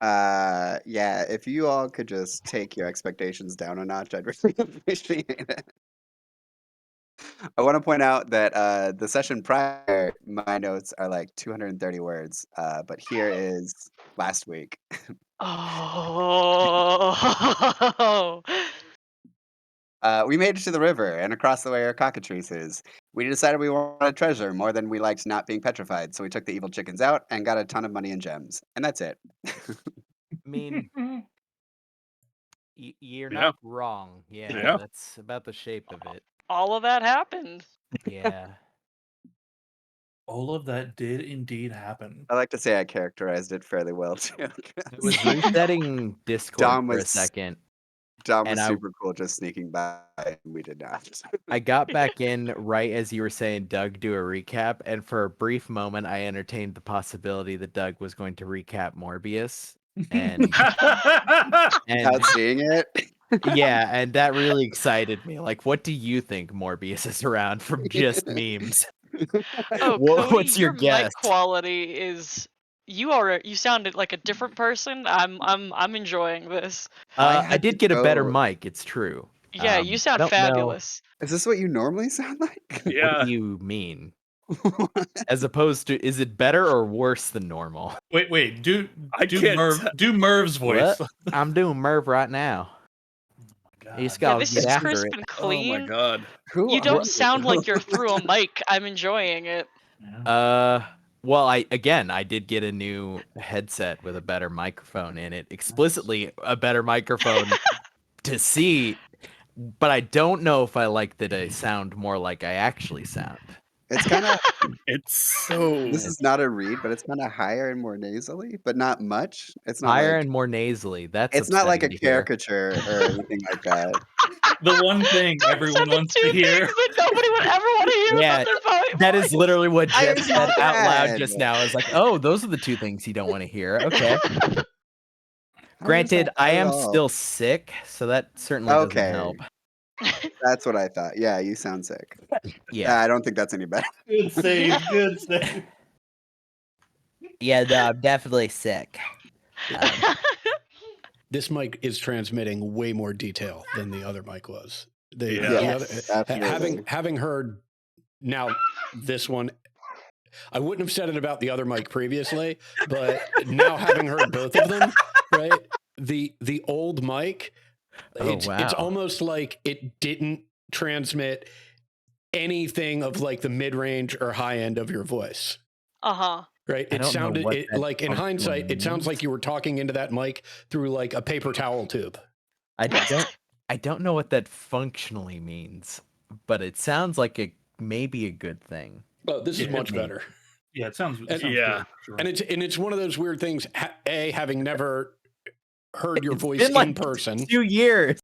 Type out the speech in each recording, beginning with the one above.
Yeah, if you all could just take your expectations down a notch, I'd really appreciate it. I want to point out that the session prior, my notes are like 230 words, but here is last week. Oh. We made it to the river, and across the way are cockatrices. We decided we wanted treasure more than we liked not being petrified, so we took the evil chickens out and got a ton of money and gems. And that's it. I mean, you're Yeah, not wrong. Yeah, yeah. that's about the shape of it. All of that happened. Yeah. All of that did indeed happen. I like to say I characterized it fairly well too. It was resetting Discord Dom for a was second, Dom and was I super cool just sneaking by, and we did not. I got back in right as you were saying, Doug, do a recap, and for a brief moment, I entertained the possibility that Doug was going to recap Morbius, and Without seeing it. yeah, and that really excited me. Like, what do you think Morbius is around from just memes? Oh, Cody, What's your mic guess? quality is you sounded like a different person. I'm enjoying this. I I had did to get a better go. mic. It's true. Yeah, you I sound don't know. fabulous. Is this what you normally sound like? What Yeah. do you mean? As opposed to, is it better or worse than normal? Wait, do I can't Merv's voice. What? I'm doing Merv right now. You just God. Yeah, gotta this get is after crisp it. and Oh my clean. god. Who You are don't you? sound like you're through a mic. I'm enjoying it. Yeah. Well, I did get a new headset with a better microphone in it, explicitly a better microphone to see, but I don't know if I like that I sound more like I actually sound. It's kind of. It's so This is not a read, but it's kind of higher and more nasally, but not much. It's not Higher like. and more nasally. That's It's not like a upsetting to hear. caricature or anything like that. The one thing Doug everyone said the wants two to hear. things that nobody would ever want to hear Yeah, about their voice. that is literally what I Jeff am said out loud bad. just now. Is like, oh, those are the two things you don't want to hear. Okay. How is Granted, that I bad at am all? still sick, so that certainly doesn't Okay, help. that's what I thought. Yeah, you sound sick. Yeah. I don't think that's any better. Good save, good save. Yeah, no, I'm definitely sick. This mic is transmitting way more detail than the other mic was. The, Yeah. the Yes. other, Absolutely. having heard now this one, I wouldn't have said it about the other mic previously, but now having heard both of them, right? The old mic, it's wow. almost like it didn't transmit anything of like the mid range or high end of your voice. Uh-huh. Right. I It don't know sounded what it, that like in functionally hindsight, it sounds means. like you were talking into that mic through like a paper towel tube. I don't know what that functionally means, but it sounds like it may be a good thing. Oh, this is Yeah, much me. better. Yeah, it sounds And- Yeah. good. Sure. And it's one of those weird things. Having never heard your It's voice been in like person. 2 years.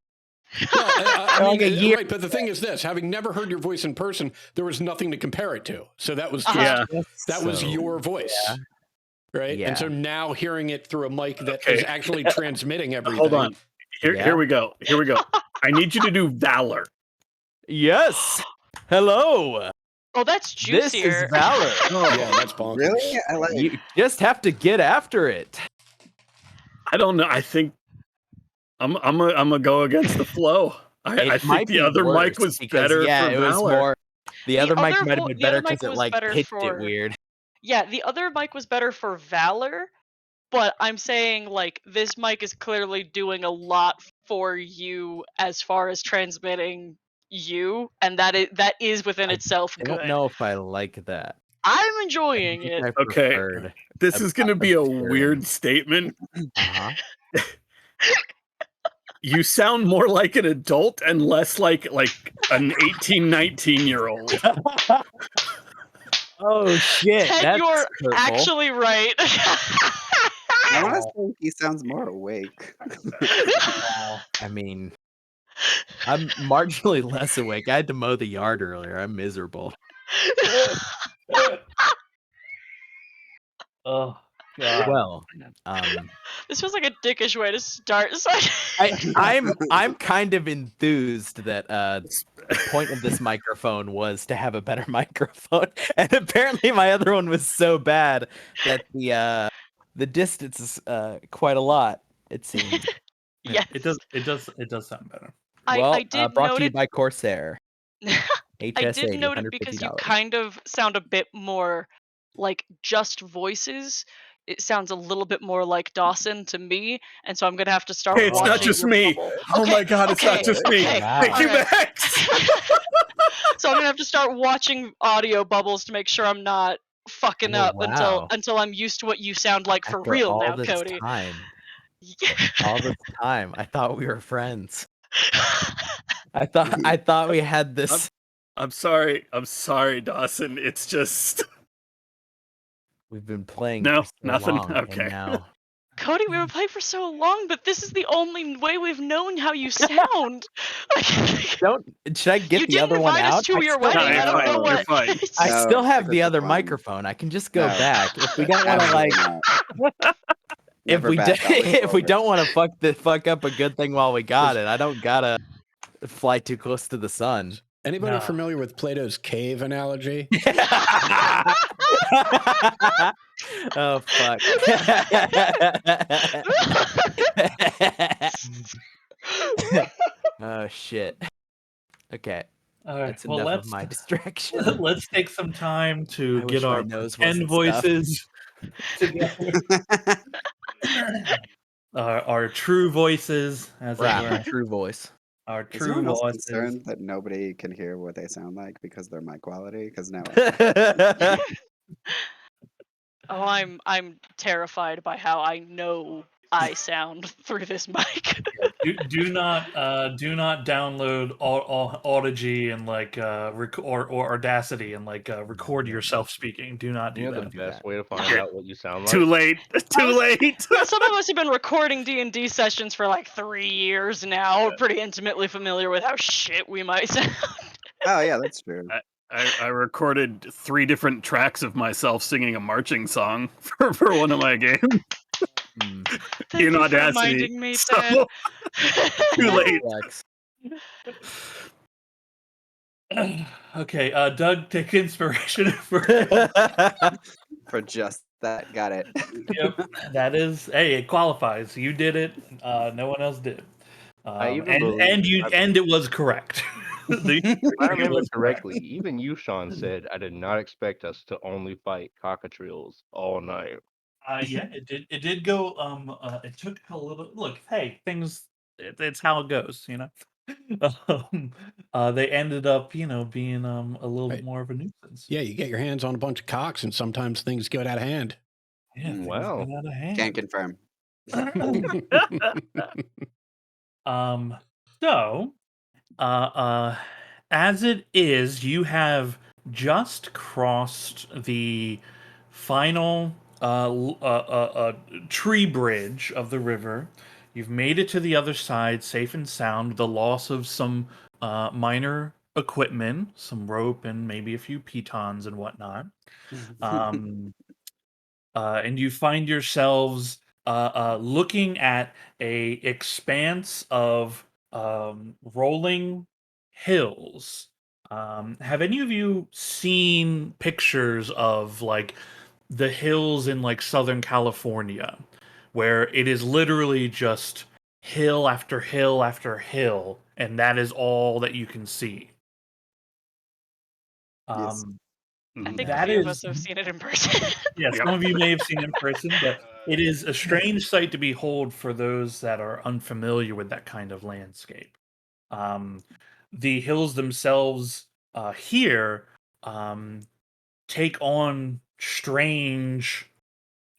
Well, I Like mean, a year. right, but the thing is this: having never heard your voice in person, there was nothing to compare it to. So that was just, Uh-huh. Yeah. that was So, your voice, yeah. right? Yeah. And so now hearing it through a mic that Okay. is actually transmitting everything. Hold on. Here Yeah. here we go. Here we go. I need you to do Valor. Yes. Hello. Oh, that's This juicier. is Valor. Yeah, that's bonkers. Really? I like. You just have to get after it. I don't know. I think I'm gonna go against the flow. I It think might the be other worse mic was because, better yeah, for it was Valor. more. The other mic other might have vo- been the other better because mic it was like better pitched it for- weird. Yeah, the other mic was better for Valor, but I'm saying like this mic is clearly doing a lot for you as far as transmitting you, and that is within itself I good. don't know if I like that. I'm enjoying it. I Okay. preferred. This is gonna be a Obscuring. weird statement. Uh-huh. You sound more like an adult and less like an 18, 19-year-old. Oh shit! Ted, That's you're hurtful. actually right. I want to say he sounds more awake. I mean, I'm marginally less awake. I had to mow the yard earlier. I'm miserable. Oh god. Well, This feels like a dickish way to start. So I'm kind of enthused that the point of this microphone was to have a better microphone, and apparently my other one was so bad that the distance is quite a lot. It seems. Yes. It does sound better. Well, I did brought note to you it. by Corsair. I did HS80, note it because you $150. kind of sound a bit more like just voices. It sounds a little bit more like Dawson to me, and so I'm gonna have to start Hey, it's not watching just your me. bubble. Oh Okay, my god, it's not okay, just me. okay, Wow. Thank you, alright. Max. So I'm gonna have to start watching audio bubbles to make sure I'm not fucking Oh, up wow. until I'm used to what you sound like for After real all now, this Cody. time, I thought we were friends. I thought we had this. I'm sorry. I'm sorry, Dawson. It's just We've been playing no, for so nothing. long, Okay. and now Cody, we've been playing for so long, but this is the only way we've known how you sound. should I get You the didn't other one invite us out? to your No, wedding. you're I don't fine. know You're what. fine. I No, still have stick the with other one. microphone. I can just go No. back if we don't want to like. Absolutely not. If Never we back on this if we forward. don't want to fuck up a good thing while we got it, I don't gotta fly too close to the sun. Anybody No. familiar with Plato's cave analogy? Oh fuck. Oh shit. Okay, All right. that's Well, enough of let's my distraction. let's take some time to I wish get my our nose pretend wasn't stuffed. voices together. Our true voices, as it Rap, were. true voice. Our Is true anyone else voices. concerned that nobody can hear what they sound like because of their mic quality? Because now Oh, I'm terrified by how I know I sound through this mic. do not download Audigy and like or Audacity and like record yourself speaking. Do not do You know that. the Don't do best that. way to find Yeah. out what you sound like? Too late. Too was- late. Yeah, some of us have been recording D&D sessions for like 3 years now. We're pretty intimately familiar with how shit we might sound. oh yeah, that's true. I recorded 3 different tracks of myself singing a marching song for one of my games Hmm. Thank in you for Audacity. reminding me, So Dad. too late. Flex. Okay, Doug, take inspiration for. For just that, got it. Yep, that is. Hey, it qualifies. You did it. No one else did. I even And believe- and it was correct. If I remember correctly, even you, Sean, said I did not expect us to only fight cockatriels all night. Yeah, it did. It did go. It took a little. Look, hey, things. It's how it goes, you know. They ended up, being a little bit Right. more of a nuisance. Yeah, you get your hands on a bunch of cocks, and sometimes things get out of hand. Yeah, things Wow. got out of hand. Can't confirm. So, as it is, you have just crossed the final tree bridge of the river. You've made it to the other side, safe and sound. The loss of some minor equipment, some rope, and maybe a few pitons and whatnot. And you find yourselves looking at a expanse of rolling hills. Have any of you seen pictures of like the hills in like Southern California, where it is literally just hill after hill after hill, and that is all that you can see? Yes. I think That a few of is- us have seen it in person. Yeah, Yep. some of you may have seen it in person, but it is a strange sight to behold for those that are unfamiliar with that kind of landscape. The hills themselves here take on strange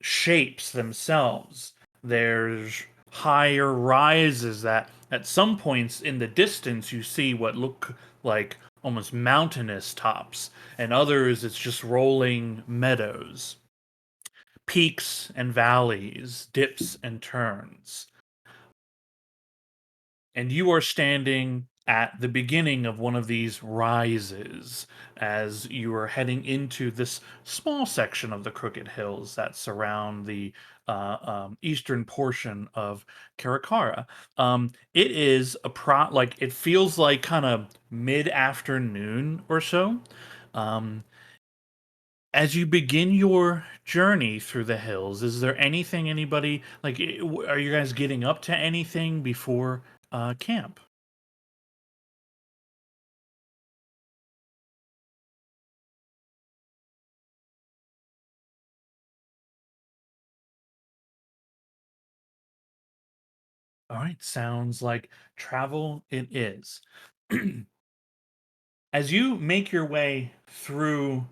shapes themselves. There's higher rises that at some points in the distance you see what look like almost mountainous tops, and others it's just rolling meadows. Peaks and valleys, dips and turns. And you are standing at the beginning of one of these rises as you are heading into this small section of the Crooked Hills that surround the eastern portion of Karakara. It is it feels like kind of mid-afternoon or so. As you begin your journey through the hills, is there anything anybody like? Are you guys getting up to anything before camp? All right, sounds like travel it is. As you make your way through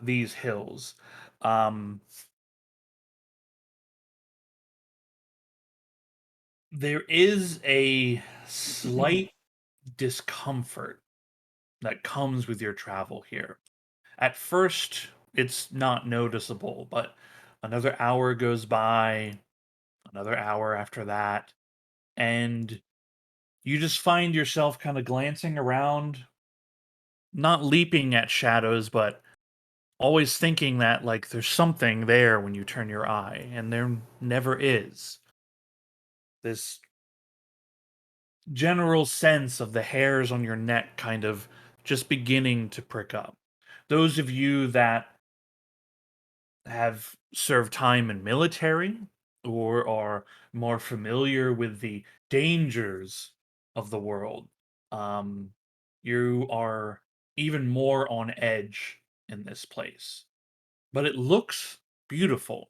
these hills, um, there is a slight discomfort that comes with your travel here. At first, it's not noticeable, but another hour goes by, another hour after that, and you just find yourself kind of glancing around, not leaping at shadows, but always thinking that like there's something there when you turn your eye, and there never is. This general sense of the hairs on your neck kind of just beginning to prick up. Those of you that have served time in military or are more familiar with the dangers of the world, um, you are even more on edge in this place. But it looks beautiful.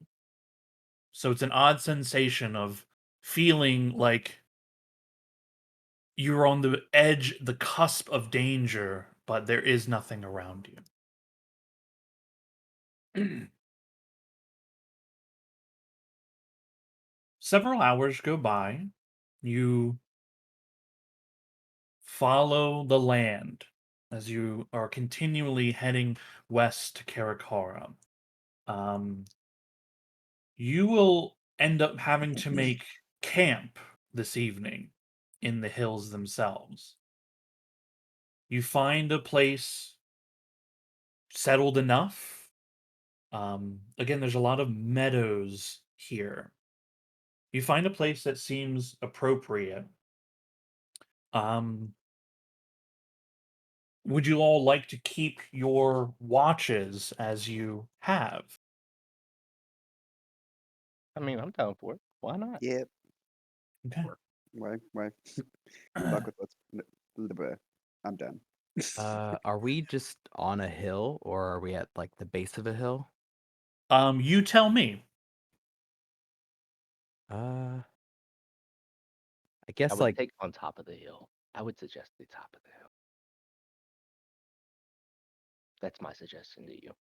So it's an odd sensation of feeling like you're on the edge, the cusp of danger, but there is nothing around you. Several hours go by. You follow the land as you are continually heading west to Karakara. Um, you will end up having to make camp this evening in the hills themselves. You find a place settled enough. Again, there's a lot of meadows here. You find a place that seems appropriate. Um, would you all like to keep your watches as you have? I mean, I'm down for it. Why not? Yep. Okay. Why? Fuck with what's. I'm done. Are we just on a hill or are we at like the base of a hill? You tell me. I I guess would like take on top of the hill. I would suggest the top of the hill. That's my suggestion to you.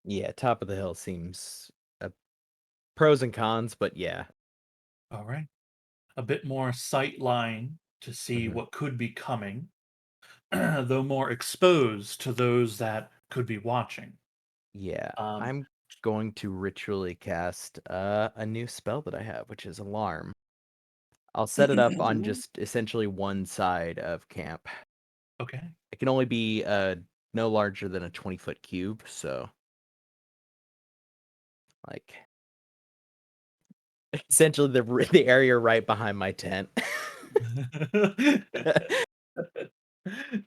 yeah, top of the hill seems pros and cons, but yeah. All right. A bit more sight line to see Mhm. what could be coming, though more exposed to those that could be watching. Yeah, Um, I'm going to ritually cast a new spell that I have, which is Alarm. I'll set it up on just essentially one side of camp. okay. It can only be no larger than a 20-foot cube, so like essentially the area right behind my tent.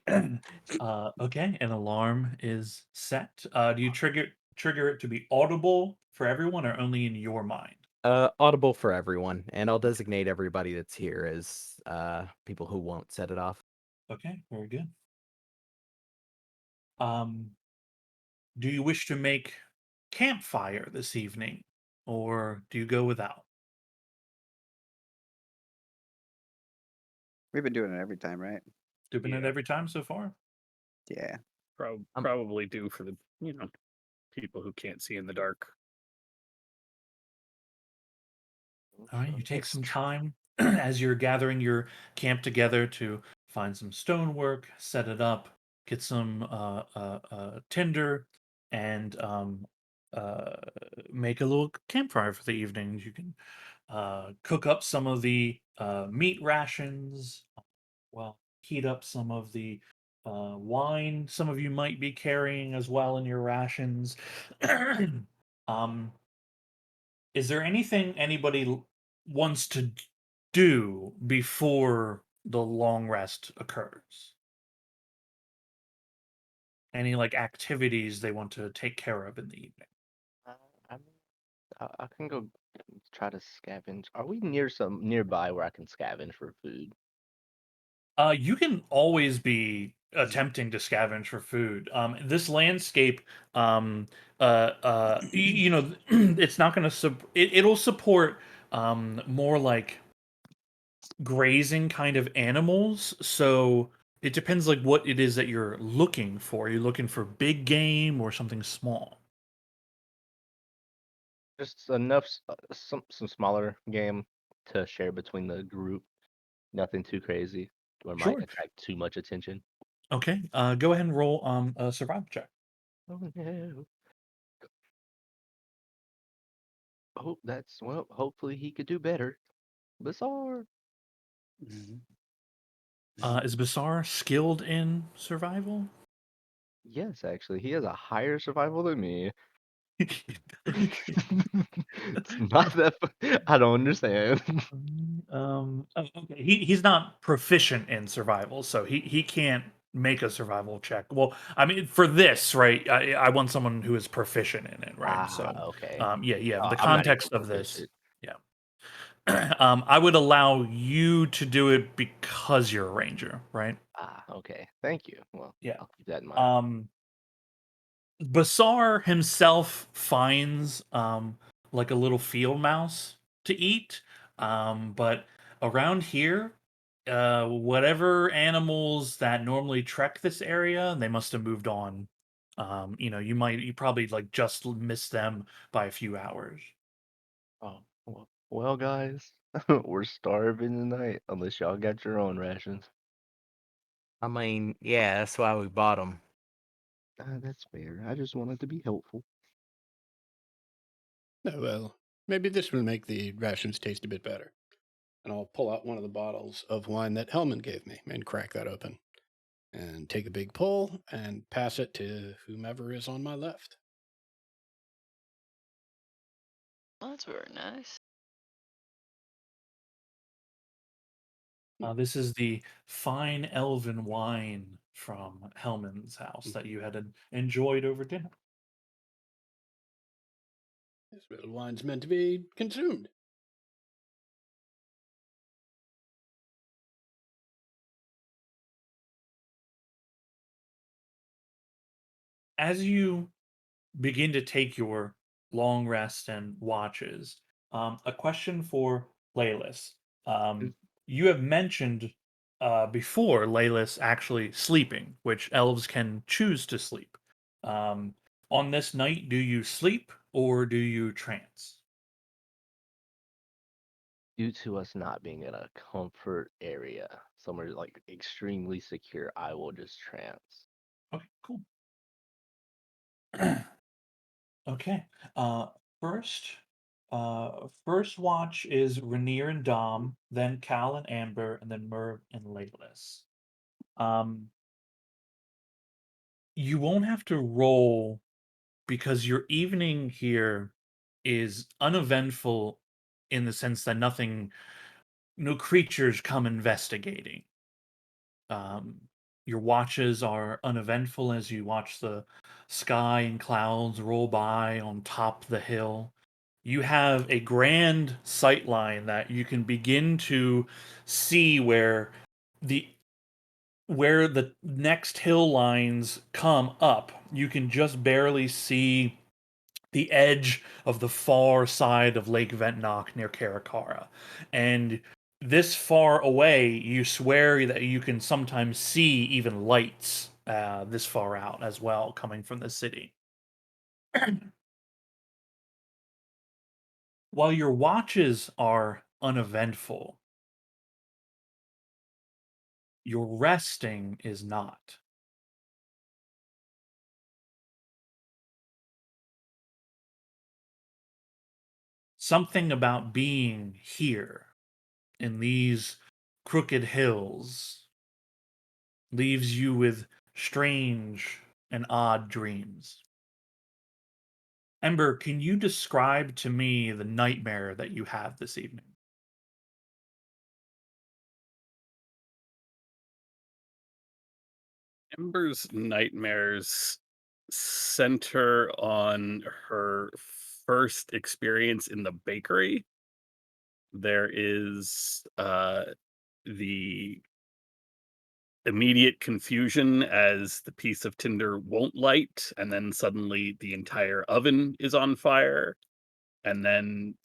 Okay, an alarm is set. Do you trigger it to be audible for everyone or only in your mind? Audible for everyone, and I'll designate everybody that's here as people who won't set it off. Okay, very good. Um, do you wish to make campfire this evening, or do you go without? We've been doing it every time, right? Doing it Yeah. every time so far? Yeah. Probably do for the people who can't see in the dark. All right, you take It's some time as you're gathering your camp together to find some stonework, set it up, get some tinder, and uh, make a little campfire for the evening. You can cook up some of the meat rations, well, heat up some of the wine some of you might be carrying as well in your rations. um, is there anything anybody wants to do before the long rest occurs? any like activities they want to take care of in the evening. I mean, I can go try to scavenge. Are we nearby where I can scavenge for food? You can always be attempting to scavenge for food. This landscape, it's not going to it'll support more like grazing kind of animals. So it depends like what it is that you're looking for. Are you looking for big game or something small? Just enough, some smaller game to share between the group. Nothing too crazy or might Sure. attract too much attention. Okay. Go ahead and roll a survival check. Oh no. Oh, well. Hopefully he could do better. Bizarre. Is Basar skilled in survival? Yes, actually, he has a higher survival than me. It's not that. I don't understand. Okay. He's not proficient in survival, so he can't make a survival check. Well, I mean, for this, right? I want someone who is proficient in it, right? So, Okay. yeah. The I'm not even context of this, proficient. yeah. I would allow you to do it because you're a ranger, right? Okay. Thank you. Well, Yeah. I'll keep that in mind. Basar himself finds like a little field mouse to eat, but around here, whatever animals that normally trek this area, they must have moved on. You probably like just missed them by a few hours. Oh, well, guys, we're starving tonight unless y'all got your own rations. I mean, yeah, that's why we bought them. That's fair. I just wanted to be helpful. Oh, well, maybe this will make the rations taste a bit better. And I'll pull out one of the bottles of wine that Hellman gave me and crack that open. And take a big pull and pass it to whomever is on my left. Well, that's very nice. This is the fine elven wine from Hellman's house that you had enjoyed over dinner. This little wine's meant to be consumed. As you begin to take your long rest and watches, a question for Laylis. Mm. You have mentioned before Laylis actually sleeping, which elves can choose to sleep. Um, on this night, do you sleep or do you trance? Due to us not being in a comfort area, somewhere like extremely secure, I will just trance. Okay, cool. Okay. Uh, first, first watch is Rainier and Dom, then Cal and Amber, and then Merv and Laylis. Um, you won't have to roll because your evening here is uneventful in the sense that no creatures come investigating. Um, your watches are uneventful as you watch the sky and clouds roll by on top of the hill. You have a grand sight line that you can begin to see the where the next hill lines come up. You can just barely see the edge of the far side of Lake Ventnok near Karakara. And this far away, you swear that you can sometimes see even lights this far out as well coming from the city. While your watches are uneventful, your resting is not. Something about being here in these crooked hills leaves you with strange and odd dreams. Ember, can you describe to me the nightmare that you have this evening? Ember's nightmares center on her first experience in the bakery. There is the immediate confusion as the piece of tinder won't light, and then suddenly the entire oven is on fire, and then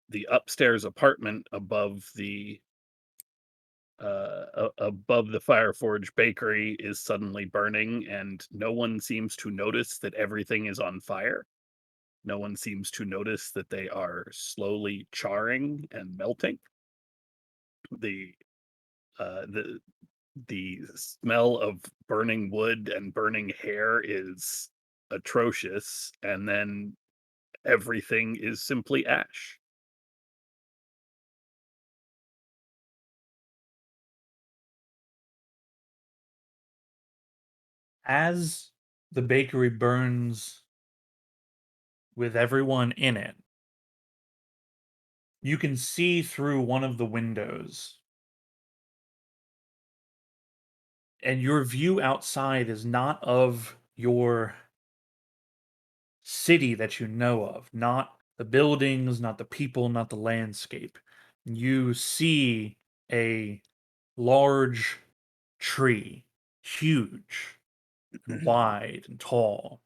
the upstairs apartment above the Fireforge bakery is suddenly burning, and no one seems to notice that everything is on fire. No one seems to notice that they are slowly charring and melting. The the smell of burning wood and burning hair is atrocious, and then everything is simply ash. As the bakery burns with everyone in it, you can see through one of the windows, and your view outside is not of your city that you know of, not the buildings, not the people, not the landscape. You see a large tree, huge and wide and tall.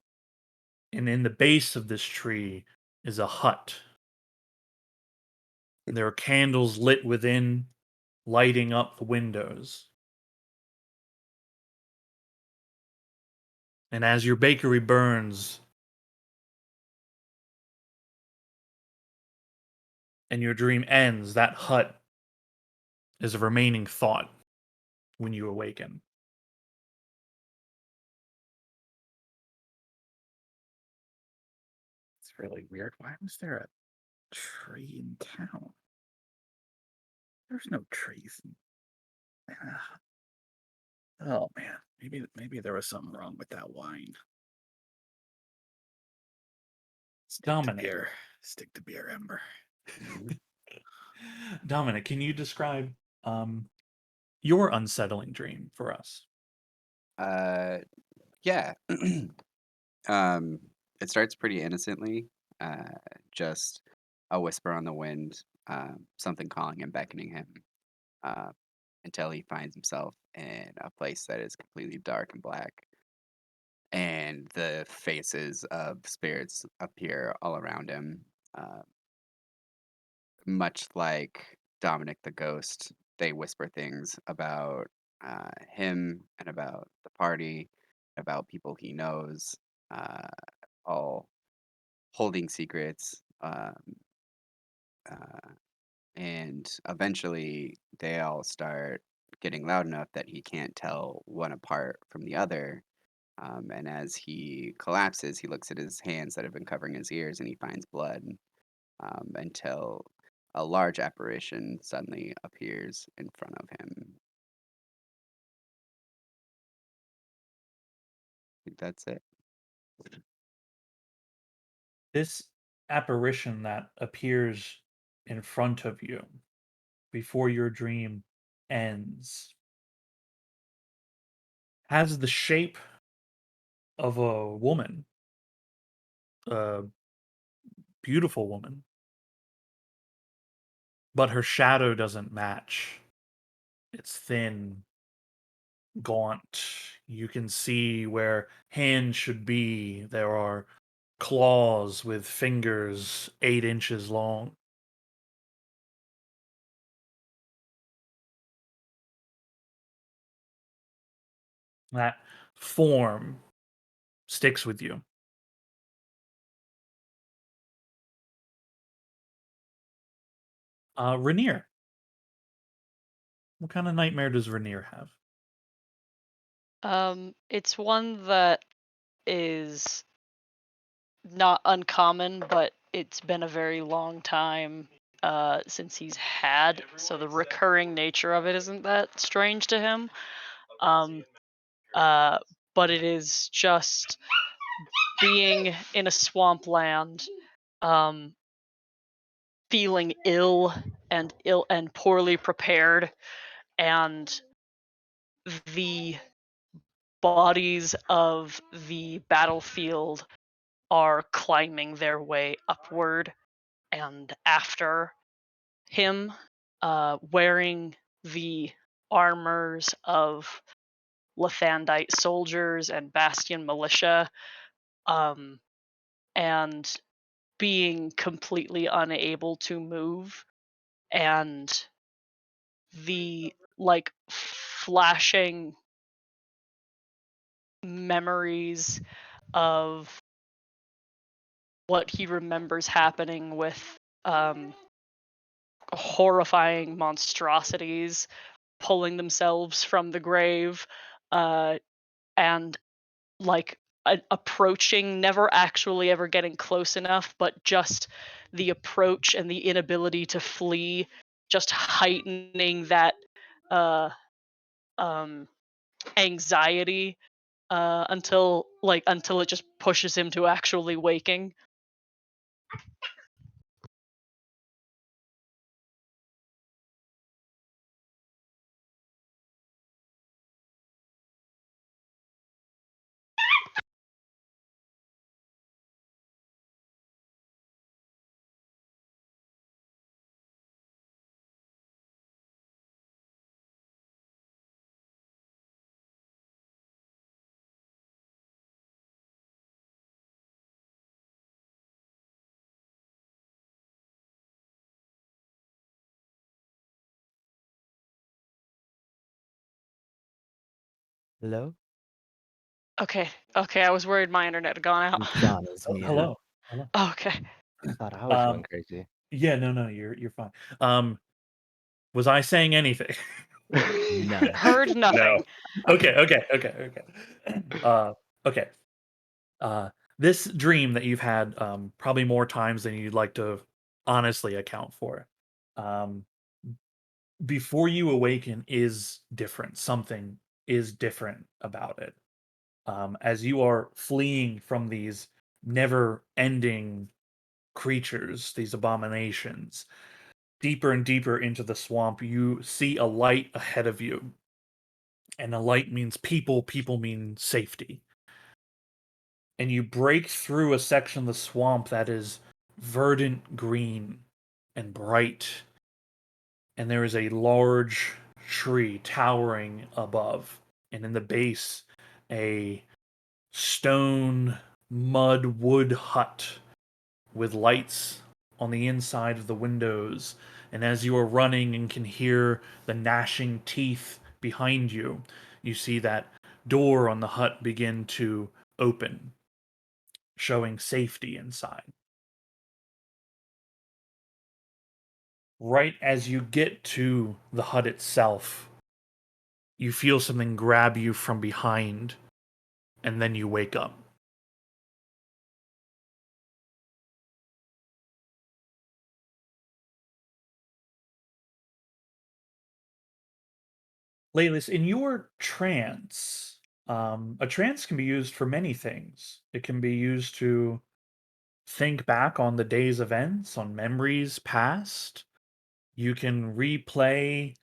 And in the base of this tree is a hut. There are candles lit within, lighting up the windows. And as your bakery burns and your dream ends, that hut is a remaining thought when you awaken. It's really weird. Why was there a tree in town? There's no trees. Ah, oh man, maybe there was something wrong with that wine. Stick to Dominic. beer. Stick to beer, Ember. Dominic, can you describe your unsettling dream for us? Yeah. Um, it starts pretty innocently, uh, just a whisper on the wind, something calling and beckoning him, uh, until he finds himself in a place that is completely dark and black, and the faces of spirits appear all around him, uh, much like Dominic the Ghost. They whisper things about him and about the party, about people he knows, uh, all holding secrets. Uh, and eventually, they all start getting loud enough that he can't tell one apart from the other. And as he collapses, he looks at his hands that have been covering his ears and he finds blood, until a large apparition suddenly appears in front of him. I think that's it. This apparition that appears in front of you before your dream ends has the shape of a woman, a beautiful woman, but her shadow doesn't match. It's thin, gaunt. You can see where hands should be. There are claws with fingers 8 inches long. That form sticks with you. Rainier. What kind of nightmare does Rainier have? It's one that is not uncommon, but it's been a very long time since he's had, so the recurring nature of it isn't that strange to him. Um, uh, but it is just being in a swampland, um, feeling ill and poorly prepared, and the bodies of the battlefield are climbing their way upward, and after him, wearing the armors of Lathandite soldiers and Bastion militia, um, and being completely unable to move, and the like flashing memories of what he remembers happening with horrifying monstrosities pulling themselves from the grave, and like approaching, never actually ever getting close enough, but just the approach and the inability to flee, just heightening that uh, um, anxiety until it just pushes him to actually waking. Hello? Okay, okay, I was worried my internet had gone out. Sean is muted. Hello. Hello. Okay. Thought I was going Um, crazy. yeah, no, you're fine. Was I saying anything? None. Heard nothing. Okay. Okay. This dream that you've had probably more times than you'd like to honestly account for. Um, before you awaken is different. Something is different about it. As you are fleeing from these never-ending creatures, these abominations, deeper and deeper into the swamp, you see a light ahead of you. And a light means people, people mean safety. And you break through a section of the swamp that is verdant green and bright. And there is a large tree towering above. And in the base, a stone, mud, wood hut with lights on the inside of the windows. And as you are running and can hear the gnashing teeth behind you, you see that door on the hut begin to open, showing safety inside. Right as you get to the hut itself, you feel something grab you from behind, and then you wake up. Laylis, in your trance, a trance can be used for many things. It can be used to think back on the day's events, on memories past. You can replay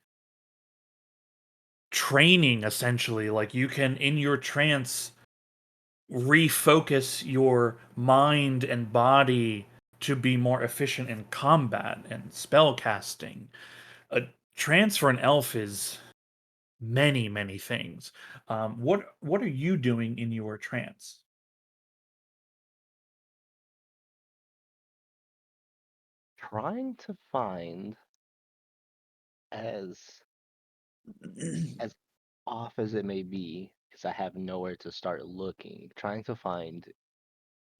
training, essentially. Like you can, in your trance, refocus your mind and body to be more efficient in combat and spell casting. A trance for an elf is many things. What are you doing in your trance? Trying to find as as off as it may be, because I have nowhere to start looking, trying to find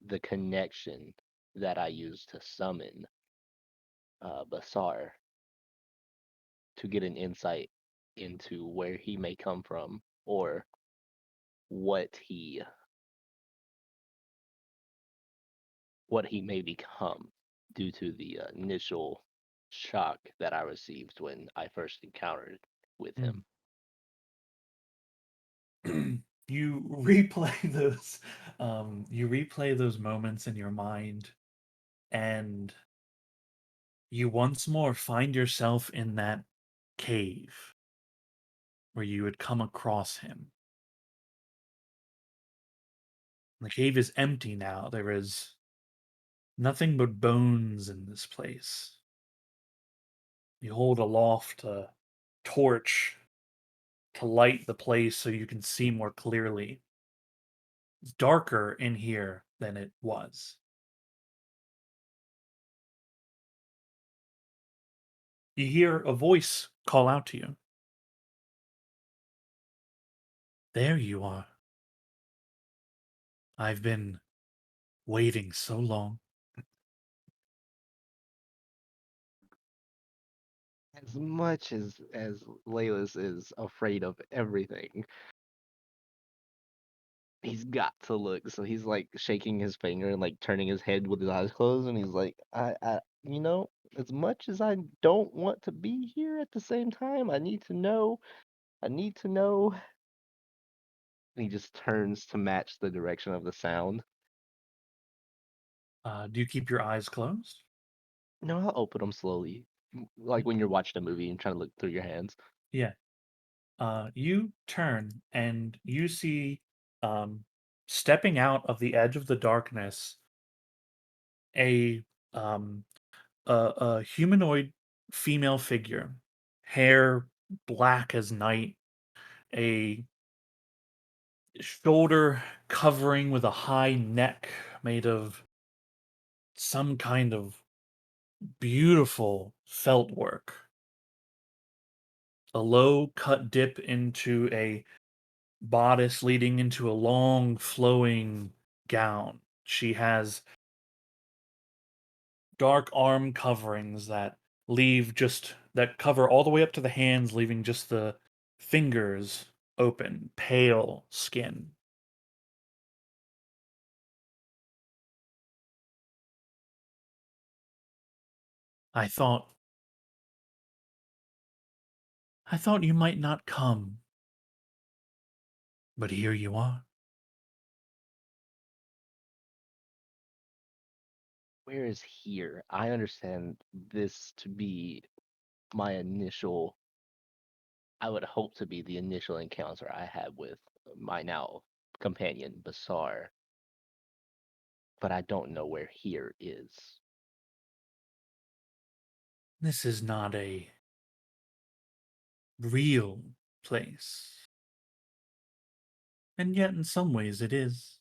the connection that I used to summon Basar to get an insight into where he may come from or what he may become due to the initial shock that I received when I first encountered with him. You replay those moments in your mind, and you once more find yourself in that cave where you had come across him. The cave is empty now. There is nothing but bones in this place. You hold aloft a torch to light the place so you can see more clearly. It's darker in here than it was. You hear a voice call out to you. There you are. I've been waiting so long. As much as Leyless is afraid of everything, he's got to look. So he's like shaking his finger and like turning his head with his eyes closed, and he's like, you know, as much as I don't want to be here, at the same time, I need to know. I need to know. And he just turns to match the direction of the sound. Do you keep your eyes closed? No, I'll open them slowly, like when you're watching a movie and trying to look through your hands. Yeah. You turn and you see, um, stepping out of the edge of the darkness, a um, a humanoid female figure, hair black as night, a shoulder covering with a high neck made of some kind of beautiful felt work. A low cut dip into a bodice leading into a long flowing gown. She has dark arm coverings that cover all the way up to the hands, leaving just the fingers open, pale skin. I thought I thought you might not come, but here you are. Where is here? I understand this to be my initial, I would hope to be the initial encounter I had with my now companion, Basar, but I don't know where here is. This is not a real place. And yet in some ways it is.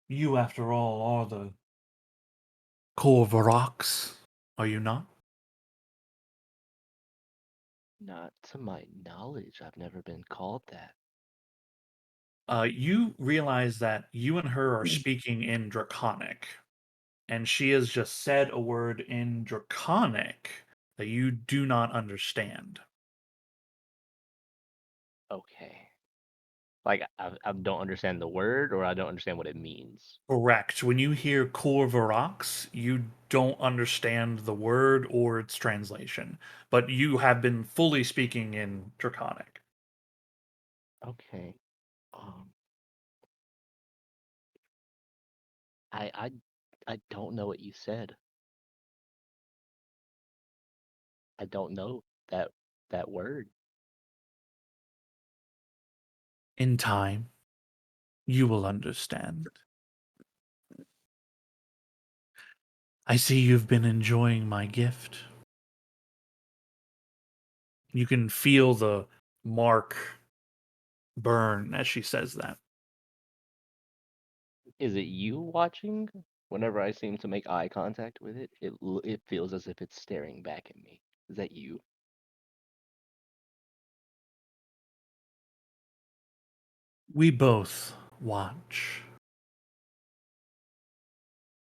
You, after all, are the Korvaroks, are you not? Not to my knowledge, I've never been called that. You realize that you and her are speaking in Draconic, and she has just said a word in Draconic that you do not understand. Okay. Like, I don't understand the word, or I don't understand what it means. Correct. When you hear Korvaroks, you don't understand the word or its translation, but you have been fully speaking in Draconic. Okay. Um, I I I don't know what you said. I don't know that word. In time, you will understand. I see you've been enjoying my gift. You can feel the mark burn as she says that. Is it you watching? Whenever I seem to make eye contact with it, it feels as if it's staring back at me. Is that you? We both watch.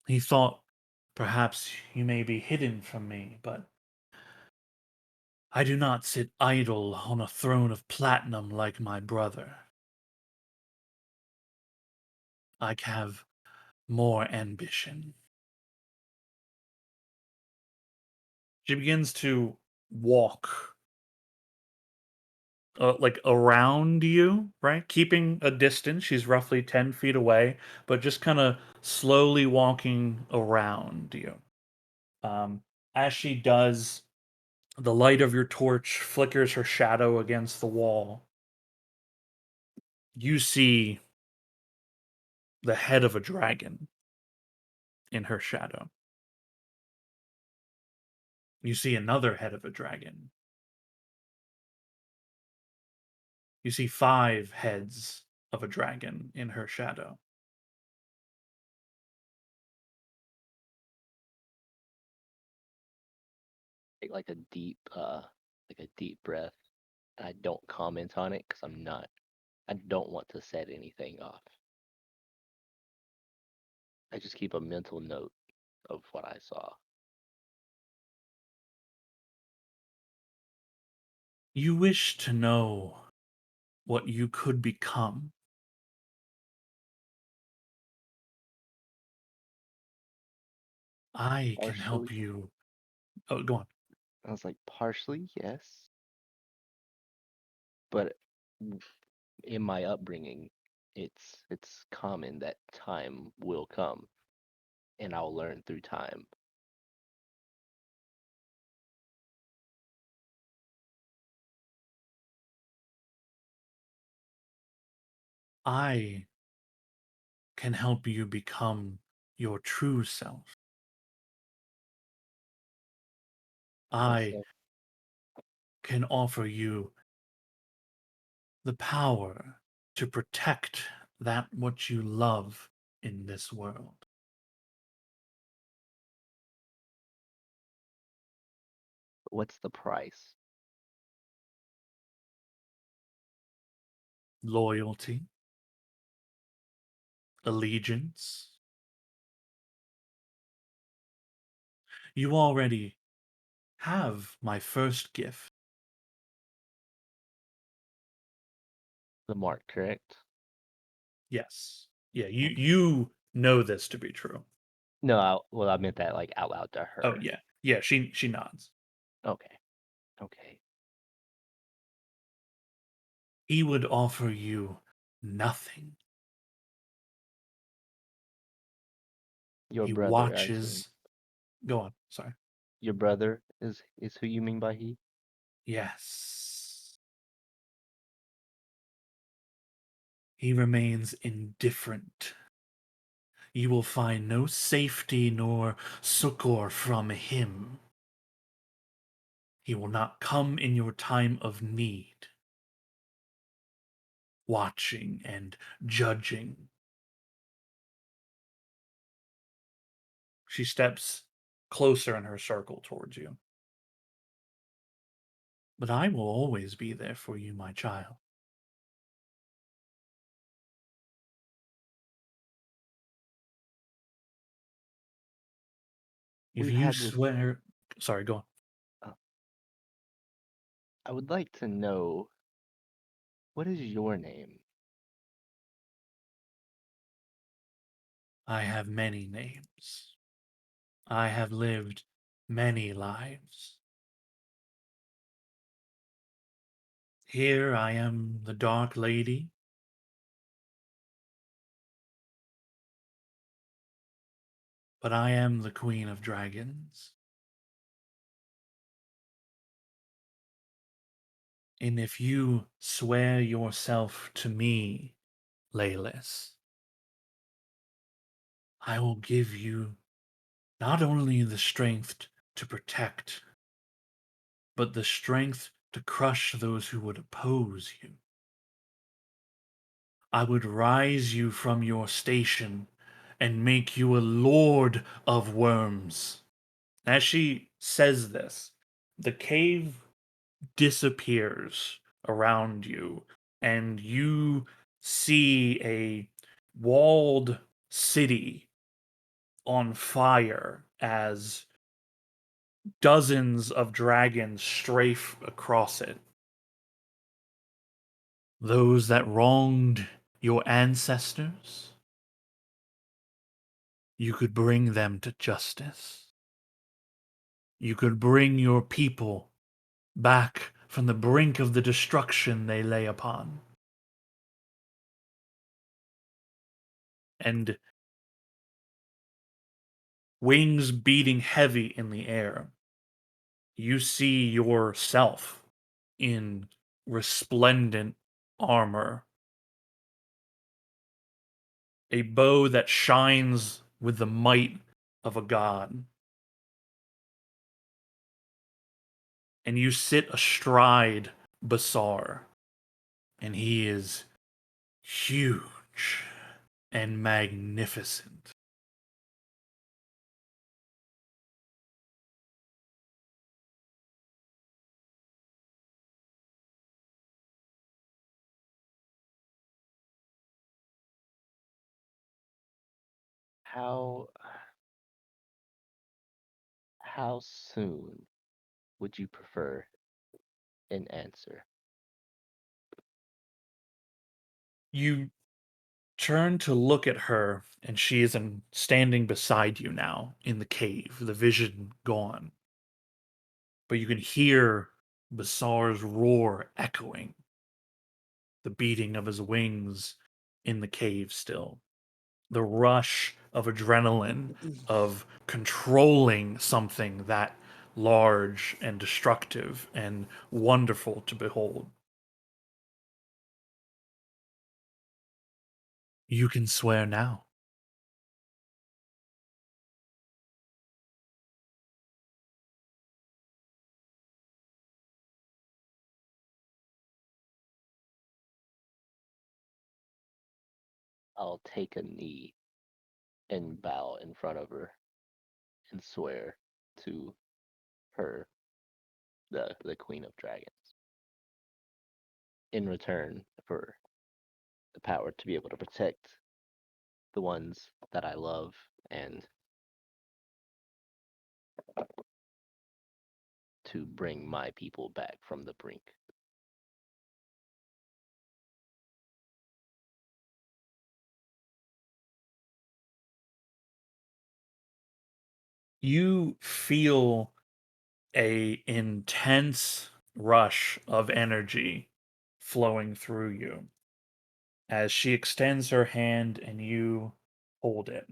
He thought perhaps you may be hidden from me, but I do not sit idle on a throne of platinum like my brother. I have more ambition. She begins to walk like around you, right? Keeping a distance. She's roughly 10 feet away, but just kind of slowly walking around you. As she does, the light of your torch flickers her shadow against the wall. you see the head of a dragon in her shadow. You see another head of a dragon. You see 5 heads of a dragon in her shadow. Take like a deep breath. And I don't comment on it because I don't want to set anything off. I just keep a mental note of what I saw. You wish to know what you could become. I can help Partially. you. Oh, go on. I was like, partially, yes. But in my upbringing, it's common that time will come, and I'll learn through time. I can help you become your true self. I Myself, can offer you the power to protect that what you love in this world. what's the price? Loyalty, allegiance. You already have my first gift. The mark, correct? Yes. Yeah, Okay. you know this to be true. No, well, I meant that like out loud to Oh her. yeah. Yeah, she nods. Okay. Okay. He would offer you nothing. Your He brother, I assume. watches. Go on. Sorry. Your brother is who you mean by he? Yes. He remains indifferent. You will find no safety nor succor from him. He will not come in your time of need, watching and judging. She steps closer in her circle towards you. But I will always be there for you, my child. If We've you had this. swear. Sorry, go on. Uh, I would like to know, what is your name? I have many names. I have lived many lives. Here I am the Dark Lady. But I am the Queen of Dragons. And if you swear yourself to me, Leylis, I will give you not only the strength to protect, but the strength to crush those who would oppose you. I would rise you from your station and make you a lord of worms. As she says this, the cave disappears around you, and you see a walled city on fire as dozens of dragons strafe across it. Those that wronged your ancestors, you could bring them to justice. You could bring your people back from the brink of the destruction they lay upon. And wings beating heavy in the air, you see yourself in resplendent armor a bow that shines with the might of a god. And you sit astride Basar, and he is huge and magnificent. How how soon would you prefer an answer? You turn to look at her, and she is standing beside you now in the cave, the vision gone. But you can hear Basar's roar echoing, the beating of his wings in the cave still. The rush of adrenaline of controlling something that large and destructive and wonderful to behold. You can swear now. I'll take a knee and bow in front of her and swear to her, the Queen of Dragons, in return for the power to be able to protect the ones that I love and to bring my people back from the brink. You feel a intense rush of energy flowing through you as she extends her hand and you hold it.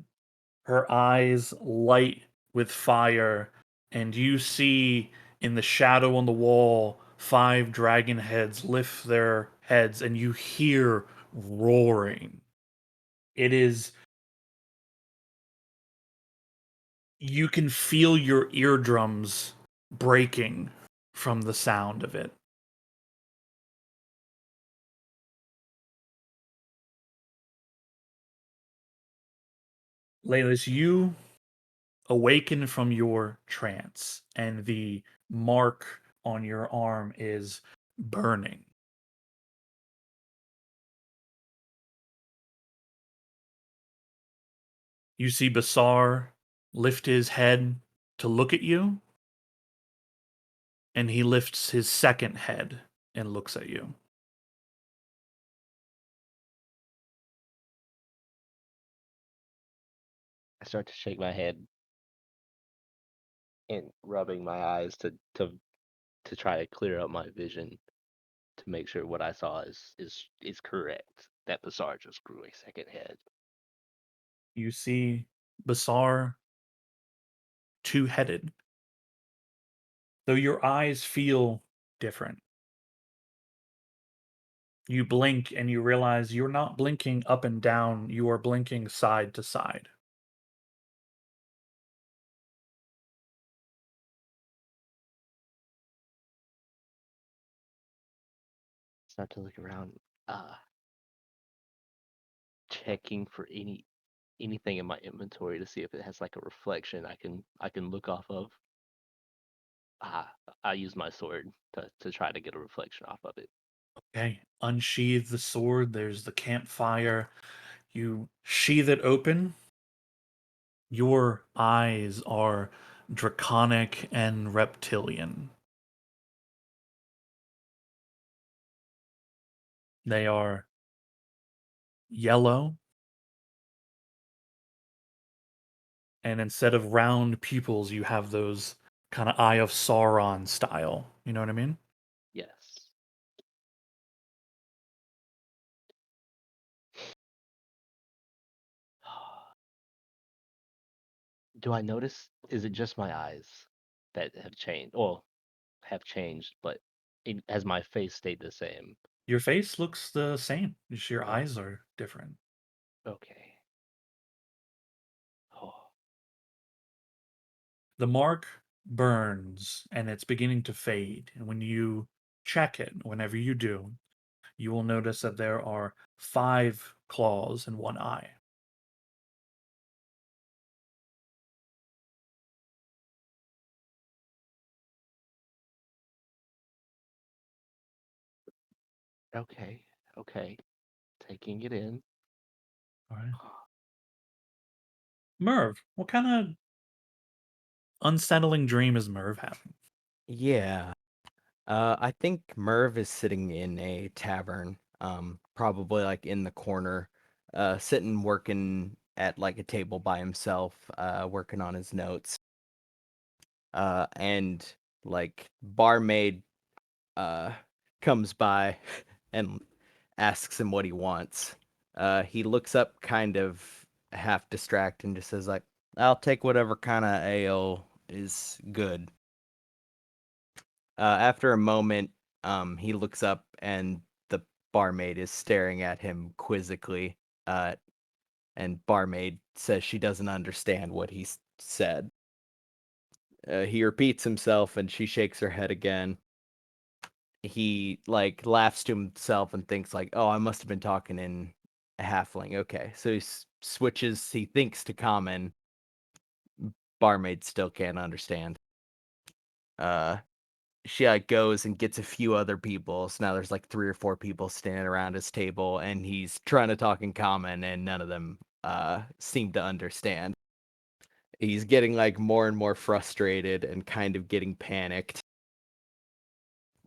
Her eyes light with fire, and you see in the shadow on the wall 5 dragon heads lift their heads, and you hear roaring. It is, you can feel your eardrums breaking from the sound of it. Laylis, you awaken from your trance, and the mark on your arm is burning. You see Basar lift his head to look at you, and he lifts his second head and looks at you. I start to shake my head and rubbing my eyes to try to clear up my vision to make sure what I saw is correct. That Basar just grew a second head. You see Basar two-headed, though your eyes feel different. You blink and you realize you're not blinking up and down, you are blinking side to side. Start to look around, checking for anything in my inventory to see if it has like a reflection I can look off of. I use my sword to try to get a reflection off of it. Okay, unsheathe the sword. There's the campfire. You sheathe it open. Your eyes are draconic and reptilian. They are yellow, and instead of round pupils, you have those kind of Eye of Sauron style. You know what I mean? Yes. Do I notice? Is it just my eyes that have changed? Well, have changed, but has my face stayed the same? Your face looks the same. Just your Oh, eyes are different. okay. The mark burns and it's beginning to fade. And when you check it, whenever you do, you will notice that there are 5 claws in one eye. Okay, okay. Taking it in. All right. Merv, what kind of unsettling dream is Merv having? Yeah. I think Merv is sitting in a tavern, probably like in the corner, sitting working at like a table by himself, working on his notes. And like barmaid uh comes by and asks him what he wants. He looks up kind of half distracted and just says like, "I'll take whatever kind of ale is good." After a moment, he looks up and the barmaid is staring at him quizzically. Uh, and barmaid says she doesn't understand what he said. He repeats himself and she shakes her head again. He like laughs to himself and thinks like, "Oh, I must have been talking in a halfling." Okay, so he switches. He thinks to common. Barmaid still can't understand. Uh, she like goes and gets a few other people. So now there's like 3 or 4 people standing around his table, and he's trying to talk in common, and none of them seem to understand. He's getting like more and more frustrated and kind of getting panicked.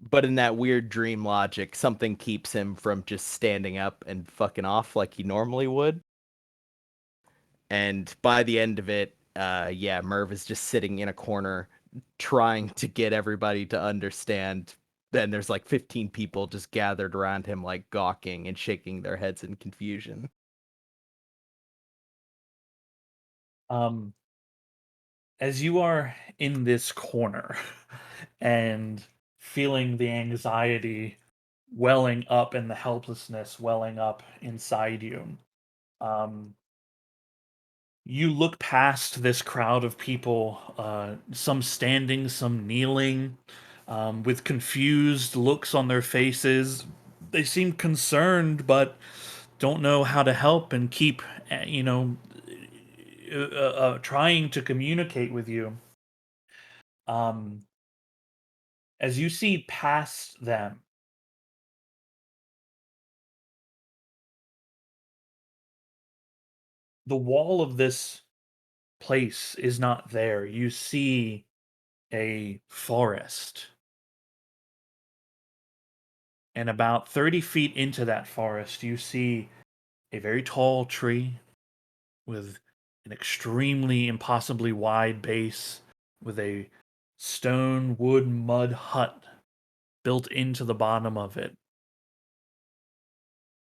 But in that weird dream logic, something keeps him from just standing up and fucking off like he normally would. And by the end of it, yeah, Merv is just sitting in a corner trying to get everybody to understand. Then there's like 15 people just gathered around him, like gawking and shaking their heads in confusion. Um, as you are in this corner and feeling the anxiety welling up and the helplessness welling up inside you, um, you look past this crowd of people, some standing, some kneeling, with confused looks on their faces. They seem concerned, but don't know how to help and keep, trying to communicate with you. Um, as you see past them, the wall of this place is not there. You see a forest. And about 30 feet into that forest, you see a very tall tree with an extremely impossibly wide base with a stone, wood, mud hut built into the bottom of it.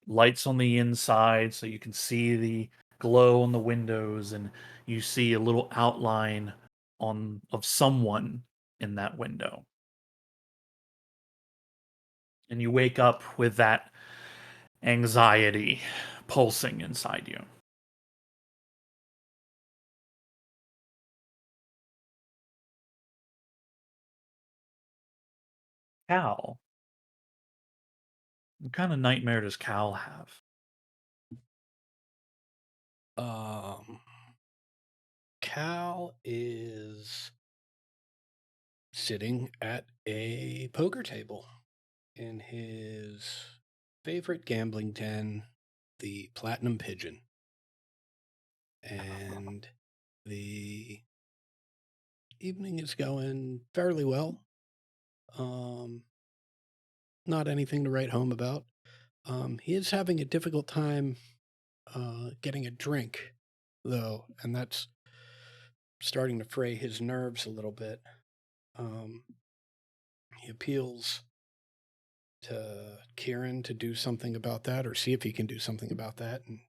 Lights on the inside so you can see the glow on the windows, and you see a little outline on of someone in that window. And you wake up with that anxiety pulsing inside you. Cal, what kind of nightmare does Cal have? Um, Cal is sitting at a poker table in his favorite gambling den, the Platinum Pigeon. And the evening is going fairly well. Not anything to write home about. He is having a difficult time getting a drink, though, and that's starting to fray his nerves a little bit. He appeals to Kieran to do something about that or see if he can do something about that. And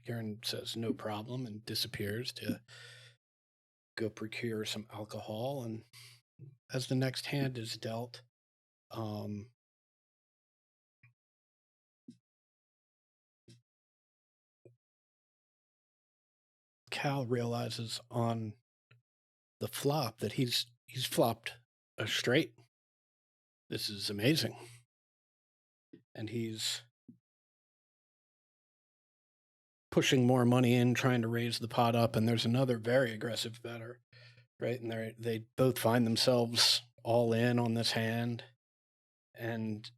Kieran says no problem and disappears to go procure some alcohol. And as the next hand is dealt, Cal realizes on the flop that he's flopped a straight. This is amazing. And he's pushing more money in, trying to raise the pot up, and there's another very aggressive bettor, right? And they both find themselves all in on this hand, and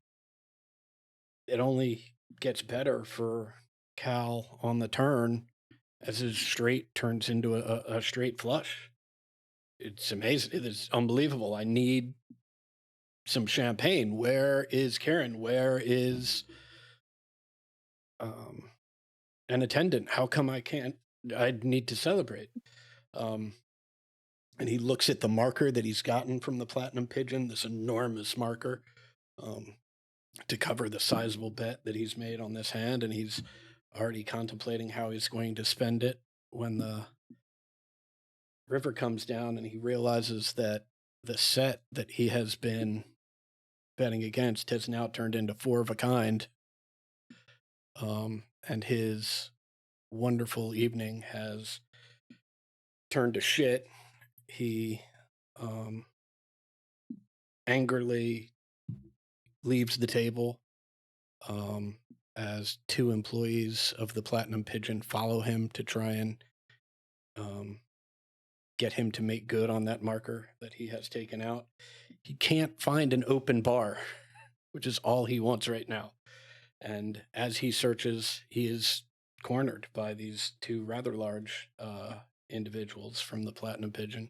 it only gets better for Cal on the turn as his straight turns into a straight flush. It's amazing. It is unbelievable. I need some champagne. Where is Karen? Where is an attendant? How come I can't? I need to celebrate. And he looks at the marker that he's gotten from the Platinum Pigeon, this enormous marker, to cover the sizable bet that he's made on this hand, and he's already contemplating how he's going to spend it when the river comes down, and he realizes that the set that he has been betting against has now turned into 4 of a kind, and his wonderful evening has turned to shit. He angrily leaves the table as 2 employees of the Platinum Pigeon follow him to try and get him to make good on that marker that he has taken out. He can't find an open bar, which is all he wants right now. And as he searches, he is cornered by these 2 rather large individuals from the Platinum Pigeon.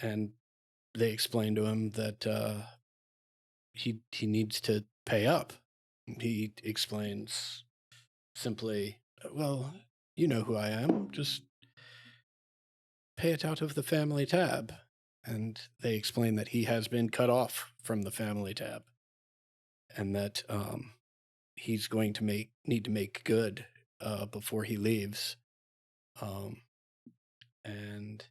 And they explain to him that he needs to pay up. He explains simply, well, you know who I am, just pay it out of the family tab. And they explain that he has been cut off from the family tab, and that he's going to need to make good before he leaves. And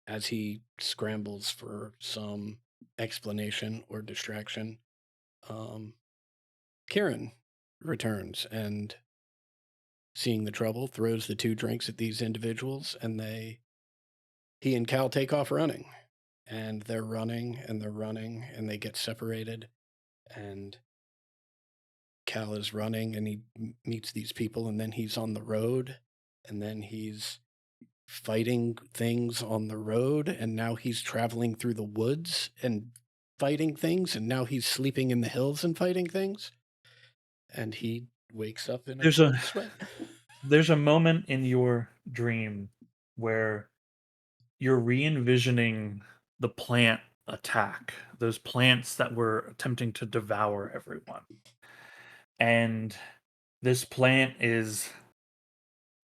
as he scrambles for some explanation or distraction, Kieran returns and, seeing the trouble, throws the 2 drinks at these individuals, and he and Cal take off running. And they're running and they're running, and they get separated, and Cal is running and he meets these people, and then he's on the road, and then he's fighting things on the road, and now he's traveling through the woods and fighting things, and now he's sleeping in the hills and fighting things, and he wakes up in a cold sweat. There's a moment in your dream where you're re-envisioning the plant attack, those plants that were attempting to devour everyone. And this plant is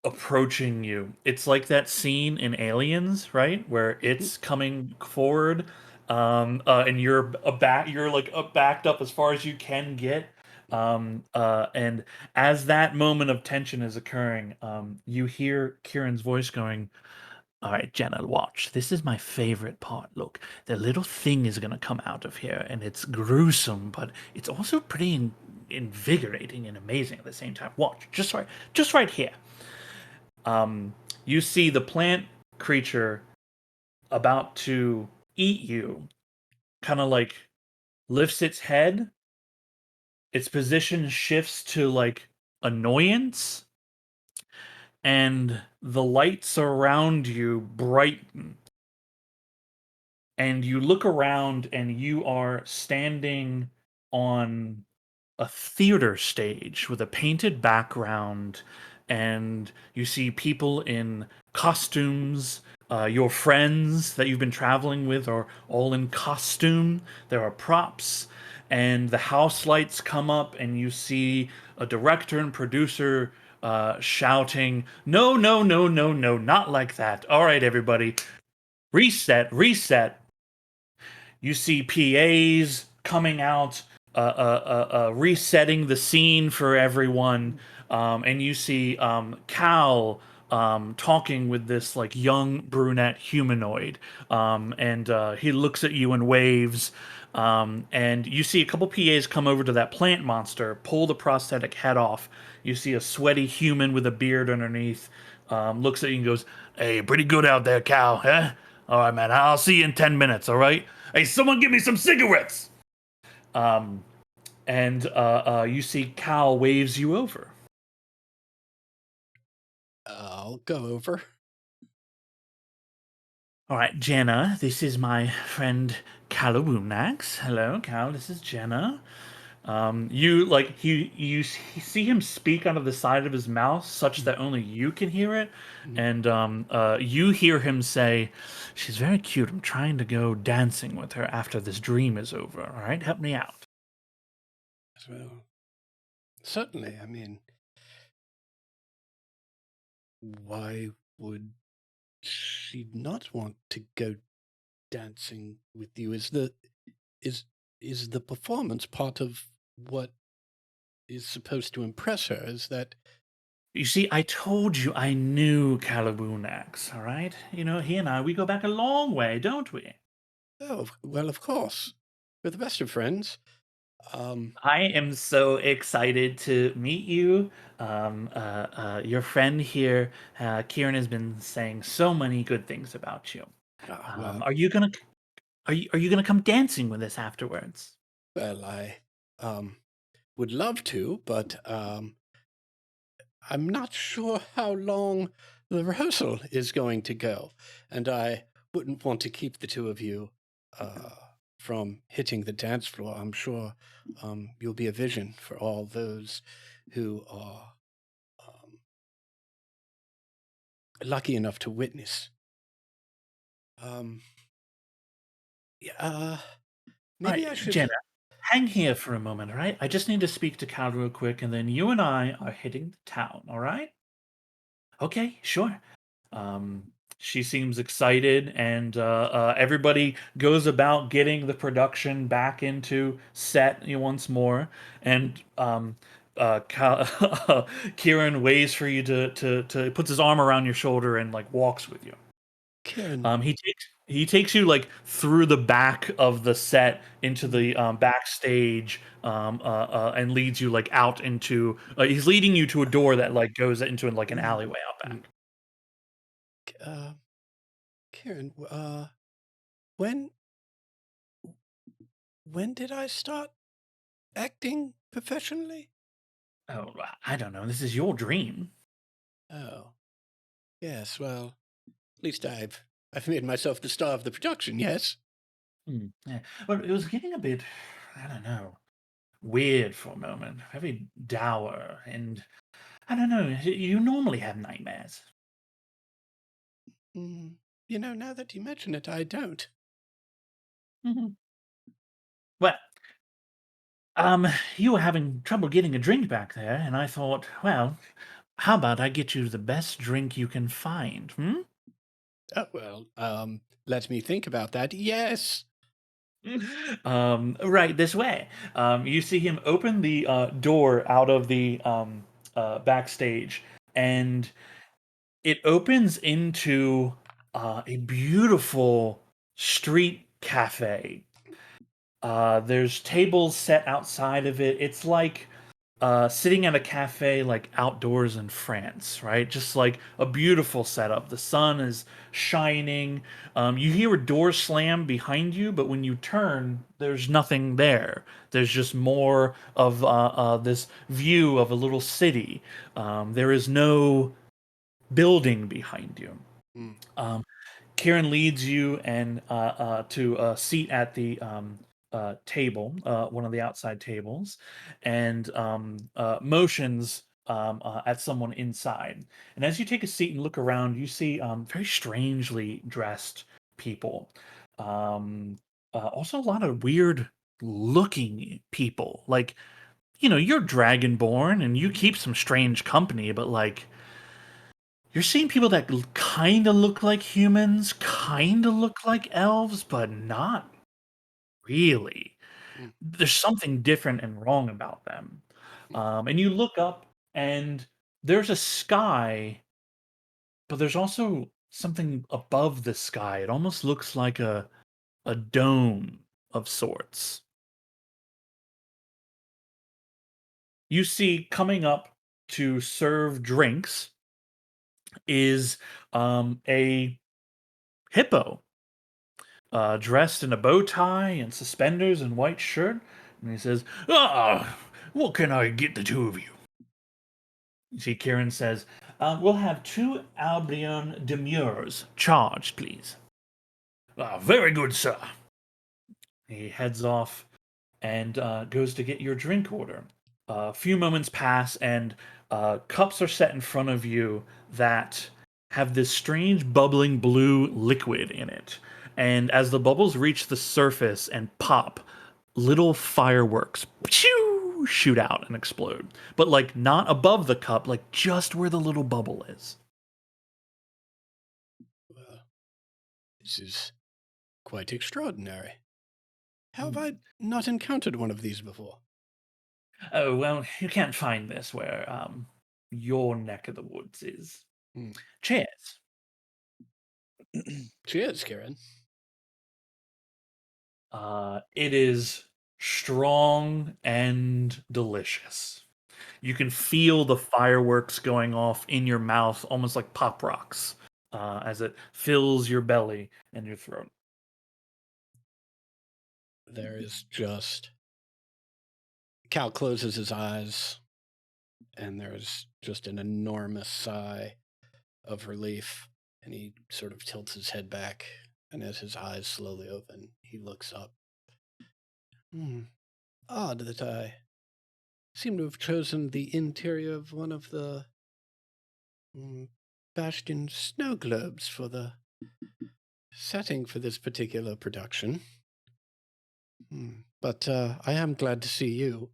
approaching you. It's like that scene in Aliens, right? Where it's coming forward, and you're backed up as far as you can get. And as that moment of tension is occurring, you hear Kieran's voice going, "All right, Jenna, watch. This is my favorite part. Look, the little thing is going to come out of here, and it's gruesome, but it's also pretty invigorating and amazing at the same time. Watch, just right here." You see the plant creature about to eat you, kind of like lifts its head. Its position shifts to like annoyance, and the lights around you brighten. And you look around, and you are standing on a theater stage with a painted background, and you see people in costumes. Your friends that you've been traveling with are all in costume. There are props, and the house lights come up, and you see a director and producer shouting, "No, no, no, no, no, not like that. All right, everybody, reset, reset." You see PAs coming out, resetting the scene for everyone, and you see Cal talking with this like young brunette humanoid, and he looks at you and waves, and you see a couple PAs come over to that plant monster, pull the prosthetic head off. You see a sweaty human with a beard underneath, looks at you and goes, "Hey, pretty good out there, Cal, huh? All right, man. I'll see you in 10 minutes. All right. Hey, someone give me some cigarettes. And you see Cal waves you over. I'll go over. All right, Jenna, this is my friend Calawunax. Hello, Cal. This is Jenna. You see him speak out of the side of his mouth, such that only you can hear it, and you hear him say, "She's very cute. I'm trying to go dancing with her after this dream is over. All right, help me out." Well, certainly. I mean, why would she not want to go dancing with you? Is the performance part of what is supposed to impress her? Is that You see, I told you I knew Calawunax. All right, you know he and I we go back a long way, don't we? well, of course, we're the best of friends. I am so excited to meet you. Your friend here, Kieran, has been saying so many good things about you. Well, Are you gonna come dancing with us afterwards? well, I would love to, but I'm not sure how long the rehearsal is going to go, and I wouldn't want to keep the two of you from hitting the dance floor. I'm sure you'll be a vision for all those who are lucky enough to witness. Yeah, maybe All I right, should. Jenna, hang here for a moment, all right? I just need to speak to Cal real quick, and then you and I are hitting the town, all right? Okay, sure. Um, she seems excited, and everybody goes about getting the production back into set once more. And Kieran waits for you to puts his arm around your shoulder and like walks with you. Karen, He takes you like through the back of the set into the backstage, and leads you like out into. He's leading you to a door that like goes into like an alleyway out back. uh, Karen, when when did I start acting professionally? Oh, I don't know. This is your dream. Oh, yes. Well, at least I've made myself the star of the production. Yes. Yeah. Well, it was getting a bit, I don't know, weird for a moment. Very dour, and I don't know. You normally have nightmares. Mm, now that you mention it, I don't. Mhm. Well, um, you were having trouble getting a drink back there, and I thought, well, how about I get you the best drink you can find? Hmm? Oh, well, let me think about that. Yes. Right this way. You see him open the door out of the backstage, and it opens into a beautiful street cafe. There's tables set outside of it. It's like sitting at a cafe like outdoors in France, right? Just like a beautiful setup. The sun is shining. You hear a door slam behind you, but when you turn, there's nothing there. There's just more of this view of a little city. There is no building behind you. Mm. Kieran leads you and to a seat at the table, one of the outside tables, and motions at someone inside. And as you take a seat and look around, you see very strangely dressed people. Also, a lot of weird looking people. Like, you're dragonborn and you keep some strange company, but like you're seeing people that kind of look like humans, kind of look like elves, but not really. Mm. There's something different and wrong about them. And you look up, and there's a sky, but there's also something above the sky. It almost looks like a dome of sorts. You see coming up to serve drinks is a hippo dressed in a bow tie and suspenders and white shirt. And he says, "Ah, what can I get the two of you?" You see, Kieran says, "We'll have 2 Albion Demures charged, please." "Ah, very good, sir." He heads off and goes to get your drink order. A few moments pass, and cups are set in front of you that have this strange bubbling blue liquid in it. And as the bubbles reach the surface and pop, little fireworks shoot out and explode. But like not above the cup, like just where the little bubble is. Well, this is quite extraordinary. How have I not encountered one of these before? Oh, well, you can't find this where your neck of the woods is. Hmm. Cheers. Cheers, Kieran. It is strong and delicious. You can feel the fireworks going off in your mouth, almost like pop rocks, as it fills your belly and your throat. There is just. Cal closes his eyes, and there's just an enormous sigh of relief, and he sort of tilts his head back, and as his eyes slowly open, he looks up. Odd that I seem to have chosen the interior of one of the Bastion snow globes for the setting for this particular production. But I am glad to see you.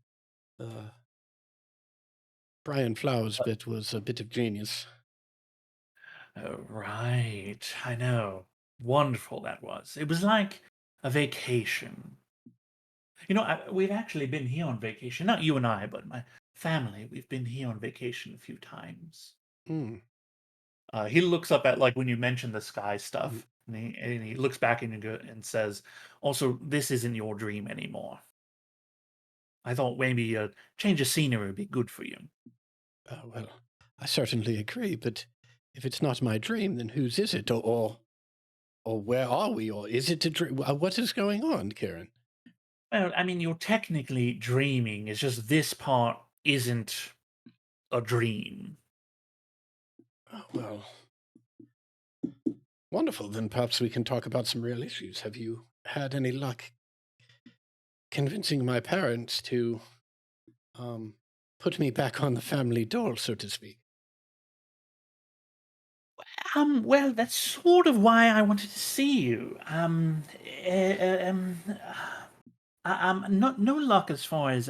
Brian Flowers' bit was a bit of genius. Oh, right. I know. Wonderful that was. It was like a vacation. You know, we've actually been here on vacation. Not you and I, but my family. We've been here on vacation a few times. He looks up at, like, when you mentioned the sky stuff, and he looks back and says, "Also, this isn't your dream anymore. I thought maybe a change of scenery would be good for you." Well, I certainly agree, but if it's not my dream, then whose is it? Or where are we? Or is it a dream? What is going on, Kieran? Well, I mean, you're technically dreaming. It's just this part isn't a dream. Oh, well, wonderful. Then perhaps we can talk about some real issues. Have you had any luck convincing my parents to put me back on the family dole, so to speak? Well, that's sort of why I wanted to see you. No luck as far as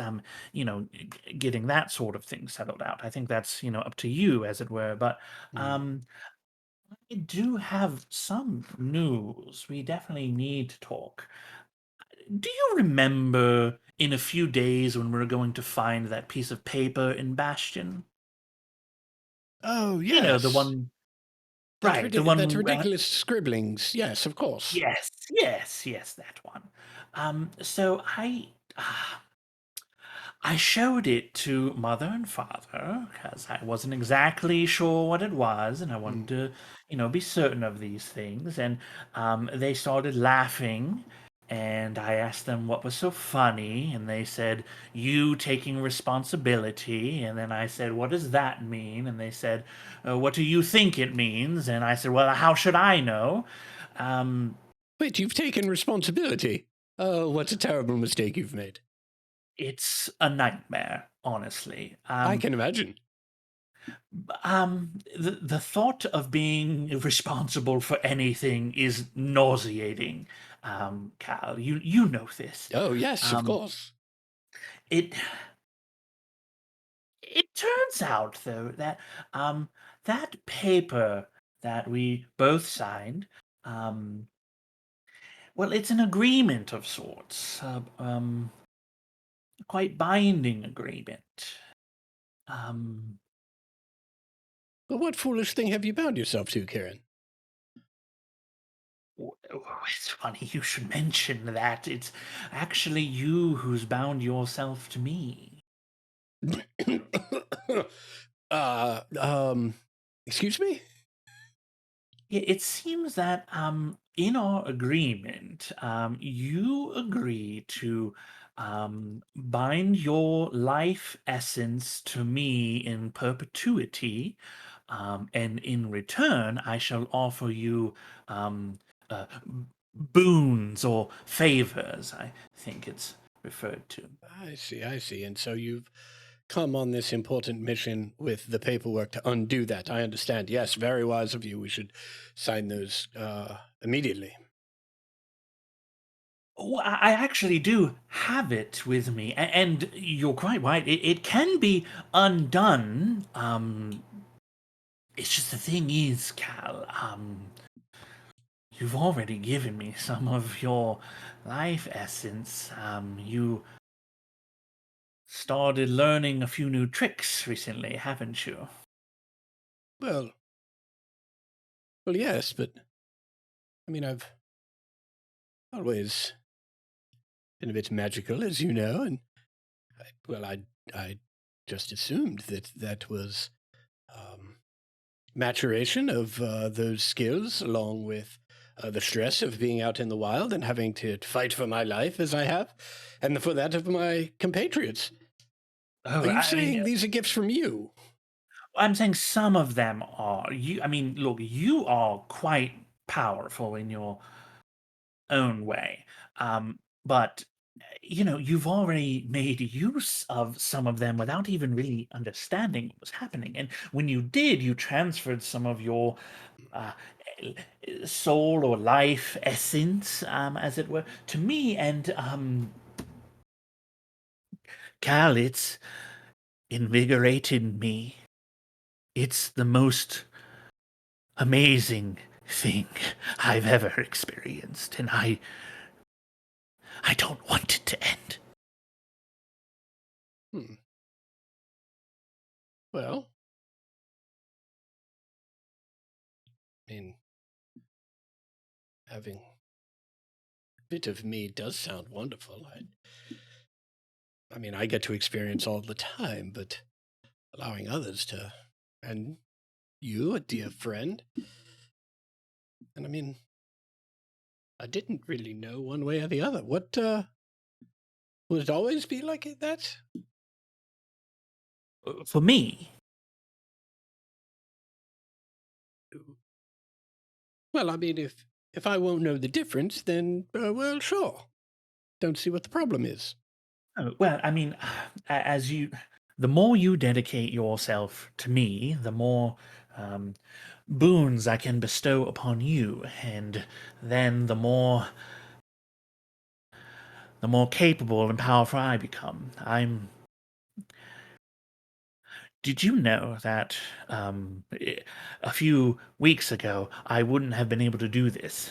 getting that sort of thing settled out. I think that's up to you, as it were. But I do have some news. We definitely need to talk. Do you remember in a few days when we're going to find that piece of paper in Bastion? Oh, yes. You know, the one. That Right, the one. that ridiculous scribblings. Yes, of course. Yes, that one. So I showed it to mother and father because I wasn't exactly sure what it was, and I wanted to, be certain of these things. And they started laughing, and I asked them what was so funny, and they said, "You taking responsibility." And then I said, "What does that mean?" And they said, "What do you think it means?" And I said, "Well, how should I know?" Wait, you've taken responsibility? Oh, what a terrible mistake you've made. It's a nightmare, honestly. I can imagine. The thought of being responsible for anything is nauseating. Cal, you know this. Oh, yes, of course. It turns out though that that paper that we both signed, well, it's an agreement of sorts. Quite binding agreement. But what foolish thing have you bound yourself to, Kieran? It's funny you should mention that. It's actually you who's bound yourself to me. Excuse me? It seems that in our agreement, you agree to bind your life essence to me in perpetuity, and in return, I shall offer you um, boons or favors, I think it's referred to. I see, I see. And so you've come on this important mission with the paperwork to undo that. I understand. Yes, very wise of you. We should sign those immediately. Oh, I actually do have it with me, and you're quite right. It can be undone. It's just the thing is, Cal. You've already given me some of your life essence. You started learning a few new tricks recently, haven't you? Well, well, yes, but I mean, I've always been a bit magical, as you know, and I just assumed that that was um, maturation of those skills, along with the stress of being out in the wild and having to fight for my life as I have, and for that of my compatriots. Oh, Are you I mean, saying these are gifts from you? I'm saying some of them are. I mean, look, you are quite powerful in your own way. But you've already made use of some of them without even really understanding what was happening. And when you did, you transferred some of your uh, soul or life essence, as it were, to me. And Cal, it's invigorated me. It's the most amazing thing I've ever experienced, and I don't want it to end. Hmm. Well, I mean, having a bit of me does sound wonderful. I mean, I get to experience all the time, but allowing others to, and you, a dear friend, and I mean, I didn't really know one way or the other. What, will it always be like that? For me, Well, I mean, if I won't know the difference, then, well, sure. Don't see what the problem is. well, I mean, the more you dedicate yourself to me, the more um, boons I can bestow upon you, and then the more capable and powerful I become. Did you know that a few weeks ago I wouldn't have been able to do this?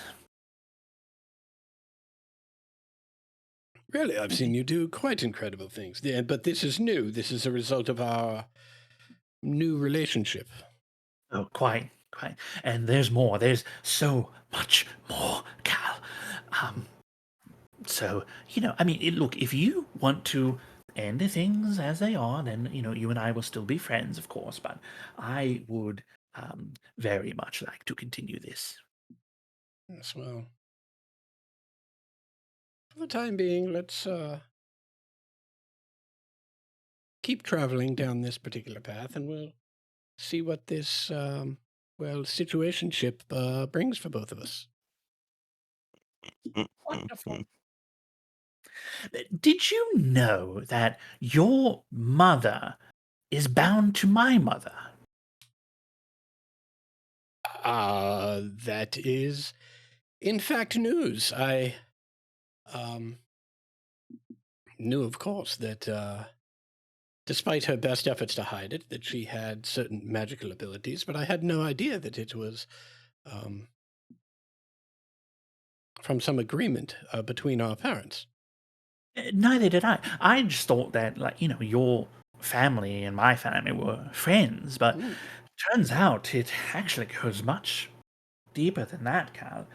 Really, I've seen you do quite incredible things. Yeah, but this is new. This is a result of our new relationship. Oh, quite, quite. And there's more. There's so much more, Cal. Um, so, I mean, look, if you want to end things as they are, then, you and I will still be friends, of course, but I would very much like to continue this. Yes, well, for the time being, let's keep traveling down this particular path, and we'll see what this situationship brings for both of us. Wonderful. Did you know that your mother is bound to my mother? That is, in fact, news. I knew, of course, that despite her best efforts to hide it, that she had certain magical abilities, but I had no idea that it was from some agreement between our parents. Neither did I. I just thought that, like, your family and my family were friends, but Mm. turns out it actually goes much deeper than that, Cal.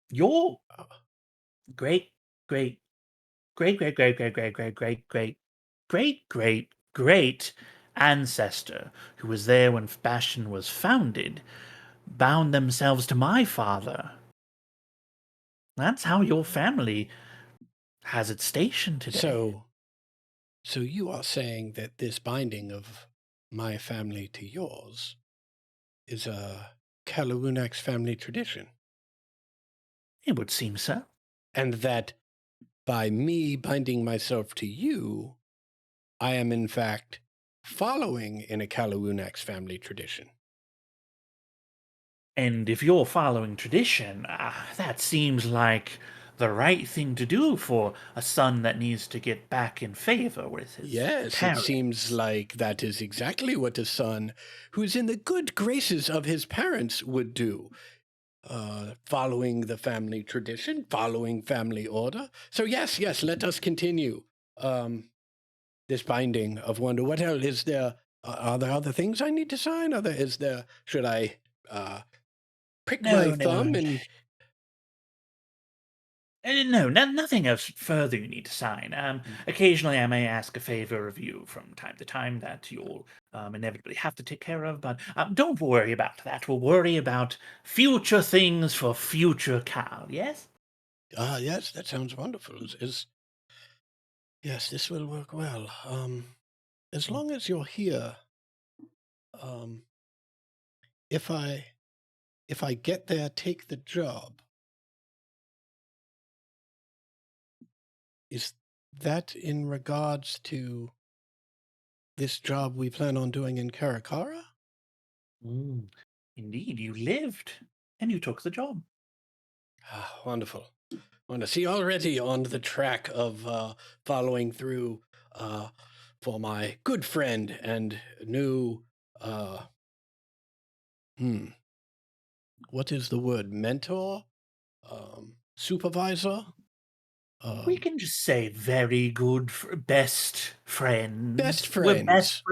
Your great, great, great, great, great, great, great, great, great, great, great, great, great ancestor who was there when Bastion was founded bound themselves to my father. That's how your family has its station today. So you are saying that this binding of my family to yours is a Kalawunax family tradition, It would seem so. and that by me binding myself to you, I am in fact following in a Kalawunax family tradition. And if you're following tradition, that seems like the right thing to do for a son that needs to get back in favor with his Yes, parents. it seems like that is exactly what a son who is in the good graces of his parents would do. Following the family tradition, following family order. So yes, let us continue this binding of wonder. What else is there? Are there other things I need to sign? Should I prick my thumb and Nothing else further you need to sign. Occasionally, I may ask a favor of you from time to time that you'll inevitably have to take care of, but don't worry about that. We'll worry about future things for future Cal, yes? yes, that sounds wonderful. Yes, this will work well. As long as you're here, um, if I get there, take the job. Is that in regards to this job we plan on doing in Karakara? Indeed, you lived, and you took the job. Ah, wonderful. Want to see already on the track of following through for my good friend and new what is the word? Mentor? Supervisor? We can just say very good, best friends. Best We're best friends.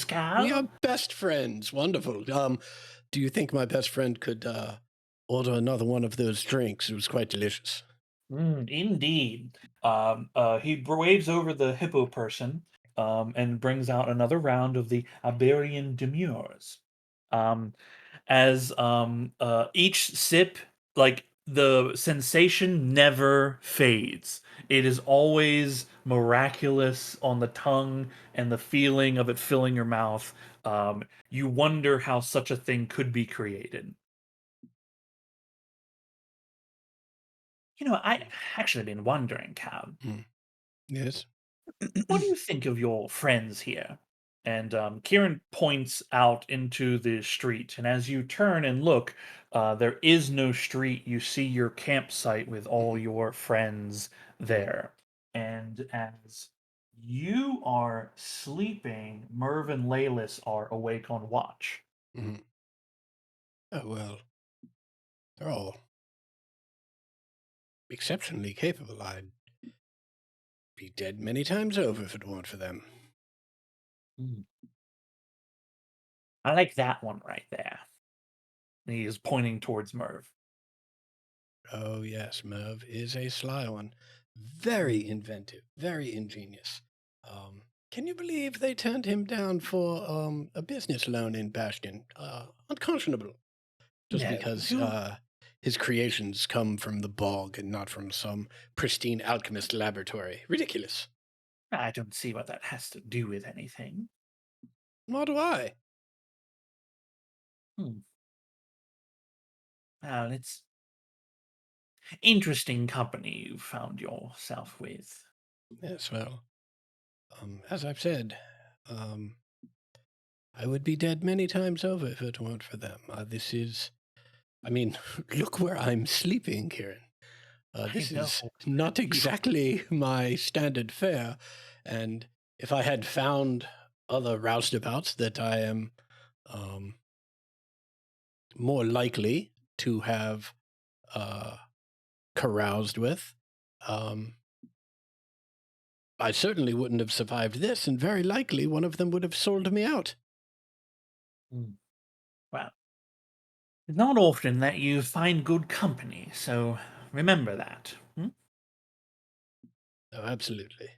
friends, Cal. We are best friends. Wonderful. Do you think my best friend could order another one of those drinks? It was quite delicious. Indeed. He waves over the hippo person and brings out another round of the Iberian Demures. As each sip, like the sensation never fades. It is always miraculous on the tongue and the feeling of it filling your mouth. You wonder how such a thing could be created. I actually been wondering, Cal. Yes. What do you think of your friends here? And Kieran points out into the street, and as you turn and look, there is no street. You see your campsite with all your friends there. And as you are sleeping, Merv and Laylis are awake on watch. Oh, well, they're all exceptionally capable. I'd be dead many times over if it weren't for them. I like that one right there. And he is pointing towards Merv. Oh, yes, Merv is a sly one. Very inventive, very ingenious. Can you believe they turned him down for a business loan in Bastion? Unconscionable. Just Yeah, because his creations come from the bog and not from some pristine alchemist laboratory. Ridiculous. I don't see what that has to do with anything. Nor do I. Well, it's interesting company you found yourself with. Yes, well, as I've said, I would be dead many times over if it weren't for them. Look where I'm sleeping, Kieran. This is not exactly my standard fare, and if I had found other roustabouts that I am more likely to have caroused with, I certainly wouldn't have survived this, and very likely one of them would have sold me out. Well, it's not often that you find good company, so remember that. Oh, absolutely.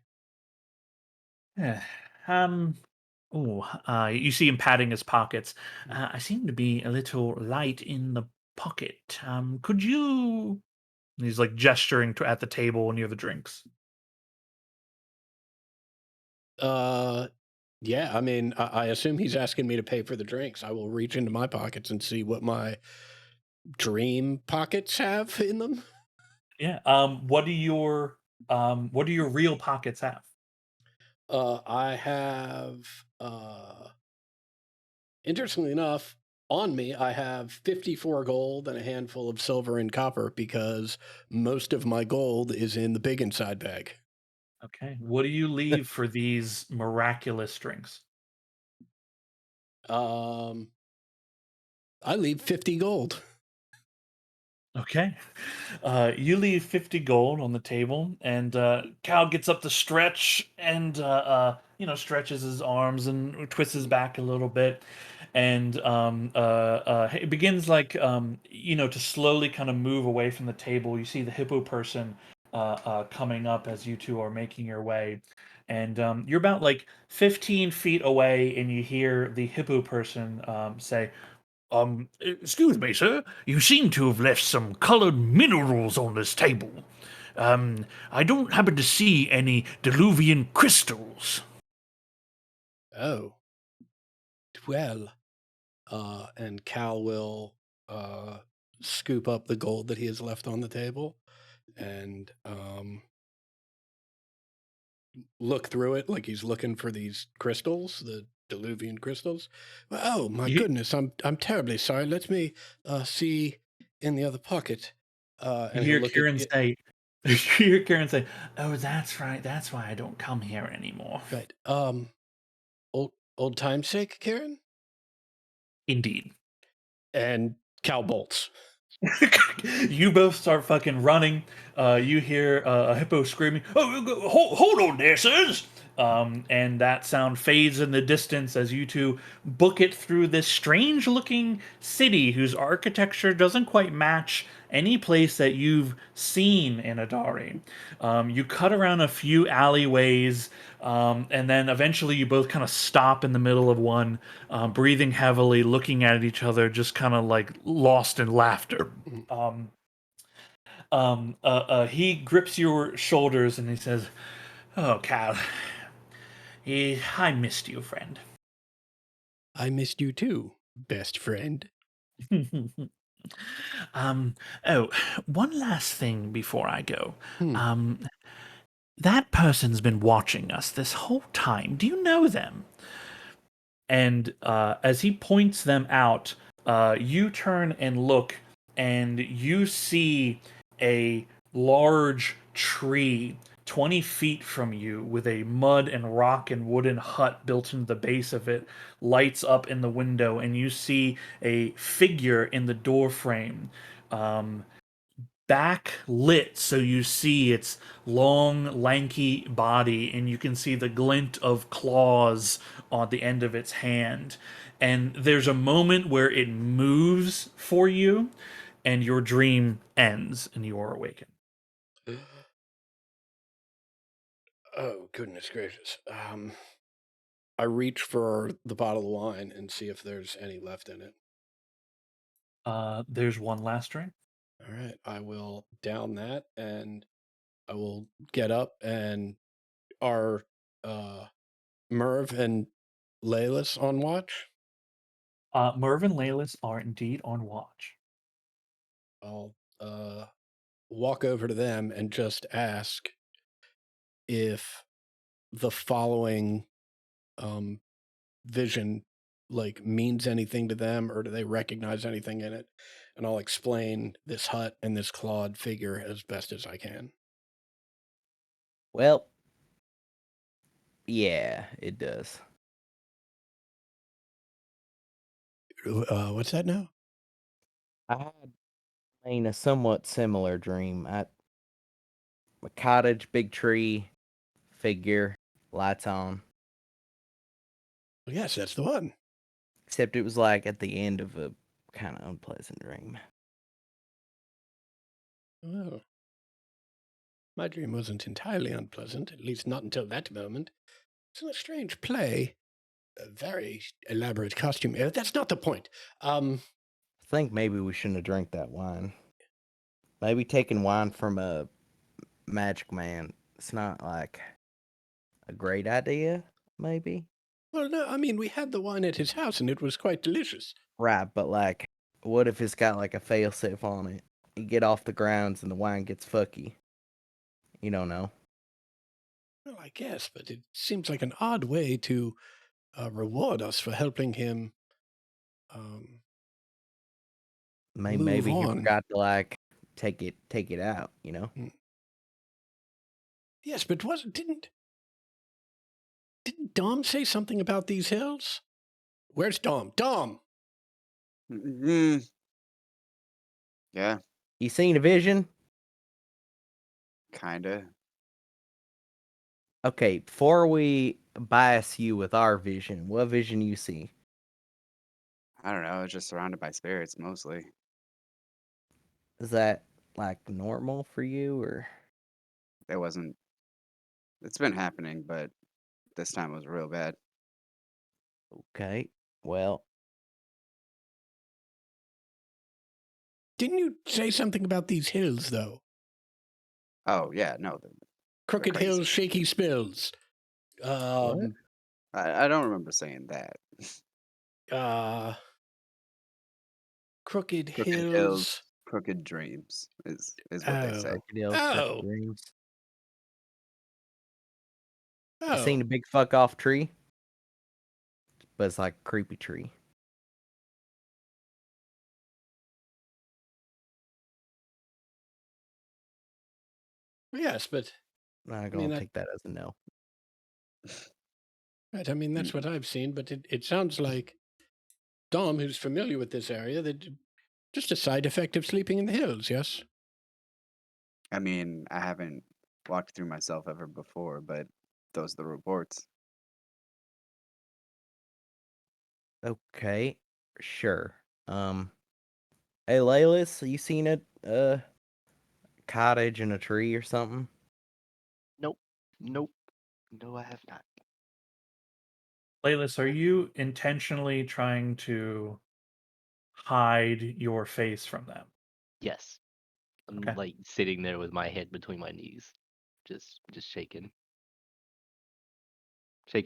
You see him patting his pockets. I seem to be a little light in the pocket. Could you? And he's like gesturing at the table near the drinks. Uh, yeah, I mean, I assume he's asking me to pay for the drinks. I will reach into my pockets and see what my dream pockets have in them. Yeah. What do your real pockets have? I have, interestingly enough, on me, I have 54 gold and a handful of silver and copper because most of my gold is in the big inside bag. Okay. What do you leave for these miraculous drinks? I leave 50 gold. Okay. You leave 50 gold on the table, and Cal gets up to stretch and, stretches his arms and twists his back a little bit. And it begins to slowly kind of move away from the table. You see the hippo person coming up as you two are making your way. And you're about like 15 feet away, and you hear the hippo person say, excuse me, sir. You seem to have left some colored minerals on this table. I don't happen to see any Diluvian crystals. Oh, well. And Cal will scoop up the gold that he has left on the table and look through it like he's looking for these crystals, the Diluvian crystals. Oh my You, goodness, I'm terribly sorry. Let me see in the other pocket. you And he'll hear look at Kieran it. say, you hear Kieran say, "Oh, that's right. That's why I don't come here anymore." Right. Old time's sake, Karen? Indeed. And Cal bolts. You both start fucking running. You hear a hippo screaming, "Oh, hold on there, sirs!" And that sound fades in the distance as you two book it through this strange-looking city whose architecture doesn't quite match any place that you've seen in Adari. You cut around a few alleyways, and then eventually you both kind of stop in the middle of one, breathing heavily, looking at each other, just kind of like lost in laughter. He grips your shoulders and he says, "Oh, Cal, I missed you, friend." I missed you too, best friend. um, oh, one last thing before I go. Hmm. That person's been watching us this whole time. Do you know them? And as he points them out, you turn and look, and you see a large tree 20 feet from you with a mud and rock and wooden hut built into the base of it, lights up in the window, and you see a figure in the door frame. Backlit, so you see its long, lanky body, and you can see the glint of claws on the end of its hand. And there's a moment where it moves for you, and your dream ends, and you are awakened. Oh, goodness gracious. I reach for the bottle of wine and see if there's any left in it. There's one last drink. All right, I will down that and I will get up and are Merv and Laylis on watch? Merv and Laylis are indeed on watch. I'll walk over to them and just ask if the following vision like means anything to them or do they recognize anything in it, and I'll explain this hut and this clawed figure as best as I can. Well, yeah, it does. What's that now? I had, a somewhat similar dream. A cottage, big tree, figure, lights on. Well, yes, that's the one. Except it was like at the end of a kind of unpleasant dream. Oh, my dream wasn't entirely unpleasant, at least not until that moment. It's a strange play. a very elaborate costume. That's not the point. I think maybe we shouldn't have drank that wine. Maybe taking wine from a magic man, it's not like a great idea, maybe. Well, no, I mean, we had the wine at his house and it was quite delicious. Right, but like, what if it's got like a failsafe on it? You get off the grounds and the wine gets fucky. You don't know. Well, I guess, but it seems like an odd way to reward us for helping him Maybe move he on. forgot to like take it out. You know. Yes, but didn't Dom say something about these hills? Where's Dom? Dom! Mm, yeah, You seen a vision? kinda. Okay, before we bias you with our vision, what vision you see? I don't know. It's just surrounded by spirits mostly. Is that like normal for you or It wasn't. It's been happening, but this time was real bad. okay? Well, Didn't you say something about these hills, though? Oh yeah, no, Crooked crazy. hills, shaky spills. what? I don't remember saying that. Crooked Crooked hills. hills, crooked dreams is what they say. Oh. Dreams. Oh. I seen a big fuck off tree, but it's like a creepy tree. Yes, but I'm gonna take that as a no. right. I mean, that's what I've seen, but it sounds like Dom, who's familiar with this area, that just a side effect of sleeping in the hills. Yes. I mean, I haven't walked through myself ever before, but those are the reports. Okay, sure. Hey Laylis, you seen a cottage and a tree or something? Nope. No, I have not. Laylis, are you intentionally trying to hide your face from them? Yes. I'm Okay. like sitting there with my head between my knees, just shaking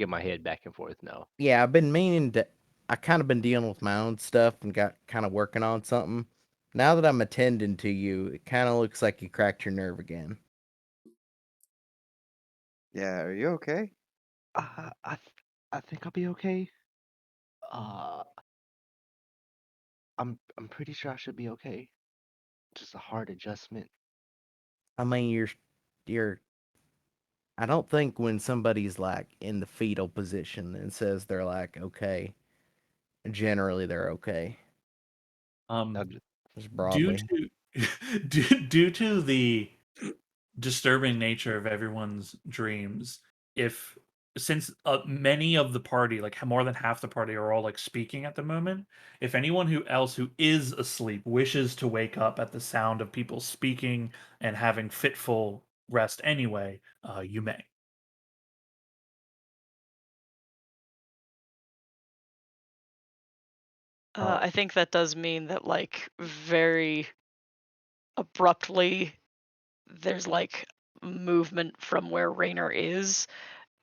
my head back and forth. No. Yeah, I've been meaning to. I kind of been dealing with my own stuff and got kind of working on something. Now that I'm attending to you, it kind of looks like you cracked your nerve again. Yeah, are you okay? I think I'll be okay. I'm pretty sure I should be okay. Just a hard adjustment. I mean, you're. I don't think when somebody's like in the fetal position and says they're like okay, generally they're okay. I'm Um, just, Just due broadly. to due to the disturbing nature of everyone's dreams, if since many of the party, like more than half the party, are all like speaking at the moment, if anyone else who is asleep wishes to wake up at the sound of people speaking and having fitful rest anyway, you may. I think that does mean that, like, very abruptly, there's like movement from where Raynor is,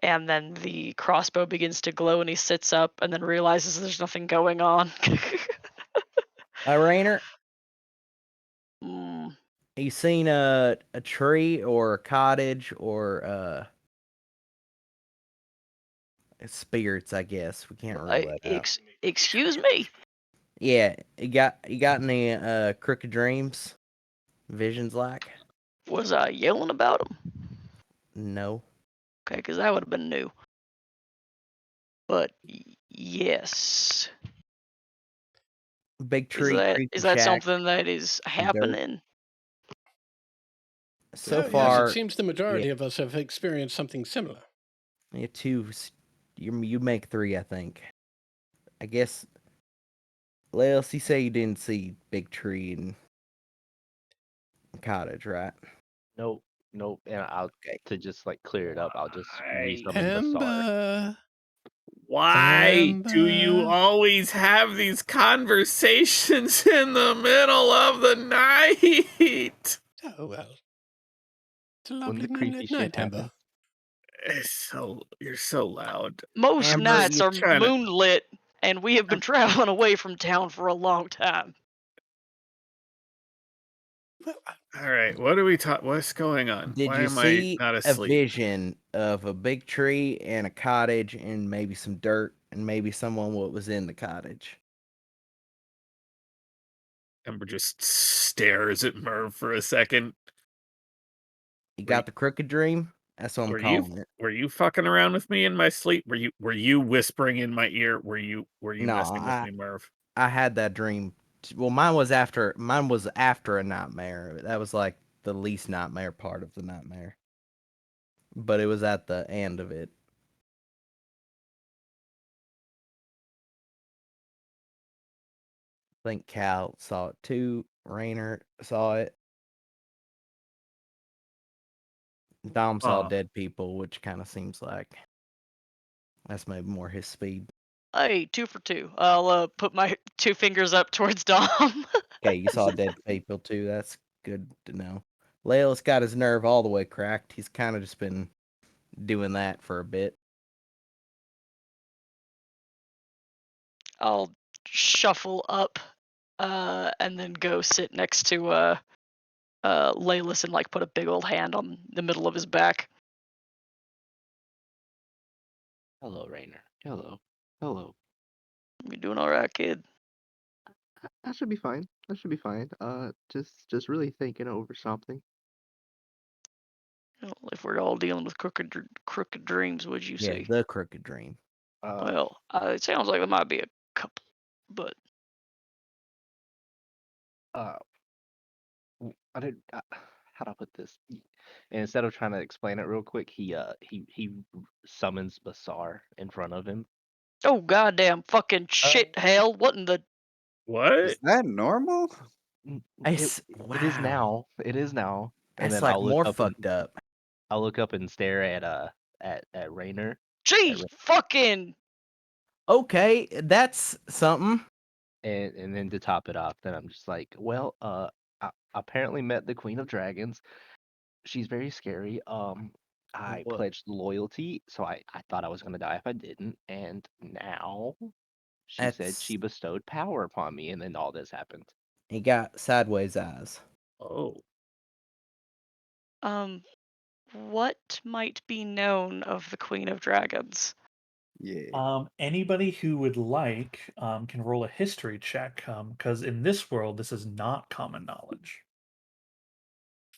and then the crossbow begins to glow, and he sits up, and then realizes there's nothing going on. Rainer, Mm, you seen a tree or a cottage or spirits? I guess we can't rule that out. excuse me. Yeah, you got any crooked dreams, visions like? Was I yelling about him? No. Okay, because that would have been new. But yes, Big tree, creepy is that shack, something that is dirt. happening? So Yes, far, it seems the majority of us have experienced something similar. yeah, two. You make three, I think. I guess. Leos, you say you didn't see big tree and cottage, right? nope. And I'll Okay. to just like clear it up. I'll just resummon the SAR. Amber. Why do you Amber. always have these conversations in the middle of the night? Oh, well. It's a When lovely the creepy moonlit shit night, Amber. happens. You're so loud. Most Amber, nights you're are trying to- moonlit, and we have been traveling away from town for a long time. Well, All right, what are we talking? What's going on? did Why you am see I not a asleep? vision of a big tree and a cottage and maybe some dirt and maybe someone what was in the cottage? Ember just stares at Merv for a second. You Were got the crooked dream? That's what I'm Were you calling it. were you fucking around with me in my sleep? Were you whispering in my ear? Were you No, messing with me, Merv? I had that dream. Well, mine was after a nightmare. That was like the least nightmare part of the nightmare. But it was at the end of it. I think Cal saw it too. Rainer saw it. Dom saw Huh. dead people, which kind of seems like that's maybe more his speed. Hey, 2 for 2. I'll put my 2 fingers up towards Dom. Okay, you saw dead people too. That's good to know. Layla's got his nerve all the way cracked. He's kind of just been doing that for a bit. I'll shuffle up, and then go sit next to Laylis and like put a big old hand on the middle of his back. Hello, Rainer. Hello. Hello. You doing all right, kid? I should be fine. I should be fine. Just really thinking over something. Well, if we're all dealing with crooked dreams, would you Yeah, say? the crooked dream. Well, it sounds like there might be a couple, but Uh, I didn't. How do I put this? And instead of trying to explain it real quick, he summons Basar in front of him. oh goddamn fucking shit, hell! What in the? What? Is that normal? It is Wow. now. It is now. And That's then like I'll look more up fucked up. I'll look up and stare at Rainer. Gee, fucking! Okay, that's something. And then to top it off, then I'm just like, well, I apparently met the Queen of Dragons. She's very scary. I What? pledged loyalty, so I thought I was gonna die if I didn't, and now she said That's she bestowed power upon me, and then all this happened. he got sideways eyes. Oh. What might be known of the Queen of Dragons? Yeah. Anybody who would like can roll a history check because in this world this is not common knowledge.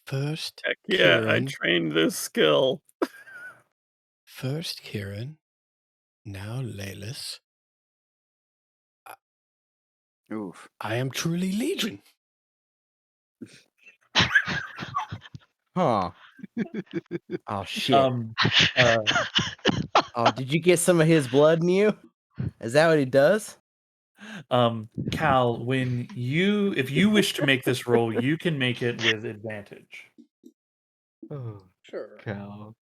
First, Heck yeah, I Kieran. trained this skill. First, Kieran. Now, Laylis. Oof. I am truly Legion. Huh. Oh shit. Um, uh, Oh, did you get some of his blood in you? Is that what he does? Cal, if you wish to make this roll, you can make it with advantage. Oh, Sure. cow.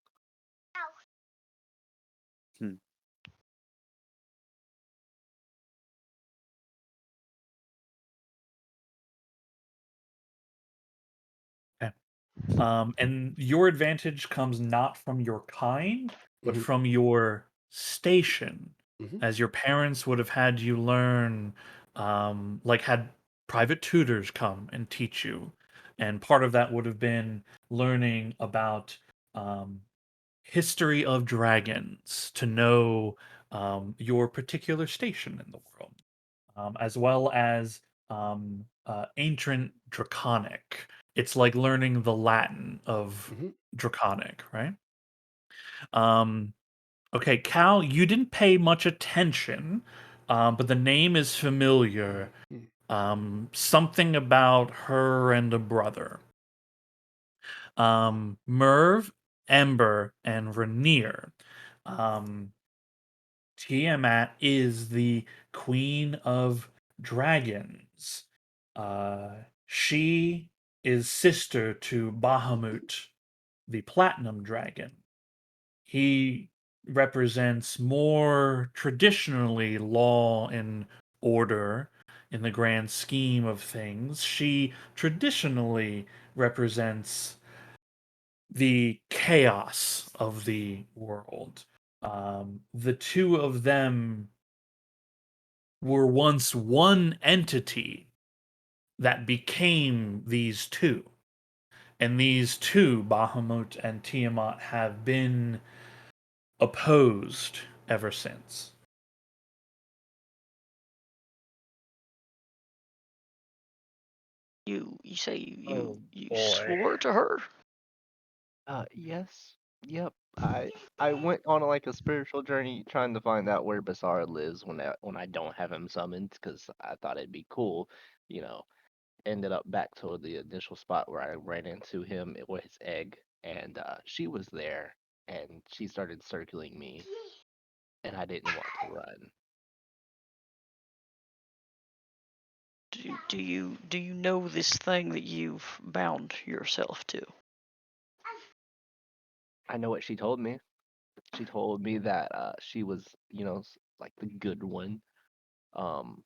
And your advantage comes not from your kind, but Mhm. from your station. Mhm. As your parents would have had you learn, like had private tutors come and teach you. And part of that would have been learning about history of dragons to know your particular station in the world, as well as ancient Draconic. It's like learning the Latin of Mhm. Draconic, right? Um, okay, Cal, you didn't pay much attention, but the name is familiar. Something about her and a brother. Merv, Ember, and Rainier. Tiamat is the Queen of Dragons. She is sister to Bahamut, the Platinum Dragon. He represents more traditionally law and order in the grand scheme of things. She traditionally represents the chaos of the world. The two of them were once one entity that became these two. And these two, Bahamut and Tiamat, have been opposed ever since. You say Oh you boy. swore to her? Yes. Yep. I went on like a spiritual journey trying to find out where Basara lives when I don't have him summoned because I thought it'd be cool, you know. Ended up back to the initial spot where I ran into him with his egg, and she was there, and she started circling me, and I didn't want to run. Do you know this thing that you've bound yourself to? I know what she told me. She told me that she was, like the good one. Um,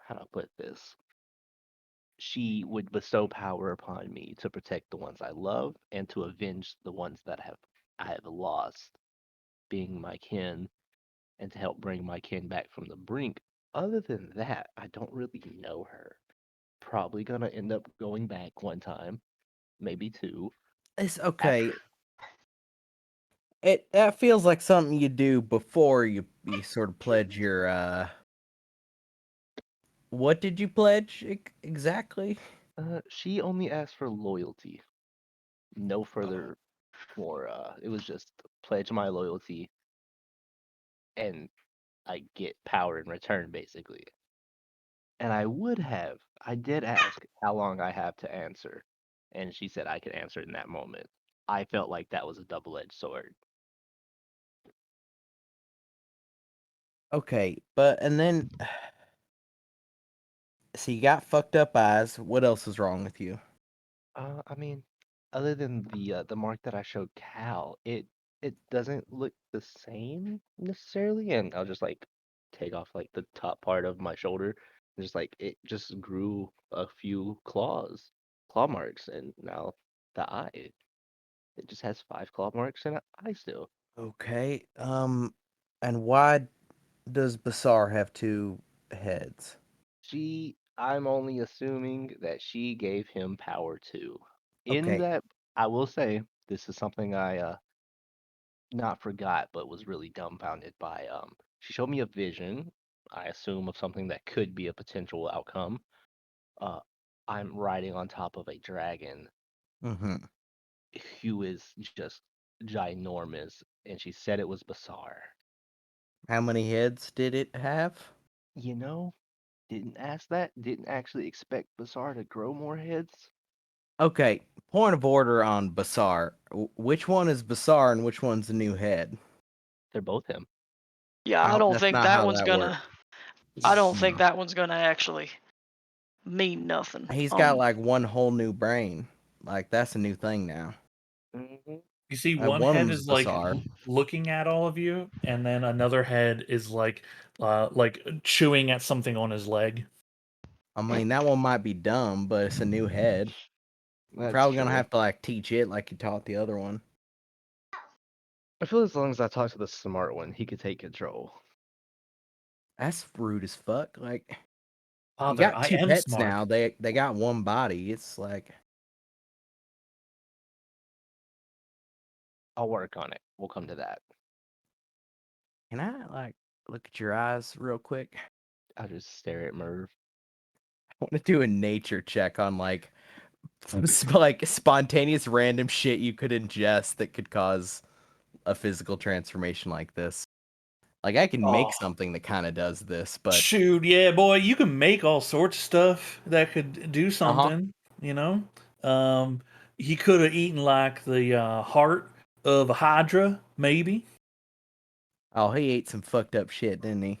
how do I put this? She would bestow power upon me to protect the ones I love and to avenge the ones that I have lost, being my kin, and to help bring my kin back from the brink. Other than that, I don't really know her. Probably gonna end up going back one time, maybe two. It's After okay. That feels like something you do before you sort of pledge your what did you pledge exactly? she only asked for loyalty, no further more. It was just pledge my loyalty, and I get power in return, basically. And I did ask how long I have to answer, and she said I could answer in that moment. I felt like that was a double-edged sword. Okay, but and then so you got fucked up eyes. What else is wrong with you? I mean, other than the mark that I showed Cal, it doesn't look the same necessarily, and I'll just like take off like the top part of my shoulder, and just like it just grew a few claw marks, and now the eye, it just has 5 claw marks and an eye still. Okay. And why does Basar have two heads? I'm only assuming that she gave him power too. In Okay. that, I will say this is something I not forgot, but was really dumbfounded by. She showed me a vision, I assume, of something that could be a potential outcome. Uh, I'm riding on top of a dragon Mm-hmm. who is just ginormous, and she said it was Basar. How many heads did it have? You know, didn't ask that. Didn't actually expect Basar to grow more heads. Okay. Point of order on Basar. Which one is Basar and which one's the new head? They're both him. Yeah, I don't That's think not that how one's that works. gonna. I don't think No. that one's gonna actually mean nothing. He's got like one whole new brain. Like that's a new thing now. Hmm. You see, And one one of head them's is like Basar. looking at all of you, and then another head is like chewing at something on his leg. I mean, that one might be dumb, but it's a new head. You're That's probably gonna true. have to like teach it like you taught the other one. I feel as long as I talk to the smart one, he could take control. That's rude as fuck. Like you Father, got I two am pets smart. now. They got one body. It's like I'll work on it. We'll come to that. can I like look at your eyes real quick? I'll just stare at Merv. I want to do a nature check on like like spontaneous random shit you could ingest that could cause a physical transformation like this. Like I can make Oh, something that kind of does this, but shoot, yeah, boy, you can make all sorts of stuff that could do uh-huh. something, you know? Um, he could have eaten like the heart of a Hydra, maybe. Oh, he ate some fucked up shit, didn't he?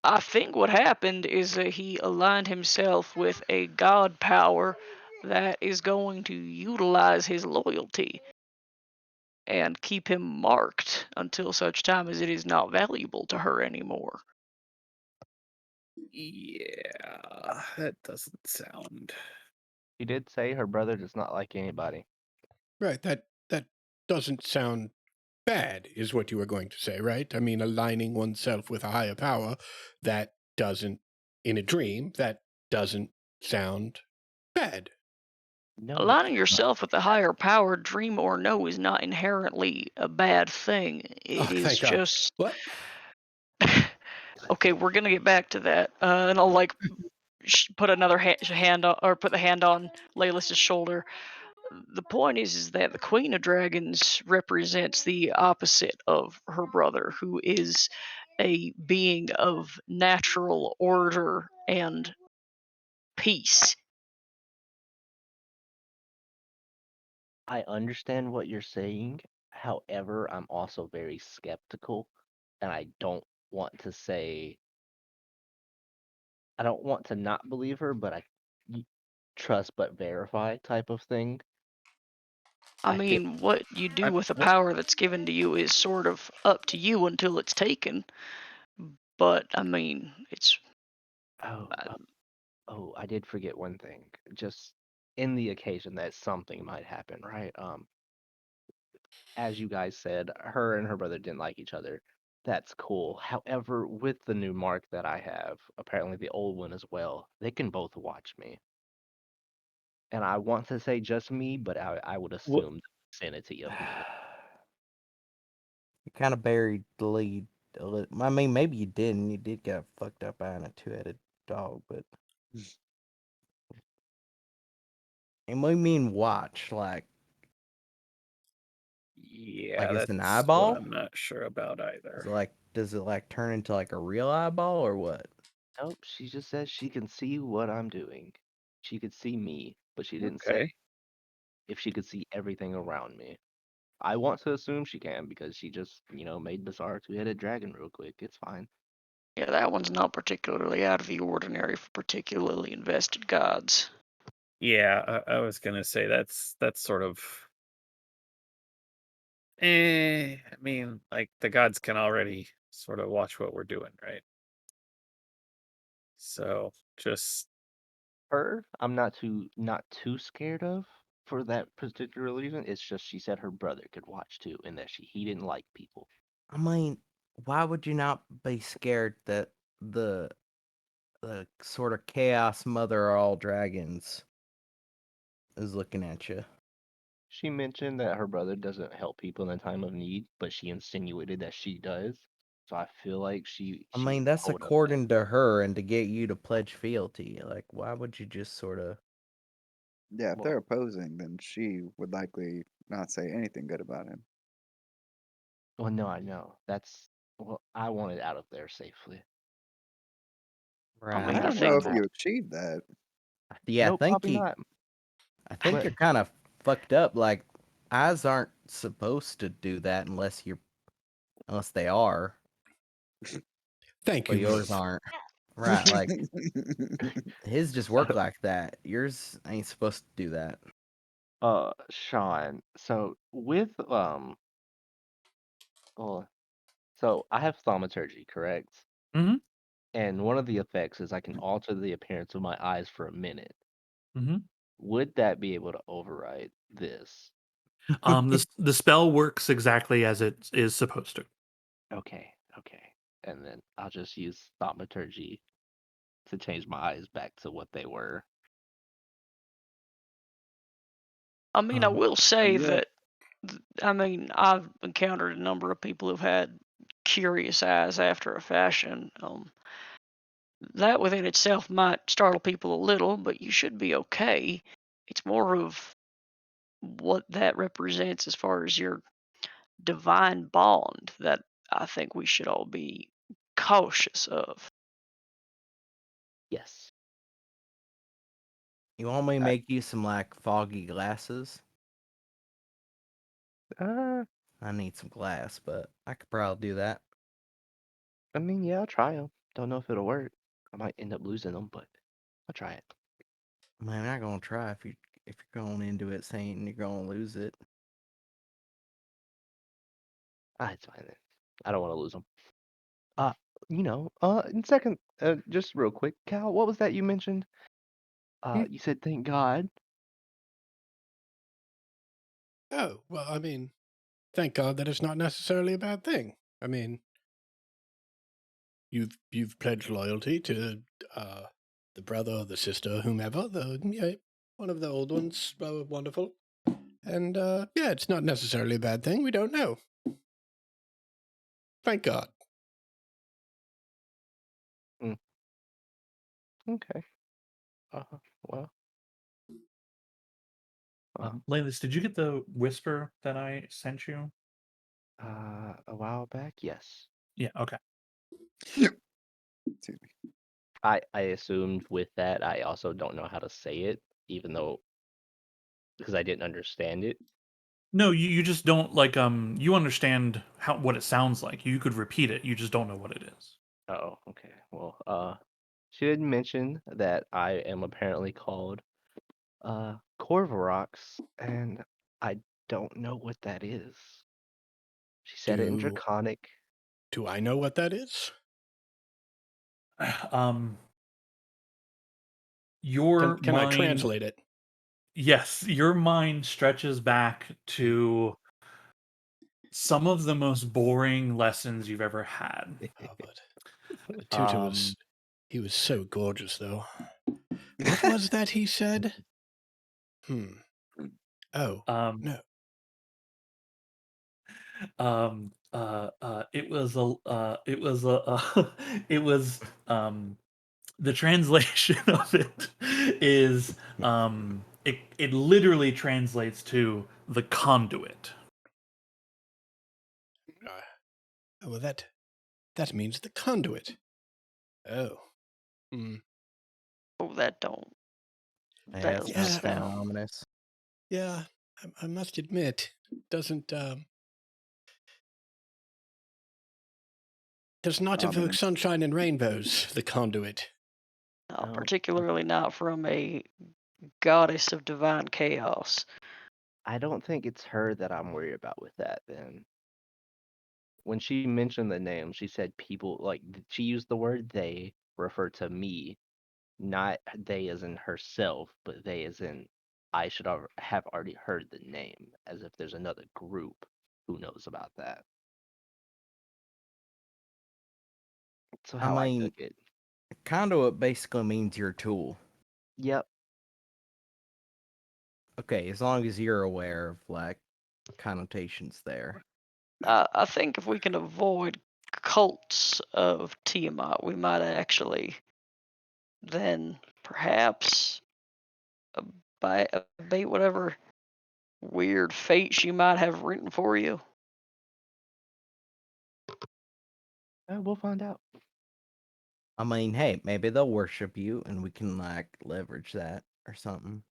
I think what happened is that he aligned himself with a god power that is going to utilize his loyalty. and keep him marked until such time as it is not valuable to her anymore. Yeah, that doesn't sound. She did say her brother does not like anybody. Right. That doesn't sound bad, is what you were going to say, right? I mean, aligning oneself with a higher power, that doesn't, in a dream, that doesn't sound bad. No, Aligning it's yourself with a higher power, dream or no, is not inherently a bad thing. Oh, It is thank God. just What? okay. We're gonna get back to that, and I'll like put another hand on, or put the hand on Laylis's shoulder. The point is that the Queen of Dragons represents the opposite of her brother, who is a being of natural order and peace. I understand what you're saying. However, I'm also very skeptical, and I don't want to say I don't want to not believe her, but y- trust but verify type of thing. I I think mean, what you do I, with a what, power that's given to you is sort of up to you until it's taken. But I mean, it's oh, uh, I did forget one thing. Just in the occasion that something might happen, right? As you guys said, her and her brother didn't like each other. That's cool. However, with the new mark that I have, apparently the old one as well, they can both watch me. And I want to say just me, but I would what, assume the vicinity of me. You kind of buried the lead a little. I mean, maybe you didn't. You did get fucked up by a two-headed dog, but and we mean watch, like yeah, it's an that's what eyeball. I'm not sure about Is either. it like does it like turn into like a real eyeball or what? Nope, she just says she can see what I'm doing. She could see me, but she didn't say Okay. if she could see everything around me. I want to assume she can because she just, made Bizarre two-headed dragon real quick. It's fine. yeah, that one's not particularly out of the ordinary for particularly invested gods. Yeah, I was gonna say that's sort of. I mean, like the gods can already sort of watch what we're doing, right? So just Her, I'm not too scared of for that particular reason. It's just she said her brother could watch too, and that he didn't like people. I mean, why would you not be scared that the the sort of chaos mother of all dragons is looking at you? She mentioned that her brother doesn't help people in a time of need, but she insinuated that she does. So I feel like she I she mean, that's told up that. according to her, and to get you to pledge fealty. Like, why would you just sort of? Yeah, if Well, they're opposing, then she would likely not say anything good about him. well, no, I know. I want it out of there safely. I Right. I mean, I don't know think if you achieved that. Yeah, No, probably not. I think But you're kind of fucked up. Like, eyes aren't supposed to do that unless they are, Thank but you, yours Myth. aren't. Right, like his just work like that. Yours ain't supposed to do that. Sean, so with well, so I have thaumaturgy, correct? Mhm. And one of the effects is I can alter the appearance of my eyes for a minute. Mhm. Would that be able to override this? The spell works exactly as it is supposed to. Okay, okay. And then I'll just use thaumaturgy to change my eyes back to what they were. I mean, I Um, will say Yeah. that I mean, I've encountered a number of people who've had curious eyes after a fashion. That within itself might startle people a little, but you should be okay. It's more of what that represents as far as your divine bond that I think we should all be cautious of. Yes. You want me to I, make you some like foggy glasses? uh, I need some glass, but I could probably do that. I mean, yeah, I'll try them. Don't know if it'll work. I might end up losing them, but I'll try it. Man, I'm not gonna try if you're going into it saying you're gonna lose it. It's fine then. I don't want to lose them. Uh, in second, just real quick, Cal, what was that you mentioned? Hmm? You said thank God. Oh, well, I mean, thank God that it's not necessarily a bad thing. I mean, you've pledged loyalty to the brother, the sister, whomever. One of the old ones, wonderful. And yeah, it's not necessarily a bad thing. We don't know. Thank God. Okay. Well. Laylis, did you get the whisper that I sent you? A while back, yes. Yeah. Okay. Excuse me. I assumed with that I also don't know how to say it, even though because I didn't understand it. No, you just don't like you understand what it sounds like. You could repeat it. You just don't know what it is. Oh, okay. Well, she did mention that I am apparently called Corvorox, and I don't know what that is. She said it in Do Draconic. do I know what that is? Your Can I mind, translate it? yes, your mind stretches back to some of the most boring lessons you've ever had. Oh, but Tutu was he was so gorgeous though. What was that he said? Oh, Um, no. it was it was the translation of it is it literally translates to the conduit. Well, that means the conduit. Oh. Oh, that don't. Yeah, That that doesn't sounds Yeah. kind of sound. ominous. Yeah, I must admit, doesn't does not evoke Ominous. sunshine and rainbows, the conduit. No, No. particularly not from a goddess of divine chaos. I don't think it's her that I'm worried about with that then. When she mentioned the name, she said people she used the word they refer to me, not they as in herself, but they as in I should have already heard the name, as if there's another group who knows about that. So I how I mean, took it. conduit basically means your tool. Yep. Okay, as long as you're aware of like connotations there. I think if we can avoid cults of Tiamat, we might actually then perhaps abate whatever weird fate she might have written for you. We'll find out. I mean, hey, maybe they'll worship you and we can like leverage that or something.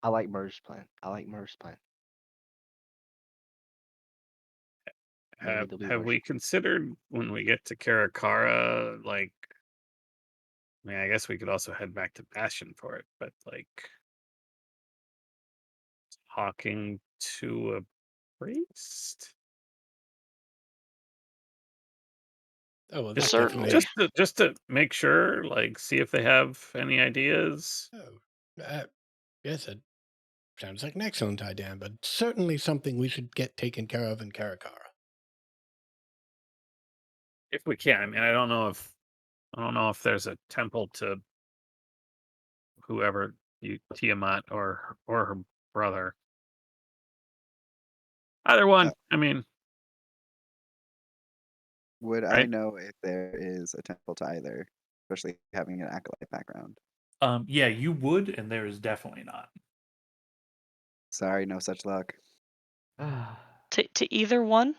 I like Mer's plan. Maybe they'll be Have we worshipped. considered when we get to Karakara, like, I mean, I guess we could also head back to Bastion for it, but like talking to a priest? Oh, well, Just that Certainly. definitely. just to make sure, like, see if they have any ideas. Oh, yes, it sounds like an excellent idea, but certainly something we should get taken care of in Karakara. If we can. I mean, I don't know if there's a temple to whoever Tiamat or her brother. Either one. I mean, Would I right? know if there is a temple to either, especially having an acolyte background? Yeah, you would, and there is definitely not. Sorry, no such luck. To either one?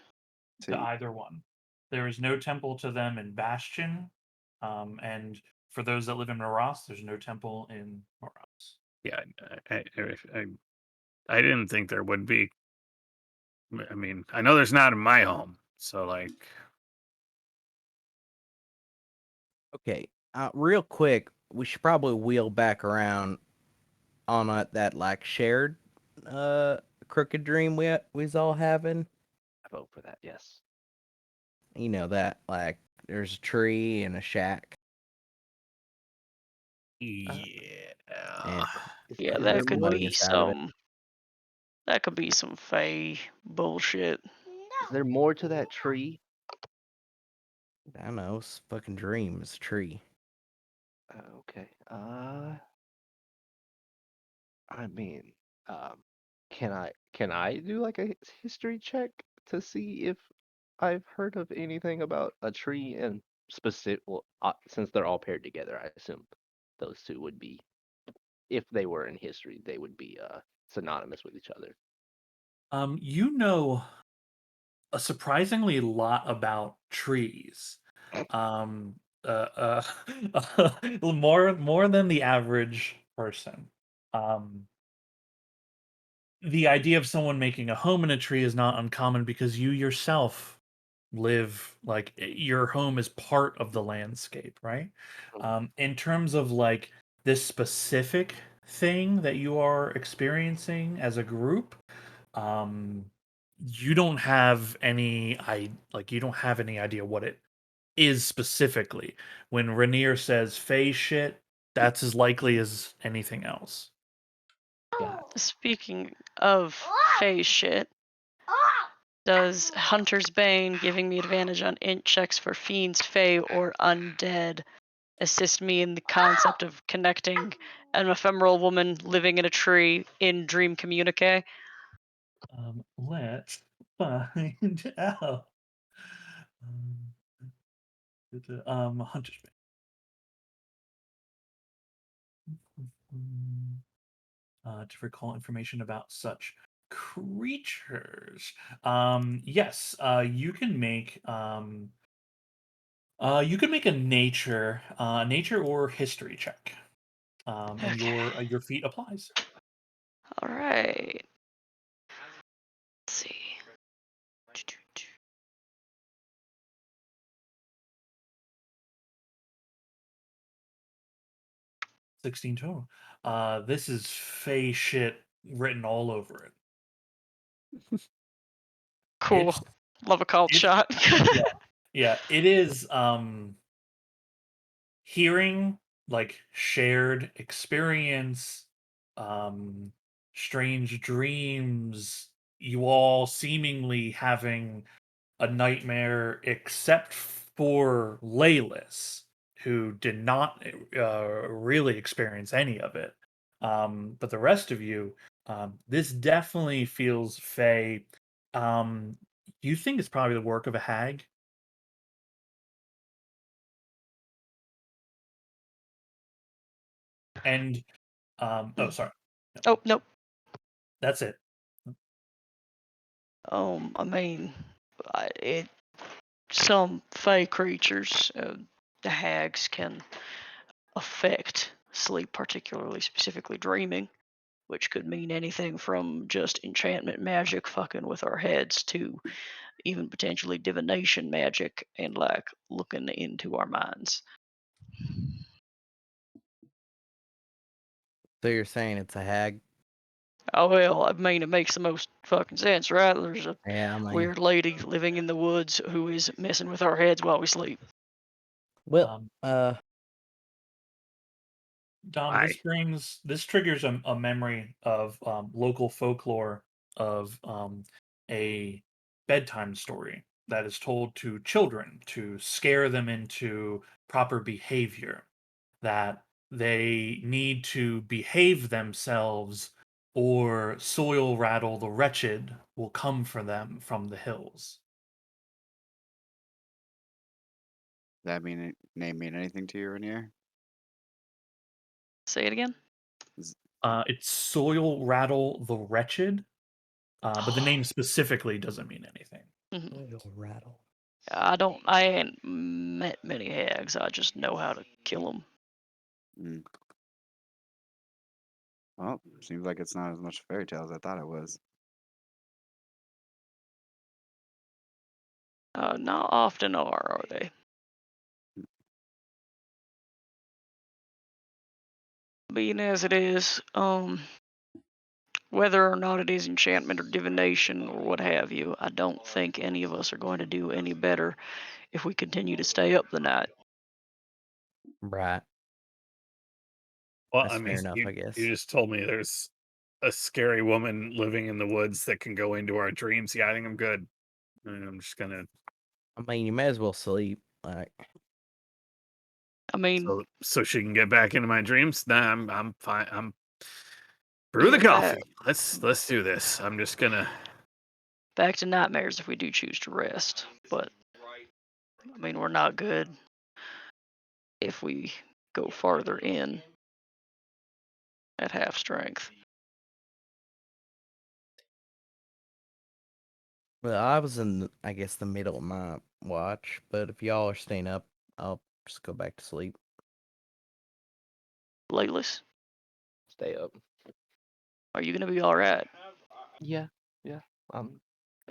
To either one. There is no temple to them in Bastion, and for those that live in Moras, there's no temple in Moras. Yeah, I didn't think there would be. I mean, I know there's not in my home, so like, Okay, real quick, we should probably wheel back around on that like shared crooked dream we's all having? I vote for that. Yes. You know that, like, there's a tree and a shack Yeah. and Yeah, Is that there could more? be letting us out of it. that could be some Fae bullshit. Is there more to that tree? I don't know. It's a fucking dream. It's a tree. Okay. I mean, um, can I do like a history check to see if I've heard of anything about a tree and specific? Well, since they're all paired together, I assume those two would be, if they were in history, they would be synonymous with each other. You know a surprisingly lot about trees. Um, more than the average person. Um, the idea of someone making a home in a tree is not uncommon because you yourself live like your home is part of the landscape, right? In terms of like this specific thing that you are experiencing as a group, um, you don't have any you don't have any idea what it is specifically. When Rainier says "Fey shit," that's as likely as anything else. Speaking of Fae shit, does Hunter's Bane giving me advantage on int checks for fiends, Fae, or undead assist me in the concept of connecting an ephemeral woman living in a tree in Dream Communique? Let's find out. Hunter's Bane. To recall information about such creatures. Yes, you can make a nature or history check. And your feat applies. All right. Let's see. 16 total. This is Fey shit written all over it. Cool. It's Love a called it's shot. yeah, it is hearing like shared experience, um strange dreams, you all seemingly having a nightmare except for Laylis, who did not really experience any of it. But the rest of you, this definitely feels Fey. You think it's probably the work of a hag? And oh, sorry, Oh, nope. that's it. I mean, some Fae creatures, the hags, can affect sleep, particularly specifically dreaming, which could mean anything from just enchantment magic fucking with our heads to even potentially divination magic and like looking into our minds. So you're saying it's a hag? Oh well, I mean it makes the most fucking sense, right? There's a Yeah, I mean, weird lady living in the woods who is messing with our heads while we sleep. well, Dom, this triggers a memory of local folklore of a bedtime story that is told to children to scare them into proper behavior, that they need to behave themselves or soil rattle the wretched will come for them from the hills. That name mean anything to you, Rainier? Say it again. It's soil rattle the wretched, but the name specifically doesn't mean anything. it'll rattle. I ain't met many hags. I just know how to kill them. Mm. Well, seems like it's not as much fairy tale as I thought it was. Not often are they? Being as it is, Whether or not it is enchantment or divination or what have you, I don't think any of us are going to do any better if we continue to stay up the night. Right. Well, That's I fair mean, enough, I guess. you just told me there's a scary woman living in the woods that can go into our dreams. Yeah, I think I'm good. I'm just gonna. I mean, you may as well sleep. Like, I mean, So she can get back into my dreams. Nah, I'm fine. I'm brew the yeah, coffee. Let's do this. I'm just gonna. back to nightmares if we do choose to rest. But I mean, we're not good if we go farther in at half strength. well, I was in, I guess, the middle of my watch, but if y'all are staying up, I'll just go back to sleep. Laylis, Stay up. are you gonna be all right? Yeah, yeah. I'm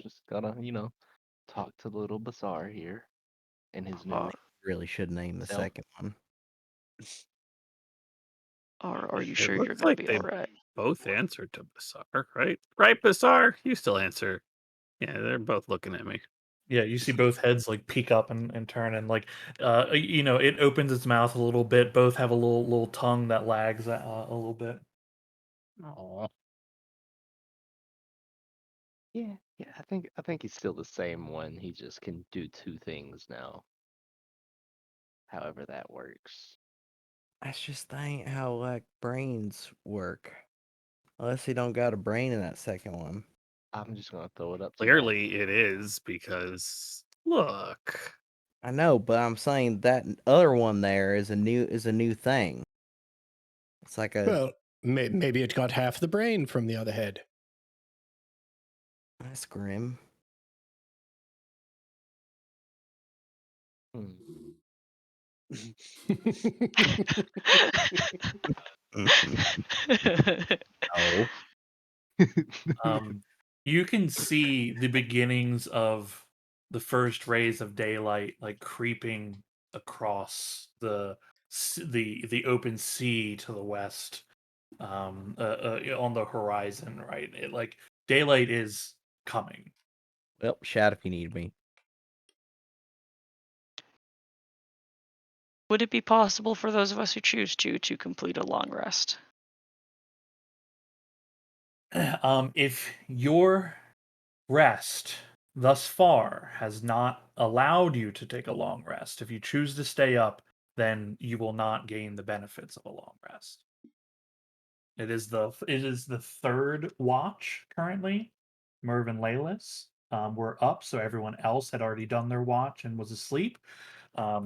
just gotta, talk to little Bazaar here and his new Or, Really should name the Self. second one. or are you It sure you're looks gonna like be they all right? both answered to Bassar, right? Right, Bassar? You still answer. Yeah, they're both looking at me. Yeah, you see both heads like peek up and turn, and like it opens its mouth a little bit. Both have a little tongue that lags a little bit. Oh, Yeah, yeah. I think he's still the same one. He just can do two things now. However that works. That's just ain't how like brains work. Unless he don't got a brain in that second one. I'm just gonna throw it up to y'all. clearly it is because look. I know, but I'm saying that other one there is a new thing. It's like a Well, maybe it got half the brain from the other head. that's grim. Hmm. Oh. You can see the beginnings of the first rays of daylight, like creeping across the open sea to the west, on the horizon. Right, like daylight is coming. Well, shout if you need me. Would it be possible for those of us who choose to complete a long rest? If your rest thus far has not allowed you to take a long rest, if you choose to stay up, then you will not gain the benefits of a long rest. It is the third watch currently. Merv and Laylis were up, so everyone else had already done their watch and was asleep.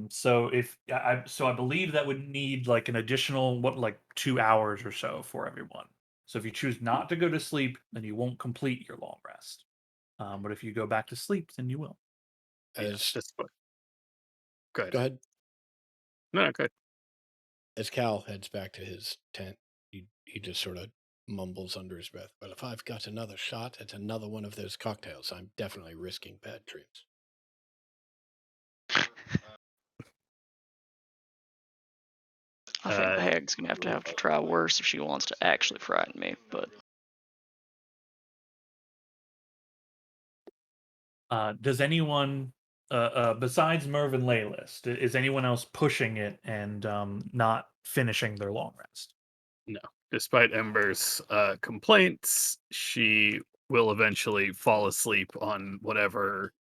So I believe that would need like an additional 2 hours or so for everyone. So if you choose not to go to sleep, then you won't complete your long rest. But if you go back to sleep, then you will. As Just good. go ahead. No, good. As Cal heads back to his tent, he just sort of mumbles under his breath. But if I've got another shot at another one of those cocktails, I'm definitely risking bad dreams. I think the hag's gonna have to try worse if she wants to actually frighten me. But Does anyone, besides Merv and Laylis, is anyone else pushing it and not finishing their long rest? No. Despite Ember's complaints, she will eventually fall asleep on whatever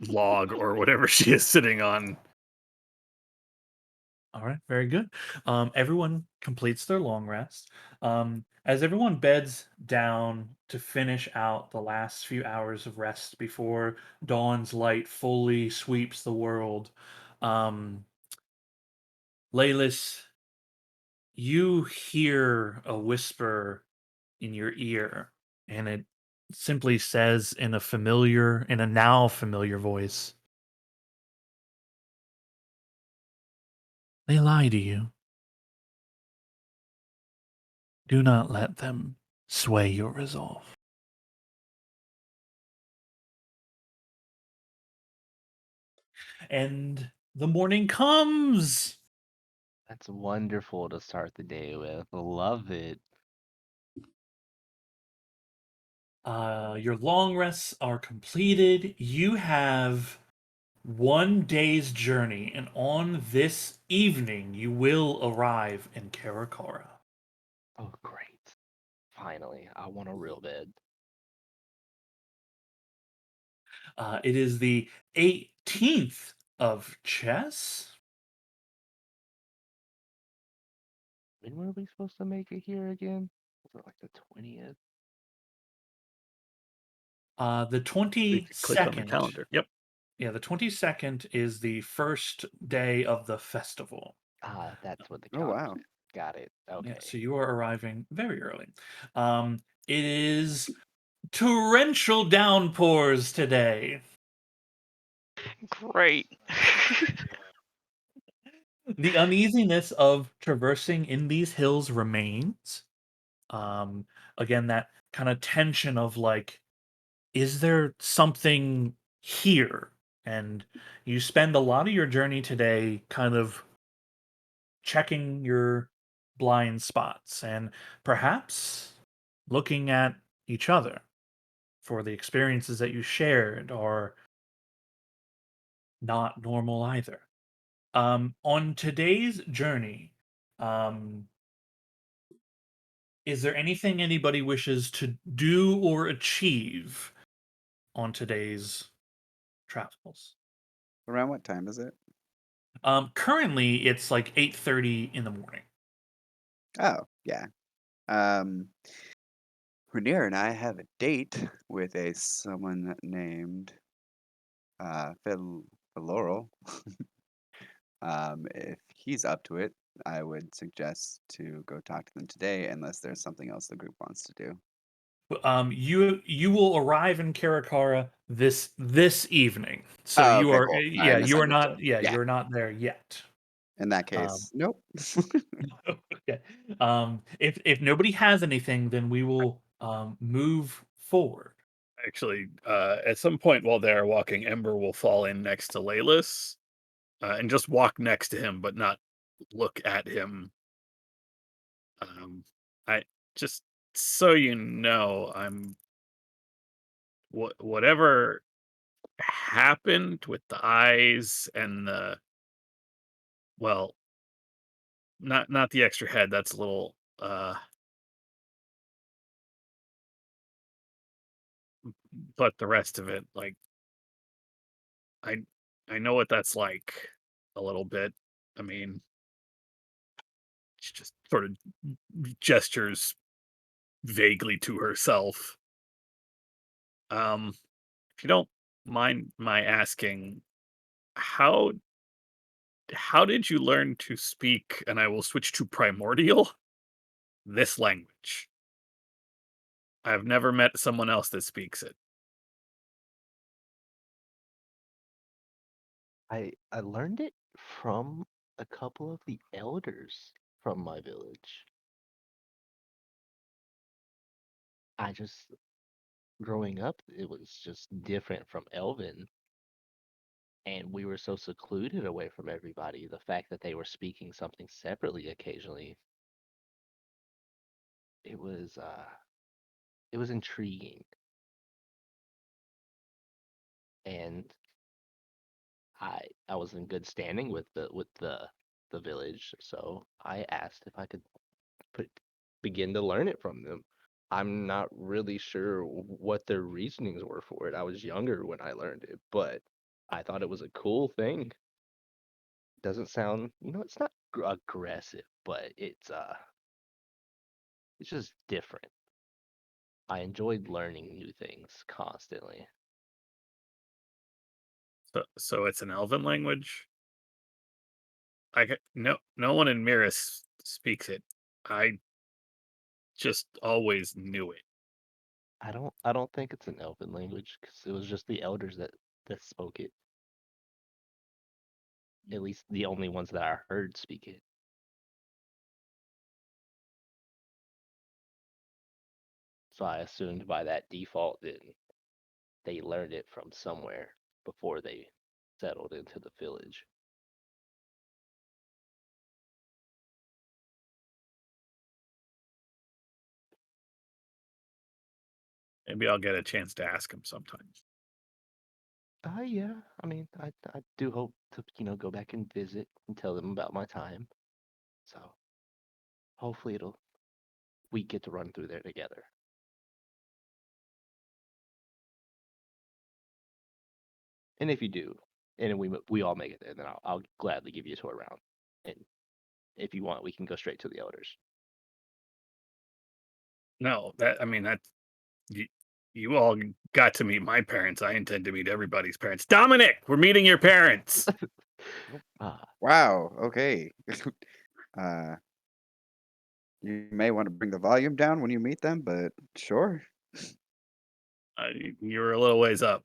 log or whatever she is sitting on. All right, very good. Everyone completes their long rest. As everyone beds down to finish out the last few hours of rest before dawn's light fully sweeps the world, um, Laylis, you hear a whisper in your ear, and it simply says in a now familiar voice, "They lie to you. Do not let them sway your resolve." And the morning comes. That's wonderful to start the day with. Love it. Your long rests are completed. You have 1 day's journey, and on this evening, you will arrive in Karakara. Oh, great. Finally, I want a real bed. It is the 18th of chess. When were we supposed to make it here again? Was it like the 20th? The We could click on the 22nd. calendar. Yep. Yeah, the 22nd is the first day of the festival. Ah, that's what the Oh, calendar wow. said. Got it. Yeah, Okay. so you are arriving very early. It is torrential downpours today. Great. The uneasiness of traversing in these hills remains. Um, Again, that kind of tension of like, is there something here? And you spend a lot of your journey today kind of checking your blind spots and perhaps looking at each other for the experiences that you shared are not normal either. On today's journey, um, is there anything anybody wishes to do or achieve on today's travels? Around what time is it? Currently, it's like 8:30 in the morning. Oh, yeah. Um, Rainier and I have a date with someone named Laurel. If he's up to it, I would suggest to go talk to them today, unless there's something else the group wants to do. You will arrive in Karakara this evening. So Oh, you okay, are cool. I yeah, you are misunderstood. not yeah, Yeah, you're not there yet. in that Um, case, nope. okay. If nobody has anything, then we will move forward. Actually, at some point while they're walking, Ember will fall in next to Laylis and just walk next to him, but not look at him. I just so you know, whatever happened with the eyes and the well, not the extra head. That's a little. But the rest of it, like I, I know what that's like a little bit. I mean, she just sort of gestures vaguely to herself. If you don't mind my asking, how how did you learn to speak? And I will switch to primordial this language. I've never met someone else that speaks it. I learned it from a couple of the elders from my village. I just growing up, it was just different from Elven, and we were so secluded away from everybody. The fact that they were speaking something separately occasionally, it was uh it was intriguing. And I was in good standing with the village, so I asked if I could put, begin to learn it from them. I'm not really sure what their reasonings were for it. I was younger when I learned it, but I thought it was a cool thing. Doesn't sound, it's not aggressive, but it's just different. I enjoyed learning new things constantly. So it's an elven language. No one in Miris speaks it. I just always knew it. I don't think it's an elven language because it was just the elders that spoke it. At least the only ones that I heard speak it. So I assumed by that default that they learned it from somewhere before they settled into the village. Maybe I'll get a chance to ask him sometime. Yeah. I mean, I do hope to, go back and visit and tell them about my time. So hopefully we get to run through there together. And if you do, and we all make it there, then I'll gladly give you a tour around. And if you want, we can go straight to the elders. No, that you, you all got to meet my parents. I intend to meet everybody's parents. Dominic, we're meeting your parents. Wow. Okay. uh, you may want to bring the volume down when you meet them, but sure. You were a little ways up.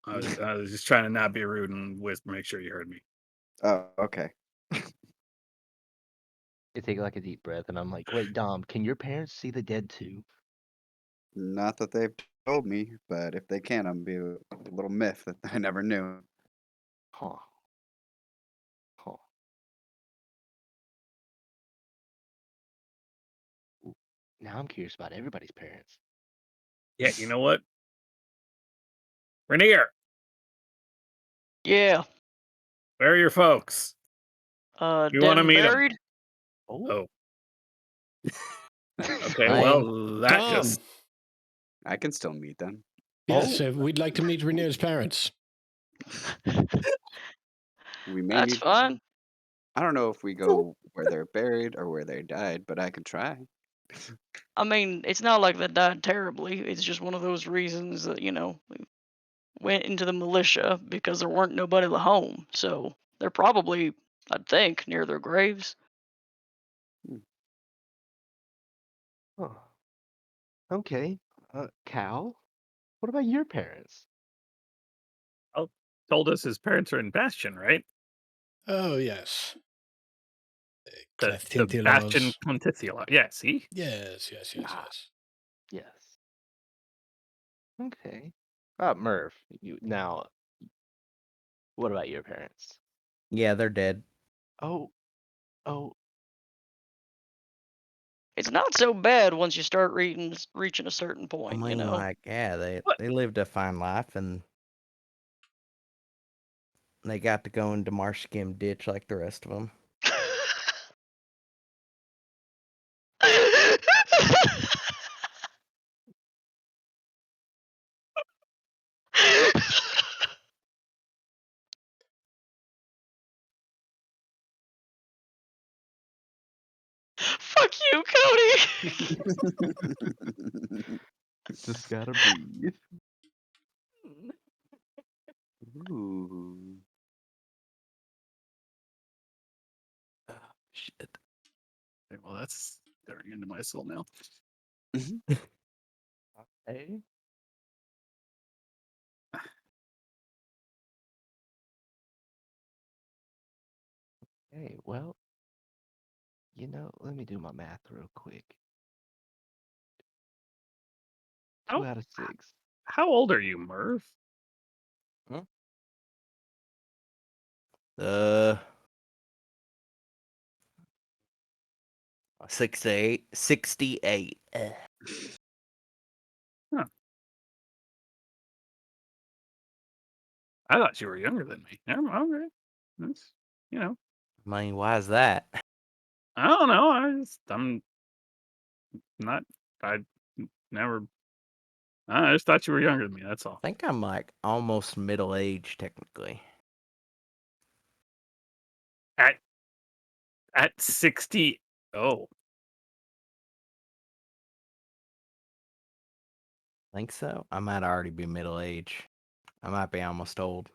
I was just trying to not be rude and whisper, make sure you heard me. Oh, okay. I take like a deep breath, and I'm like, "Wait, Dom, can your parents see the dead too?" Not that they've told me, but if they can, I'm be a little myth that I never knew. Huh. Huh. Ooh, now I'm curious about everybody's parents. Yeah, you know what? Rainier, Yeah. where are your folks? You Dead want to and meet them? buried. Oh, Oh, okay. Dang. Well, that Tom. just I can still meet them. Yes, we'd like to meet Rainier's parents. We may That's meet. fine. I don't know if we go where they're buried or where they died, but I can try. I mean, it's not like they died terribly. It's just one of those reasons that, we went into the militia because there weren't nobody at home. So they're probably, I'd think, near their graves. huh. Okay. Cal, what about your parents? told us his parents are in Bastion, right? Oh, yes. The Clethintilos. Bastion Contithula. Yeah, see? Yes. Ah. Yes. Okay. Merv, now, what about your parents? Yeah, they're dead. Oh, oh, It's not so bad once you start reaching a certain I point, mean, like, yeah, What? they lived a fine life and they got to go into Marskim ditch like the rest of them. Fuck you, Cody. just gotta breathe. Ooh. Shit. Okay, well, that's staring into my soul now. Hey. Hey, well, let me do my math real quick. 2 Oh. out of 6. How old are you, Merv? Uh, 68. 68. I thought you were younger than me. Okay. That's, I mean, why is that? I don't know. I'm not, I never, I just thought you were younger than me. That's all. I think I'm like almost middle age technically. At 60. Oh, Think so? I might already be middle age. I might be almost old.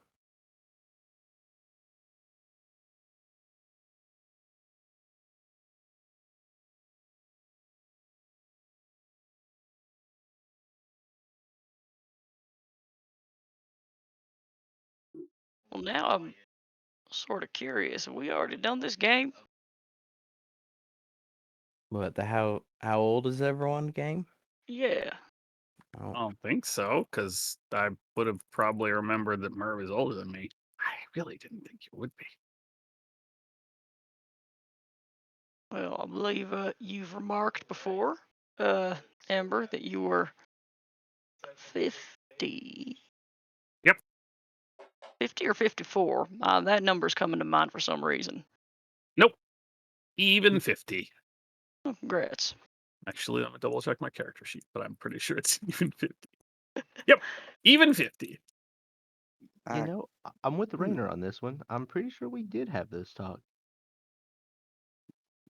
Well, now I'm sort of curious. Have we already done this game? But how old is everyone game? Yeah. Oh, I don't think so, because I would have probably remembered that Merv is older than me. I really didn't think you would be. Well, I believe you've remarked before, Amber, that you were 50. Yep. 50 or 54. That number's coming to mind for some reason. Nope. Even 50. Oh, congrats. Actually, I'm gonna double check my character sheet, but I'm pretty sure it's even 50. Yep. Even 50. You Uh, know, I'm with hmm. Rainer on this one. I'm pretty sure we did have this talk.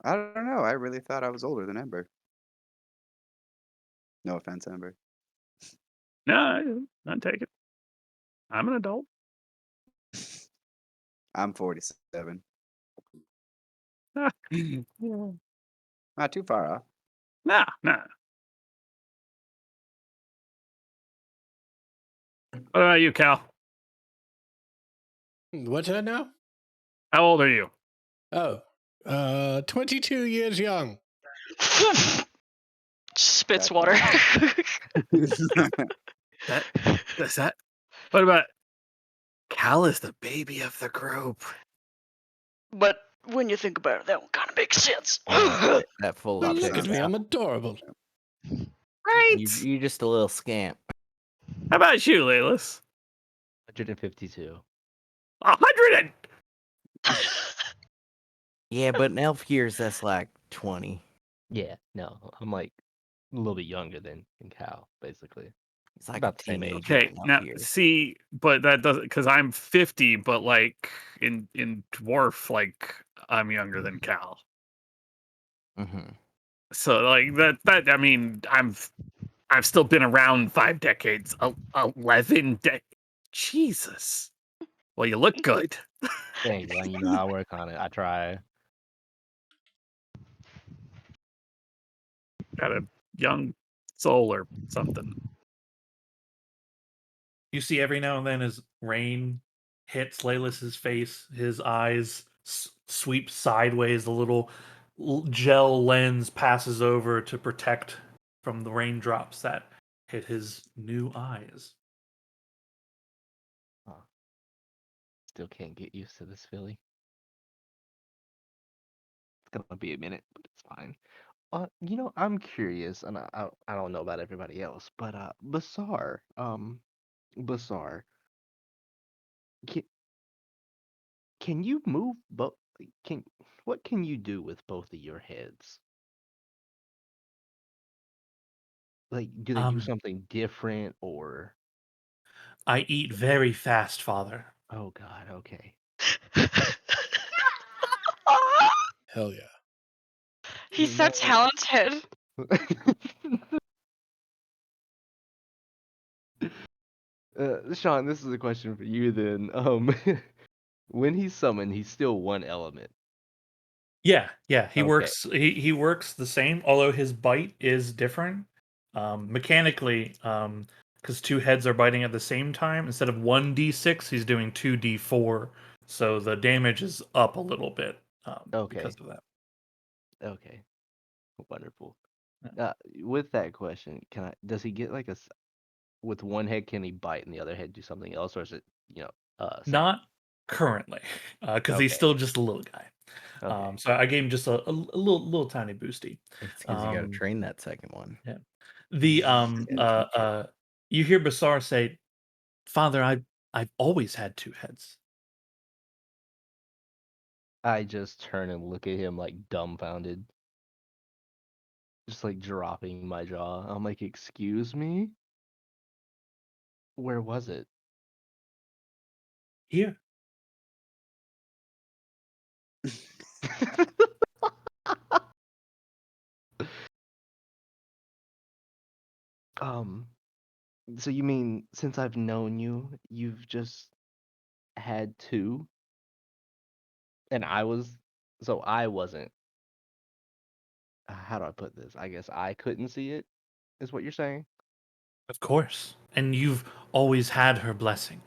I don't know. I really thought I was older than Ember. No offense, Ember. No, I'd take it. I'm an adult. I'm 47. Yeah. Not too far off. Nah. What about you, Cal? What's that now? How old are you? Oh, 22 years young. Spits That water. Does that? What about Cal is the baby of the group? But when you think about it, that one kind of makes sense. That full Well, of look at chicks. me, I'm adorable. Right. You're just a little scamp. How about you, Laylis? 152. 100 Yeah, but in elf years, that's like 20. Yeah, no, I'm like a little bit younger than Cal, basically. It's like About a the same age. teenager Okay, in elf now years. see, but that doesn't because I'm 50, but like in dwarf, like I'm younger than Cal. Mm-hmm. So like that I mean I've still been around 5 decades, 11 Jesus. Well, you look good. Thank you. You know, I work on it. I try. Got a young soul or something. You see every now and then as rain hits Laylis's face, his eyes sweep sideways. The little gel lens passes over to protect from the raindrops that hit his new eyes. Still can't get used to this feeling. It's gonna be a minute, but it's fine. You know, I'm curious, and I don't know about everybody else, but Basar, Basar, can can you move both? Can What can you do with both of your heads? Like, do they do Um, something different, or? I eat very fast, Father. Oh God, okay. Hell yeah. He sets No. Hallen's head. Sean, this is a question for you then. When he's summoned, he's still one element. Yeah, he Okay. works. He works the same, although his bite is different. Mechanically, because two heads are biting at the same time, instead of 1d6, he's doing 2d4. So the damage is up a little bit Okay. because of that. Okay. Wonderful. Yeah. With that question, does he get like with one head, can he bite and the other head do something else, or is it, same? Not currently, because he's Okay. still just a little guy. Okay. So I gave him just a little tiny boosty. It's because you got to Um, train that second one. Yeah. The you hear Basar say, "Father, I've always had two heads." I just turn and look at him like dumbfounded, just like dropping my jaw. I'm like, "Excuse me? Where was it?" Here. Um, so you mean since I've known you, you've just had two? And I wasn't, how do I put this? I guess I couldn't see it, is what you're saying? Of course. And you've always had her blessing.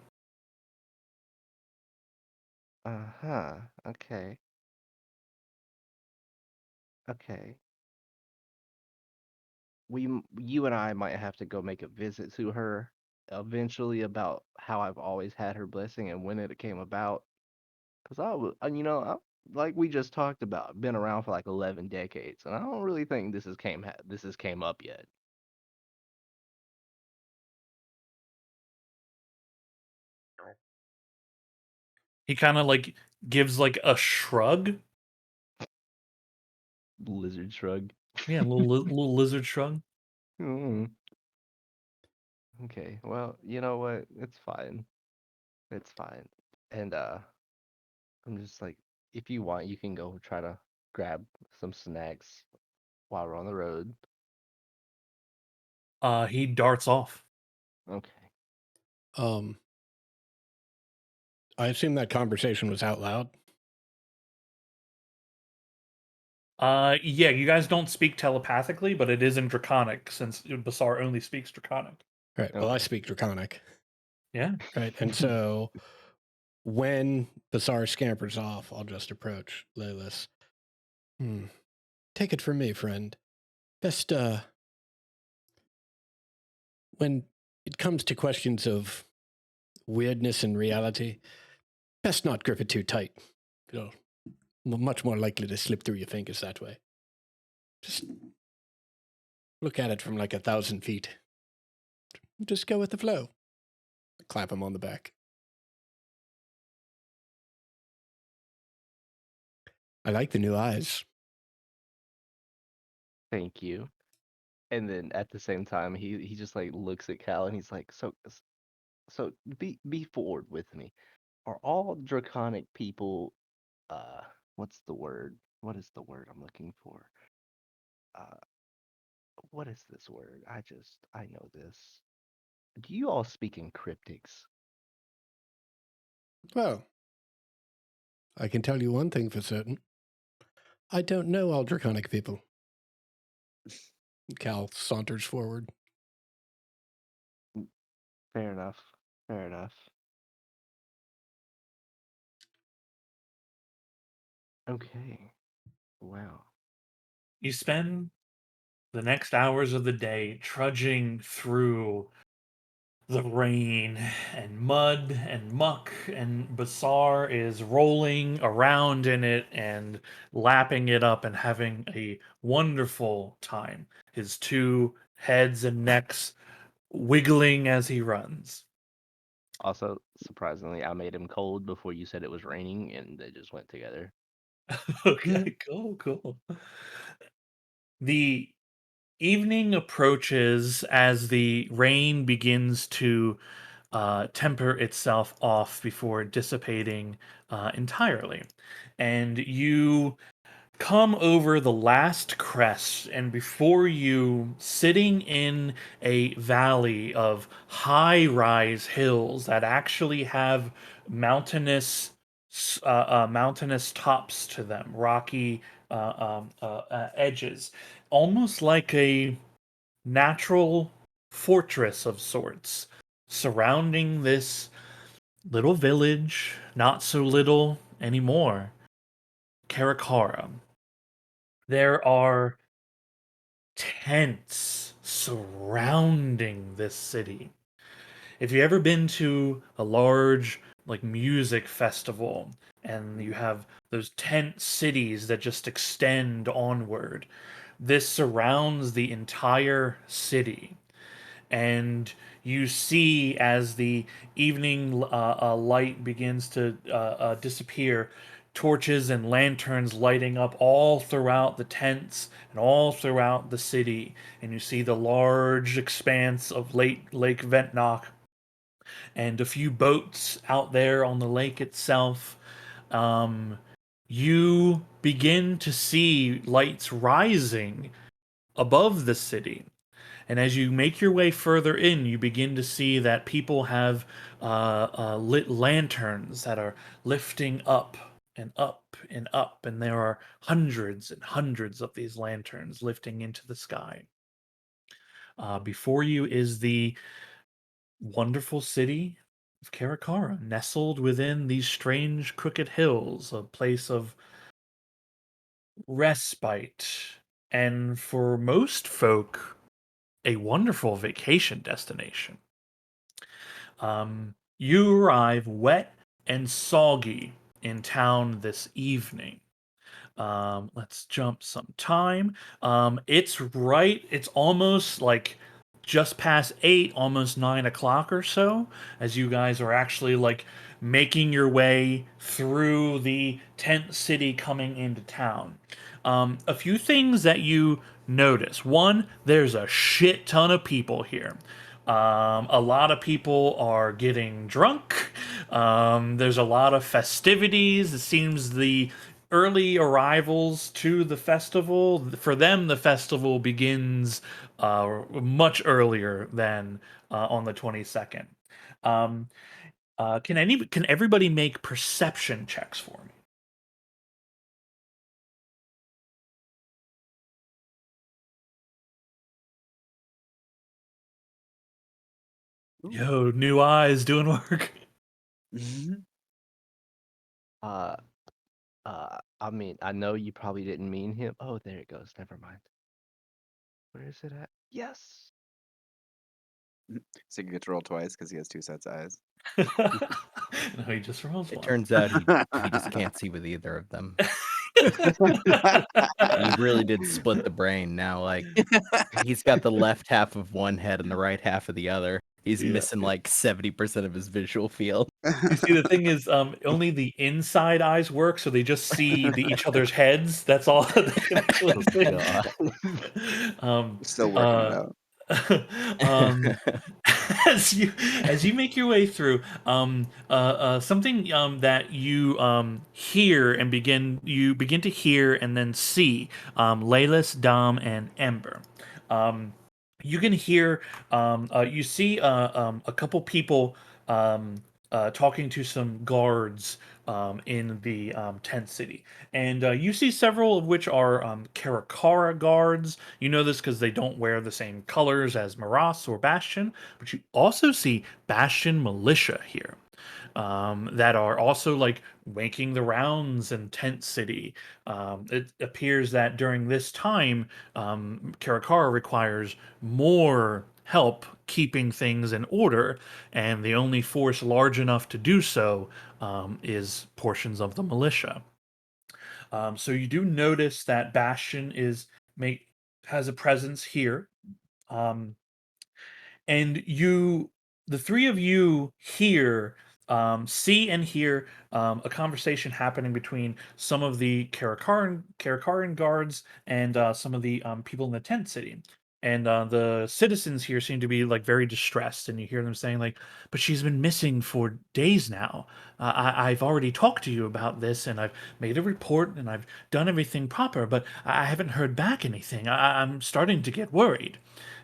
Uh-huh. Okay. Okay. You and I might have to go make a visit to her eventually about how I've always had her blessing and when it came about. Because like we just talked about, been around for like 11 decades, and I don't really think this has came up yet. He kind of like gives like a shrug. Lizard shrug. Yeah, a little lizard shrug. Mm. Okay, well, you know what? It's fine. It's fine. And I'm just like, if you want, you can go try to grab some snacks while we're on the road. He darts off. Okay. I assume that conversation was out loud. Yeah, you guys don't speak telepathically, but it is in Draconic since Basar only speaks Draconic. Right. Well, I Okay. speak Draconic. Yeah. Right. And so when Basar scampers off, I'll just approach Leylas. Take it from me, friend. Best, when it comes to questions of weirdness and reality, best not grip it too tight. You're much more likely to slip through your fingers that way. Just look at it from like 1,000 feet. Just go with the flow. Clap him on the back. I like the new eyes. Thank you. And then at the same time, he just like looks at Cal and he's like, so be forward with me. Are all draconic people what's the word? What is the word I'm looking for? Uh what is this word? I know this. Do you all speak in cryptics? Well, I can tell you one thing for certain. I don't know all draconic people. Cal saunters forward. Fair enough. Fair enough. Okay. Wow. You spend the next hours of the day trudging through the rain and mud and muck, and Basar is rolling around in it and lapping it up and having a wonderful time. His two heads and necks wiggling as he runs. Also, surprisingly, I made him cold before you said it was raining, and they just went together. Okay, cool. The evening approaches as the rain begins to temper itself off before dissipating entirely. And you come over the last crest, and before you, sitting in a valley of high rise hills that actually have mountainous mountainous tops to them, rocky edges, almost like a natural fortress of sorts surrounding this little village, not so little anymore, Karakara. There are tents surrounding this city. If you've ever been to a large like music festival and you have those tent cities that just extend onward, this surrounds the entire city. And you see as the evening light begins to disappear, torches and lanterns lighting up all throughout the tents and all throughout the city. And you see the large expanse of Lake Ventnok and a few boats out there on the lake itself. You begin to see lights rising above the city. And as you make your way further in, you begin to see that people have lit lanterns that are lifting up and up and up. And there are hundreds and hundreds of these lanterns lifting into the sky. Before you is the wonderful city of Karakara, nestled within these strange crooked hills, a place of respite. And for most folk, a wonderful vacation destination. You arrive wet and soggy in town this evening. Let's jump some time. It's almost like just past 8, almost 9 o'clock or so, as you guys are actually like making your way through the tent city coming into town. A few things that you notice. One, there's a shit ton of people here. A lot of people are getting drunk. There's a lot of festivities. It seems the early arrivals to the festival, for them, the festival begins much earlier than on the 22nd. Um, can everybody make perception checks for me? Yo, new eyes doing work. Uh, I mean, I know you probably didn't mean him. Oh, there it goes. Never mind. Where is it at? Yes. So you get to roll twice because he has 2 sets of eyes. No, he just rolls It one. turns out he just can't see with either of them. He really did split the brain now. Like, he's got the left half of one head and the right half of the other. He's Yeah. missing like 70% of his visual field. You see, the thing is, only the inside eyes work, so they just see each other's heads. That's all they can actually see. God. Still working it out. As you make your way through, something that you hear and begin to hear and then see, Laylis, Dom, and Ember. You can hear, you see a couple people talking to some guards in the tent city. And you see several of which are Karakara guards. You know this because they don't wear the same colors as Maras or Bastion, but you also see Bastion militia here. That are also like making the rounds in Tent City. It appears that during this time, Karakara requires more help keeping things in order, and the only force large enough to do so is portions of the militia. So you do notice that Bastion has a presence here. Um, and the three of you here see and hear a conversation happening between some of the Karakaran guards and some of the people in the tent city. And the citizens here seem to be like very distressed, and you hear them saying like, "But she's been missing for days now. I've already talked to you about this, and I've made a report, and I've done everything proper, but I haven't heard back anything. I'm starting to get worried."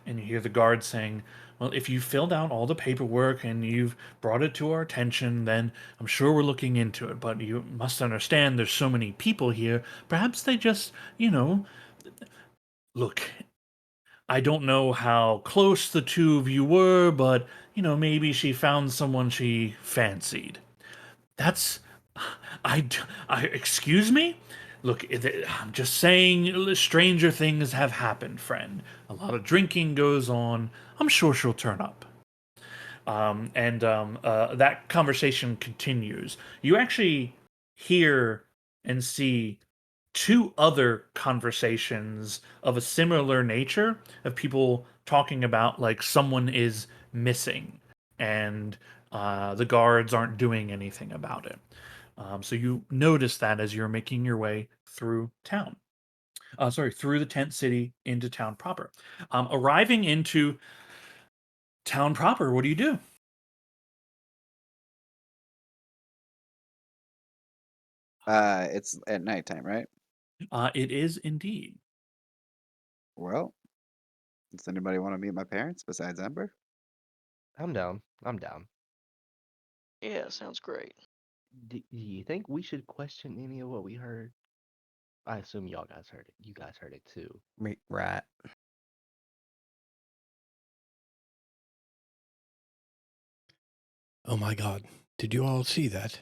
And you hear the guard saying, "Well, if you filled out all the paperwork and you've brought it to our attention, then I'm sure we're looking into it. But you must understand there's so many people here. Perhaps they just, look, I don't know how close the two of you were, but, maybe she found someone she fancied." That's, excuse me? Look, I'm just saying, stranger things have happened, friend. A lot of drinking goes on. I'm sure she'll turn up. And that conversation continues. You actually hear and see two other conversations of a similar nature of people talking about like someone is missing and the guards aren't doing anything about it. So you notice that as you're making your way through town. Through the tent city into town proper. Arriving into town proper, what do you do? It's at nighttime, right? It is indeed. Well, does anybody want to meet my parents besides Ember? I'm down. I'm down. Yeah, sounds great. Do you think we should question any of what we heard? I assume y'all guys heard it. You guys heard it too. Right. Oh my God. Did you all see that?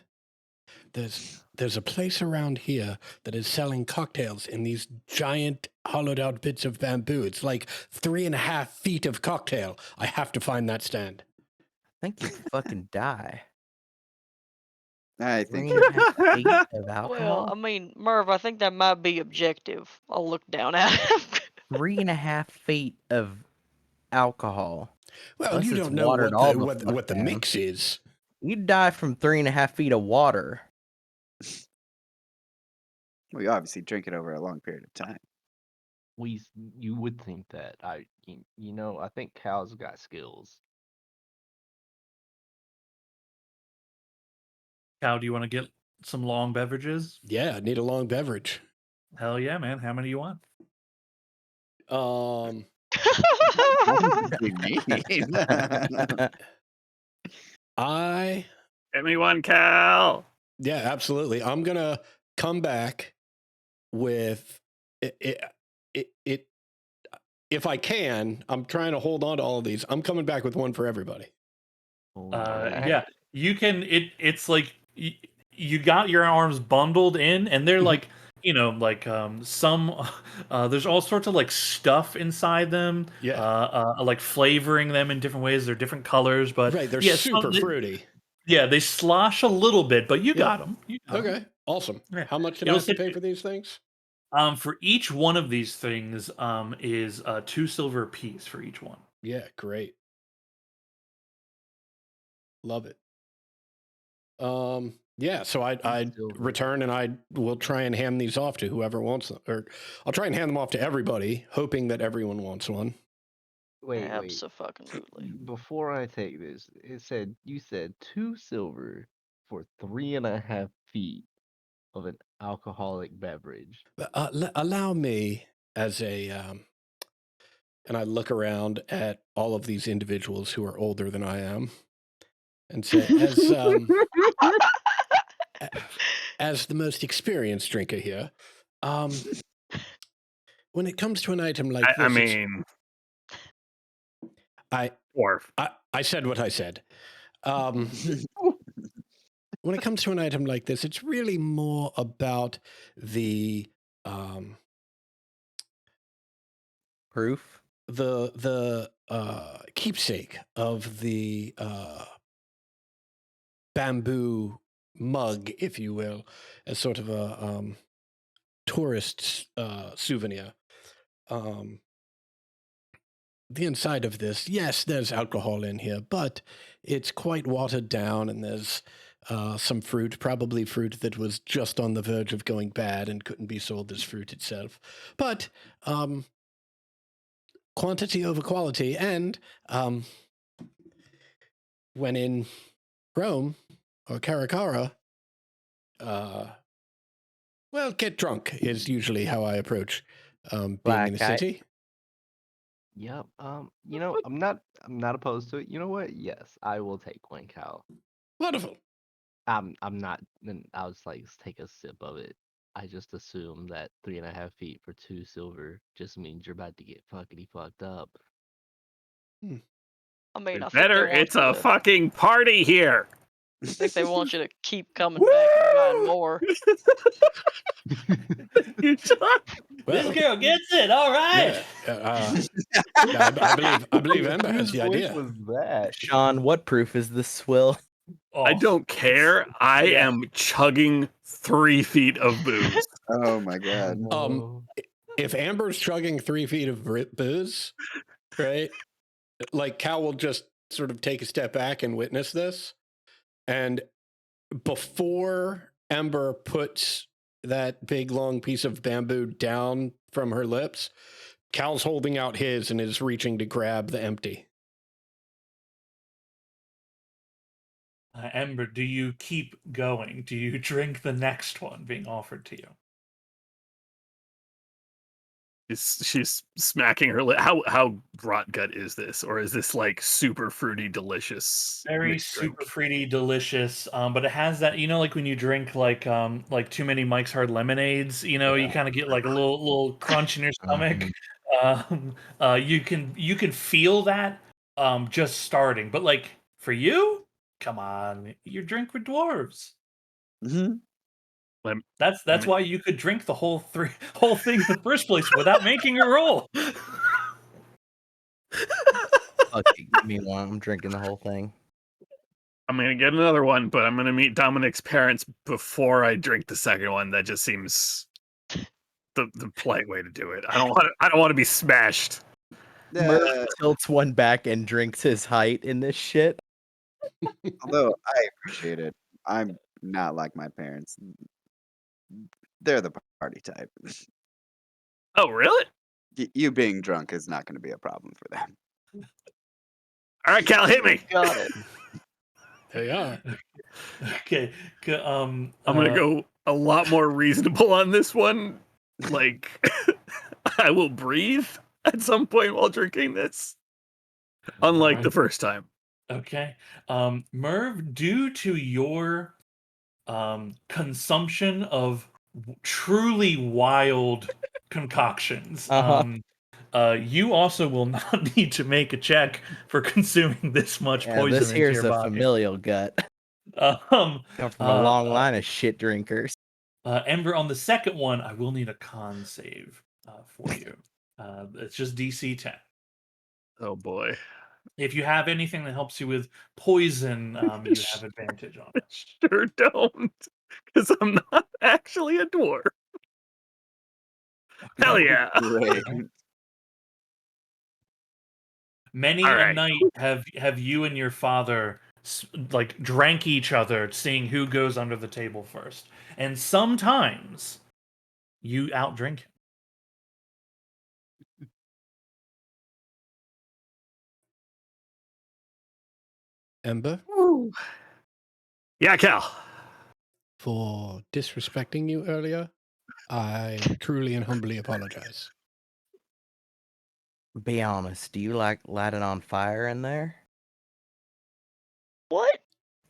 There's a place around here that is selling cocktails in these giant hollowed out bits of bamboo. It's like 3.5 feet of cocktail. I have to find that stand. I think you'd fucking die. I think 3.5 feet of Well, alcohol? I mean, Merv, I think that might be objective. I'll look down at him. 3.5 feet of alcohol. Well, Unless you it's don't know watered what all the, the what, fuck what the down. mix is. You'd die from 3.5 feet of water. We obviously drink it over a long period of time. You would think that. I think Cal's got skills. Cal, do you want to get some long beverages? Yeah, I need a long beverage. Hell yeah, man. How many you want? We need. I Get me one, Cal. Yeah, absolutely. I'm gonna come back with it. If I can, I'm trying to hold on to all of these. I'm coming back with one for everybody. Alright. Yeah, you can. It's like you got your arms bundled in, and they're like some. There's all sorts of like stuff inside them. Yeah. Like flavoring them in different ways. They're different colors, but Right, they're yeah, super fruity. Yeah, they slosh a little bit, but you Yeah. got them. Okay, awesome. Yeah. How much did I It'll have to sit- pay for these things? For each one of these things, is 2 silver apiece for each one. Yeah, great. Love it. Yeah, so I Silver. return and I will try and hand these off to whoever wants them, or I'll try and hand them off to everybody, hoping that everyone wants one. Wait. Abso-fucking-lutely. Before I take this, you said 2 silver for 3.5 feet of an alcoholic beverage. Allow me as a and I look around at all of these individuals who are older than I am and say, as the most experienced drinker here, when it comes to an item like this, I mean, dwarf. I said what I said. When it comes to an item like this, it's really more about the Proof. the keepsake of the bamboo mug, if you will, as sort of a tourist souvenir. The inside of this, yes, there's alcohol in here, but it's quite watered down, and there's some fruit, probably fruit that was just on the verge of going bad and couldn't be sold as fruit itself. But quantity over quality, and when in Rome or Caracara, well, get drunk is usually how I approach being in the Black eye. city. Yep. I'm not opposed to it. You know what? Yes, I will take one, Cal. Wonderful. I'm not. And I'll just like take a sip of it. I just assume that 3.5 feet for 2 silver just means you're about to get fuckity fucked up. I mean, I think Better, they want it's you a to- fucking party here. I think they want you to keep coming back and buying more. You shut- Well, This girl gets it. All right. I believe Ember has the Whose voice idea. was that? Sean, what proof is this swill? I don't care. I Yeah. am chugging 3 feet of booze. Oh my god. No. If Amber's chugging 3 feet of booze, right? Like Cal will just sort of take a step back and witness this. And before Ember puts that big long piece of bamboo down from her lips, Cal's holding out his and is reaching to grab the empty. Ember, do you keep going? Do you drink the next one being offered to you? She's smacking her lip. How rot gut is this? Or is this like super fruity, delicious? Very mixed drink? super fruity, delicious. But it has that, like when you drink like too many Mike's Hard Lemonades, you kind of get like a little crunch in your stomach. You can feel that just starting. But like for you, come on, you drink with dwarves. Mm-hmm. That's why you could drink the whole thing in the first place without making a roll. Okay, give me one. I'm drinking the whole thing. I'm gonna get another one, but I'm gonna meet Dominic's parents before I drink the second one. That just seems the polite way to do it. I don't want to be smashed. Merv Uh, tilts one back and drinks his height in this shit. although I appreciate it, I'm not like my parents. They're the party type. Oh, really? You being drunk is not going to be a problem for them. All right, Cal, hit me. Got it. They are. Okay. I'm gonna go a lot more reasonable on this one. Like, I will breathe at some point while drinking this, unlike the first time. Okay. Merv, due to your consumption of truly wild concoctions, you also will not need to make a check for consuming this much Yeah, poison this into here's your a body. familial gut. Um, Come from a uh, long line of shit drinkers. Ember, on the second one, I will need a con save for you. It's just DC 10. Oh boy. If you have anything that helps you with poison, you have advantage on it. Sure don't, because I'm not actually a dwarf. Hell yeah. Great. Many All a right. night have you and your father like drank each other, seeing who goes under the table first, and sometimes you outdrink him. Ember, Yeah, Cal. for disrespecting you earlier, I truly and humbly apologize. Be honest, do you like light it on fire in there? What?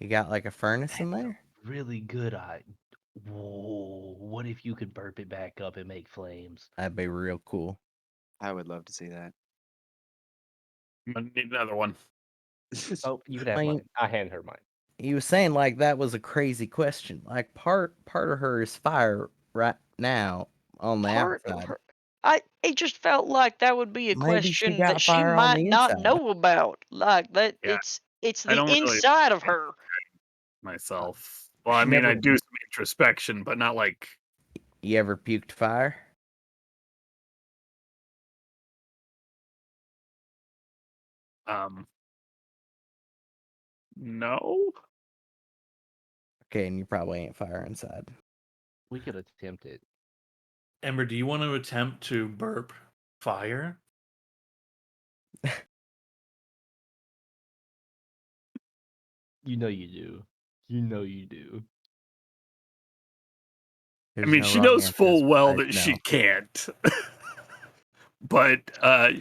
You got like a furnace in there? Really good. Whoa, what if you could burp it back up and make flames? That'd be real cool. I would love to see that. I'm gonna need another one. Oh, you can have I mean- mine. I hand her mine. He was saying like that was a crazy question. Like part of her is fire right now on the Part of outside. her. It just felt like that would be a Maybe she question got that she fire on might the not inside. know about. Like that, Yeah, it's I the don't really- inside of her. Myself. Well, I She mean, I never- do some introspection, but not like. You ever puked fire? No. Okay, and you probably ain't fire inside. We could attempt it. Ember, do you want to attempt to burp fire? You know you do. You know you do. There's I mean, no she wrong knows answers full well besides that she no. can't. But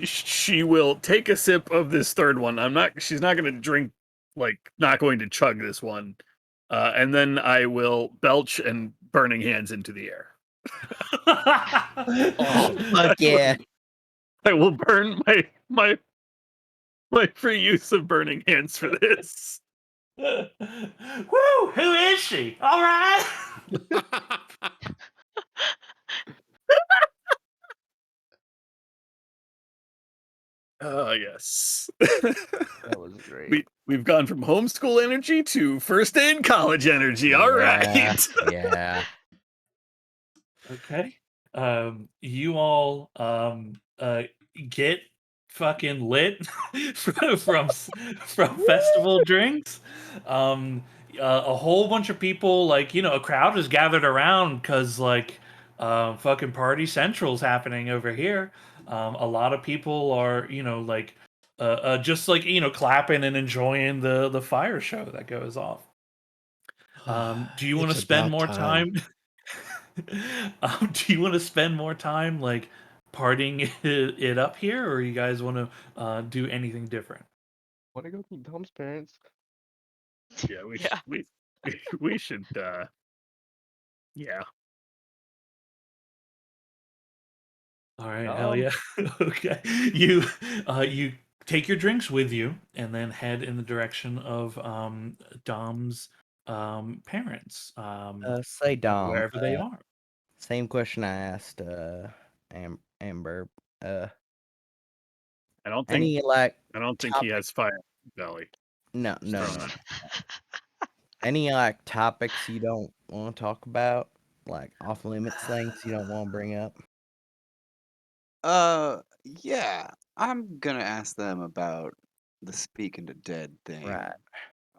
she will take a sip of this third one. She's not going to drink, like, not going to chug this one. And then I will belch and burning hands into the air. Awesome. Fuck yeah. I will burn my free use of burning hands for this. Woo! Who is she? All right. Oh yes. That was great. We've gone from homeschool energy to first day in college energy. All right. Yeah. Okay. You all get fucking lit from festival drinks. A whole bunch of people, like, a crowd is gathered around because like fucking Party Central's happening over here. A lot of people are, like just like, clapping and enjoying the fire show that goes off. Do you want to It's spend about more time? Do you want to spend more time like partying it up here, or you guys want to do anything different? Want to go meet Tom's parents? Yeah, Yeah. we should yeah. All right, hell yeah. Okay, you take your drinks with you and then head in the direction of Dom's parents, Say Dom. wherever they are. Same question I asked Amber. I don't Any think like he has fire belly. no. Strong. Any like topics you don't want to talk about? Like off limits things you don't want to bring up? Yeah. I'm gonna ask them about the speaking to dead thing Right.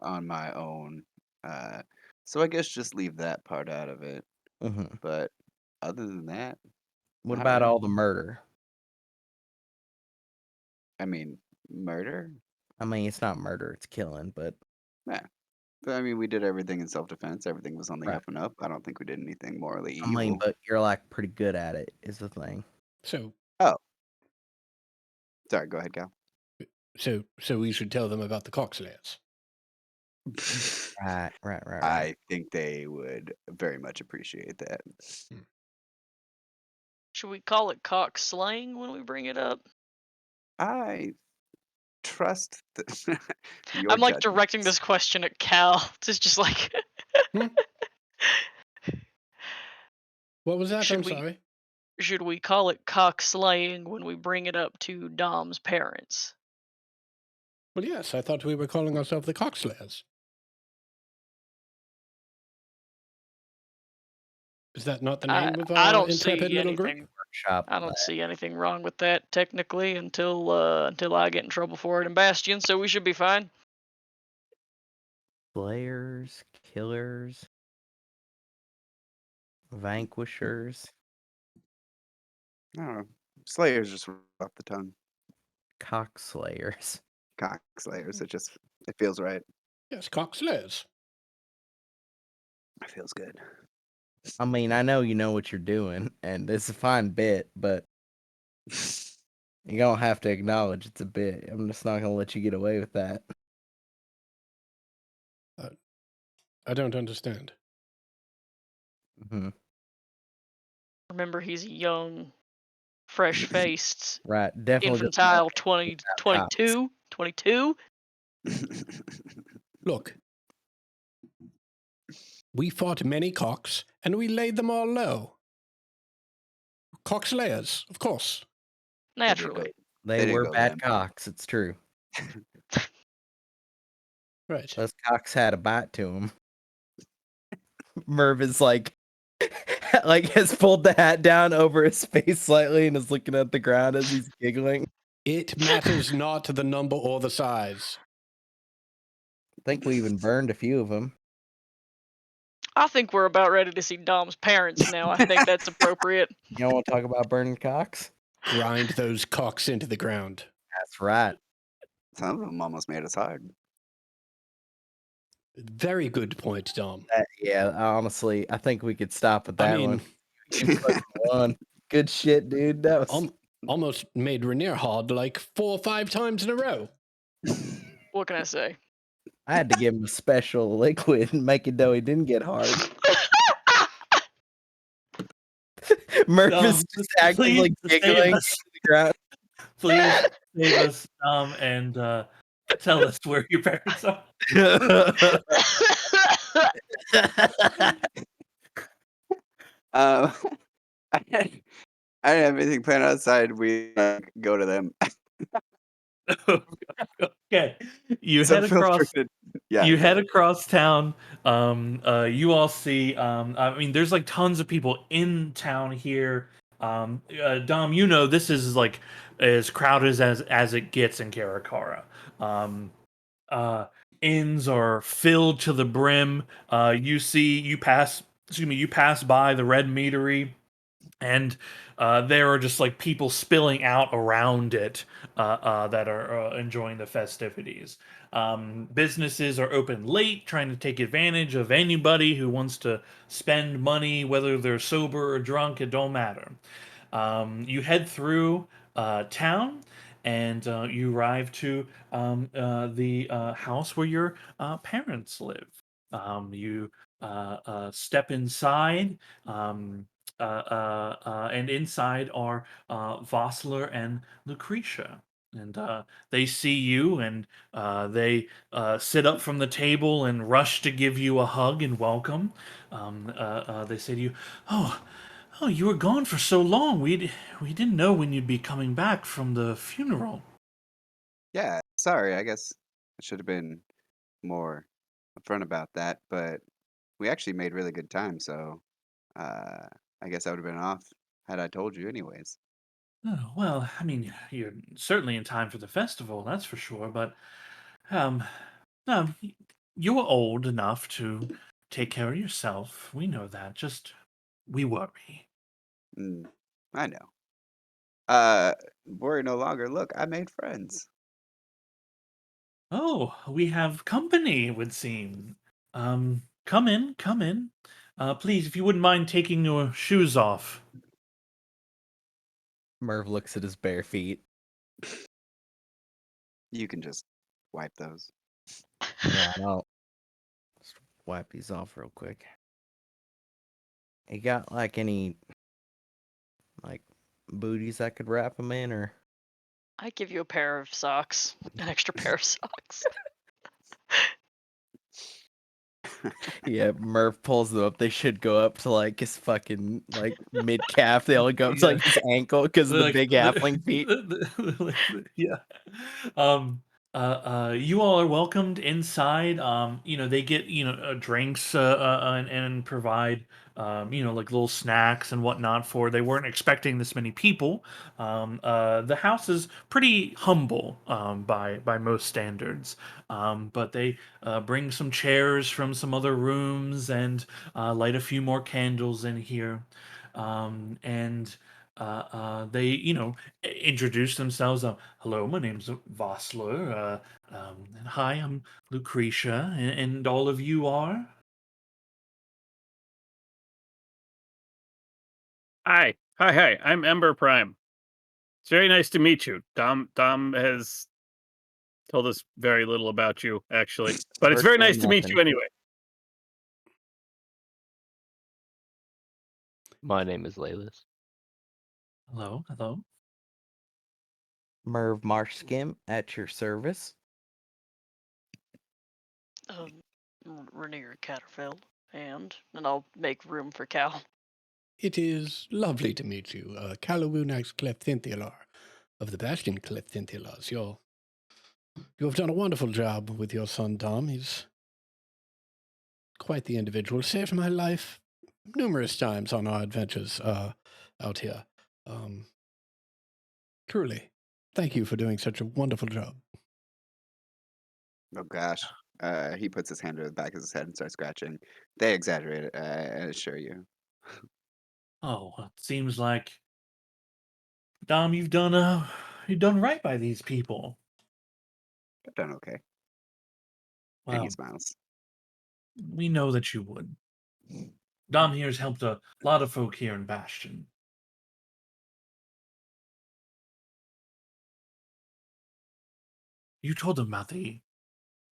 on my own. Uh, so I guess just leave that part out of it. hmm But other than that, What not about really. all the murder? I mean, murder? I mean, it's not murder, it's killing, but Yeah. But I mean, we did everything in self-defense. Everything was on the right. up and up. I don't think we did anything morally I mean, evil. but you're like pretty good at it, is the thing. So Oh, sorry. Go ahead, Cal. so we should tell them about the cockslayers. Right. I think they would very much appreciate that. Should we call it cock slang when we bring it up? I trust your I'm like judgment. directing this question at Cal. It's just like, Hmm? What was that? should I'm we sorry. should we call it cock slaying when we bring it up to Dom's parents? Well, yes, I thought we were calling ourselves the cockslayers. Is that not the I name of I our don't intrepid see little group? anything. Workshop I don't see anything wrong with that technically until I get in trouble for it in Bastion. So we should be fine. slayers, killers, vanquishers, I don't know. Slayers just roll off the tongue. cockslayers. Cock slayers. It feels right. Yes, cockslayers. It feels good. I mean, I know you know what you're doing, and it's a fine bit, but you don't have to acknowledge it's a bit. I'm just not gonna let you get away with that. I don't understand. hmm Remember, he's a young, fresh-faced, Right, definitely doesn't infantile like 20, cops. 22, 22. Look, we fought many cocks, and we laid them all low. Cockslayers, of course. Naturally. They didn't were go bad them. cocks. It's true. Right. Those cocks had a bite to them. Merv is like has pulled the hat down over his face slightly and is looking at the ground as he's giggling. It matters not the number or the size. I think we even burned a few of them. I think we're about ready to see Dom's parents now. I think that's appropriate. You don't want to talk about burning cocks? Grind those cocks into the ground. That's right. Some of them almost made us hard. Very good point, Dom. Yeah, honestly, I think we could stop at I that mean, one. You fucking won. Good shit, dude. That was almost made Rainier hard like 4 or 5 times in a row. What can I say? I had to give him a special liquid and make it though he didn't get hard. Murph is just actively please save giggling us. to the ground. Please save us, and tell us where your parents are. I didn't have anything planned outside. We go to them. Okay, you So head feel across. free to- yeah, You go head ahead. across town. You all see. I mean, there's like tons of people in town here. Dom, you know this is like as crowded as it gets in Karakara. Inns are filled to the brim. You pass by the Red Meadery, and there are just like people spilling out around it that are enjoying the festivities. Businesses are open late, trying to take advantage of anybody who wants to spend money, whether they're sober or drunk, it don't matter. You head through town, and you arrive to the house where your parents live. You step inside. And inside are Vossler and Lucretia. And they see you, and they sit up from the table and rush to give you a hug and welcome. They say to you, "Oh, you were gone for so long. We didn't know when you'd be coming back from the funeral." Yeah, sorry. I guess I should have been more upfront about that, but we actually made really good time. So I guess I would have been off had I told you, anyways. Oh, well, I mean, you're certainly in time for the festival, that's for sure. But um, y- you're old enough to take care of yourself. We know that. Just we worry. Mm, I know. Worry no longer. Look, I made friends. Oh, we have company, it would seem. Come in, come in. Please, if you wouldn't mind taking your shoes off. Merv looks at his bare feet. You can just wipe those. Yeah, I'll just wipe these off real quick. You got like any like booties I could wrap them in, or I give you a pair of socks, an extra pair of socks. yeah, Merv pulls them up. They should go up to like his fucking like mid calf. They only go up to like his ankle because of the big halfling feet. Yeah. Um. You all are welcomed inside. They get drinks and provide like little snacks and whatnot for. They weren't expecting this many people. The house is pretty humble by most standards. But they bring some chairs from some other rooms and light a few more candles in here. And they, introduce themselves. Hello, my name's Vossler. And hi, I'm Lucretia, and all of you are. Hi. I'm Ember Prime. It's very nice to meet you. Dom has told us very little about you, actually, but it's very Virtually nice to meet nothing. you anyway. My name is Laylis. Hello, hello. Merv Marshskim at your service. Rainier Catterfeld, and I'll make room for Cal. It is lovely to meet you, Calavunax Clepthintilar of the Bastion Clepthintilars. You have done a wonderful job with your son, Dom. He's quite the individual. Saved my life numerous times on our adventures out here. Truly, thank you for doing such a wonderful job. Oh gosh. He puts his hand to the back of his head and starts scratching. They exaggerate it, I assure you. Oh, well, it seems like Dom, you've done right by these people. I've done okay. And he Well, smiles. we know that you would. Dom here's helped a lot of folk here in Bastion. You told them about the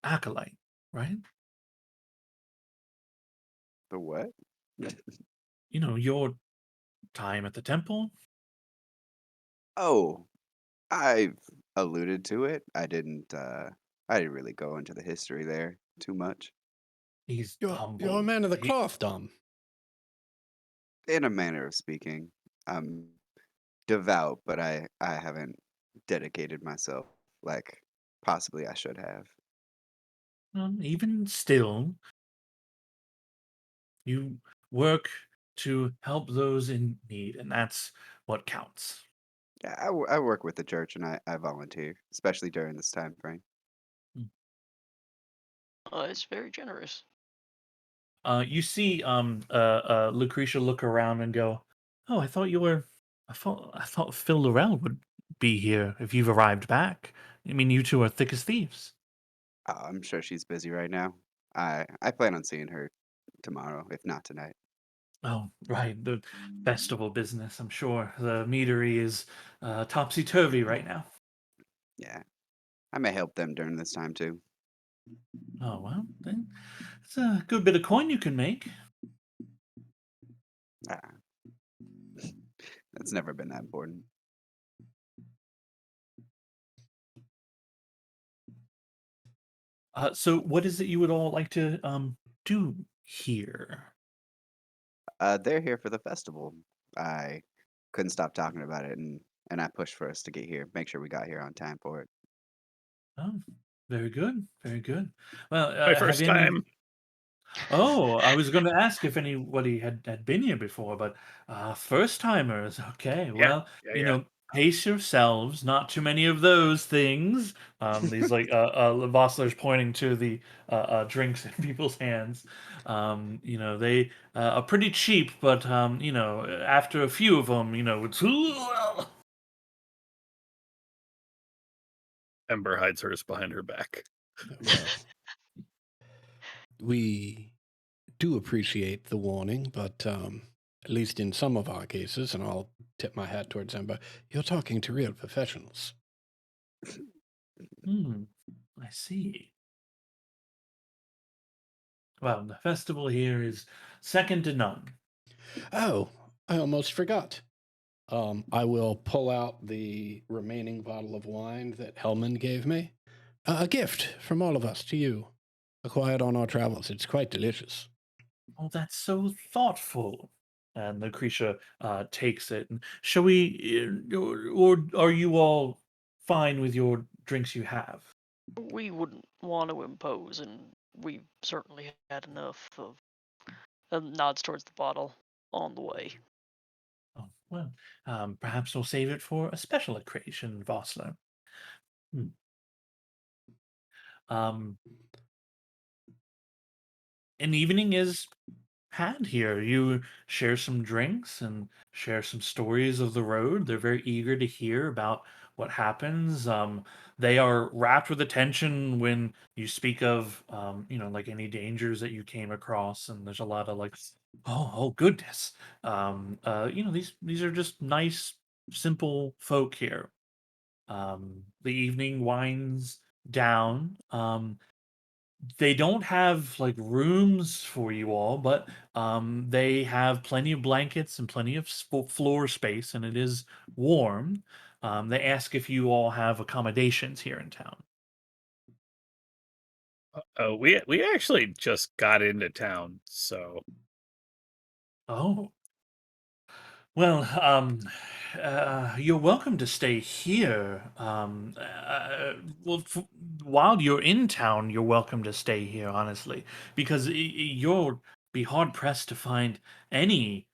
acolyte, right? The what? Your time at the temple. Oh, I've alluded to it. I didn't really go into the history there too much. He's You're a humble. man of the cloth, Dom. In a manner of speaking. I'm devout, but I haven't dedicated myself like possibly I should have. Even still, you work to help those in need, and that's what counts. Yeah, I work with the church and I volunteer, especially during this time frame. Mm. It's very generous. You see, Lucretia look around and go, "Oh, I thought you were. I thought Phil Laurel would be here if you've arrived back. I mean, you two are thick as thieves." I'm sure she's busy right now. I plan on seeing her tomorrow, if not tonight. Oh, right, the festival business. I'm sure the meadery is topsy turvy right now. Yeah, I may help them during this time too. Oh well, then it's a good bit of coin you can make. Ah, it's never been that important. So what is it you would all like to do here? They're here for the festival. I couldn't stop talking about it, and I pushed for us to get here, make sure we got here on time for it. Oh, very good, very good. Well, My have first any? time. Oh, I was going to ask if anybody had been here before, but first timers. Okay, Yeah, well, yeah. Pace yourselves. Not too many of those things. These like Vossler's pointing to the drinks in people's hands. They are pretty cheap, but after a few of them, it's. Ember hides hers behind her back. Well, we do appreciate the warning, but at least in some of our cases, and I'll tip my hat towards Ember, you're talking to real professionals. I see. Well, the festival here is second to none. Oh, I almost forgot. I will pull out the remaining bottle of wine that Hellman gave me. A gift from all of us to you. Acquired on our travels. It's quite delicious. Oh, that's so thoughtful. And Lucretia takes it. And shall we, or are you all fine with your drinks you have? We wouldn't want to impose, and we've certainly had enough of nods towards the bottle on the way. Oh, well, perhaps we'll save it for a special occasion, Vossler. Hmm. An evening is had here. You share some drinks and share some stories of the road. They're very eager to hear about what happens. They are wrapped with attention when you speak of, like any dangers that you came across. And there's a lot of like, oh goodness. These are just nice, simple folk here. The evening winds down. They don't have like rooms for you all, but they have plenty of blankets and plenty of floor space, and it is warm. They ask if you all have accommodations here in town. Oh, we actually just got into town, so Oh, well, you're welcome to stay here. While you're in town, you're welcome to stay here, honestly, because you'll be hard pressed to find any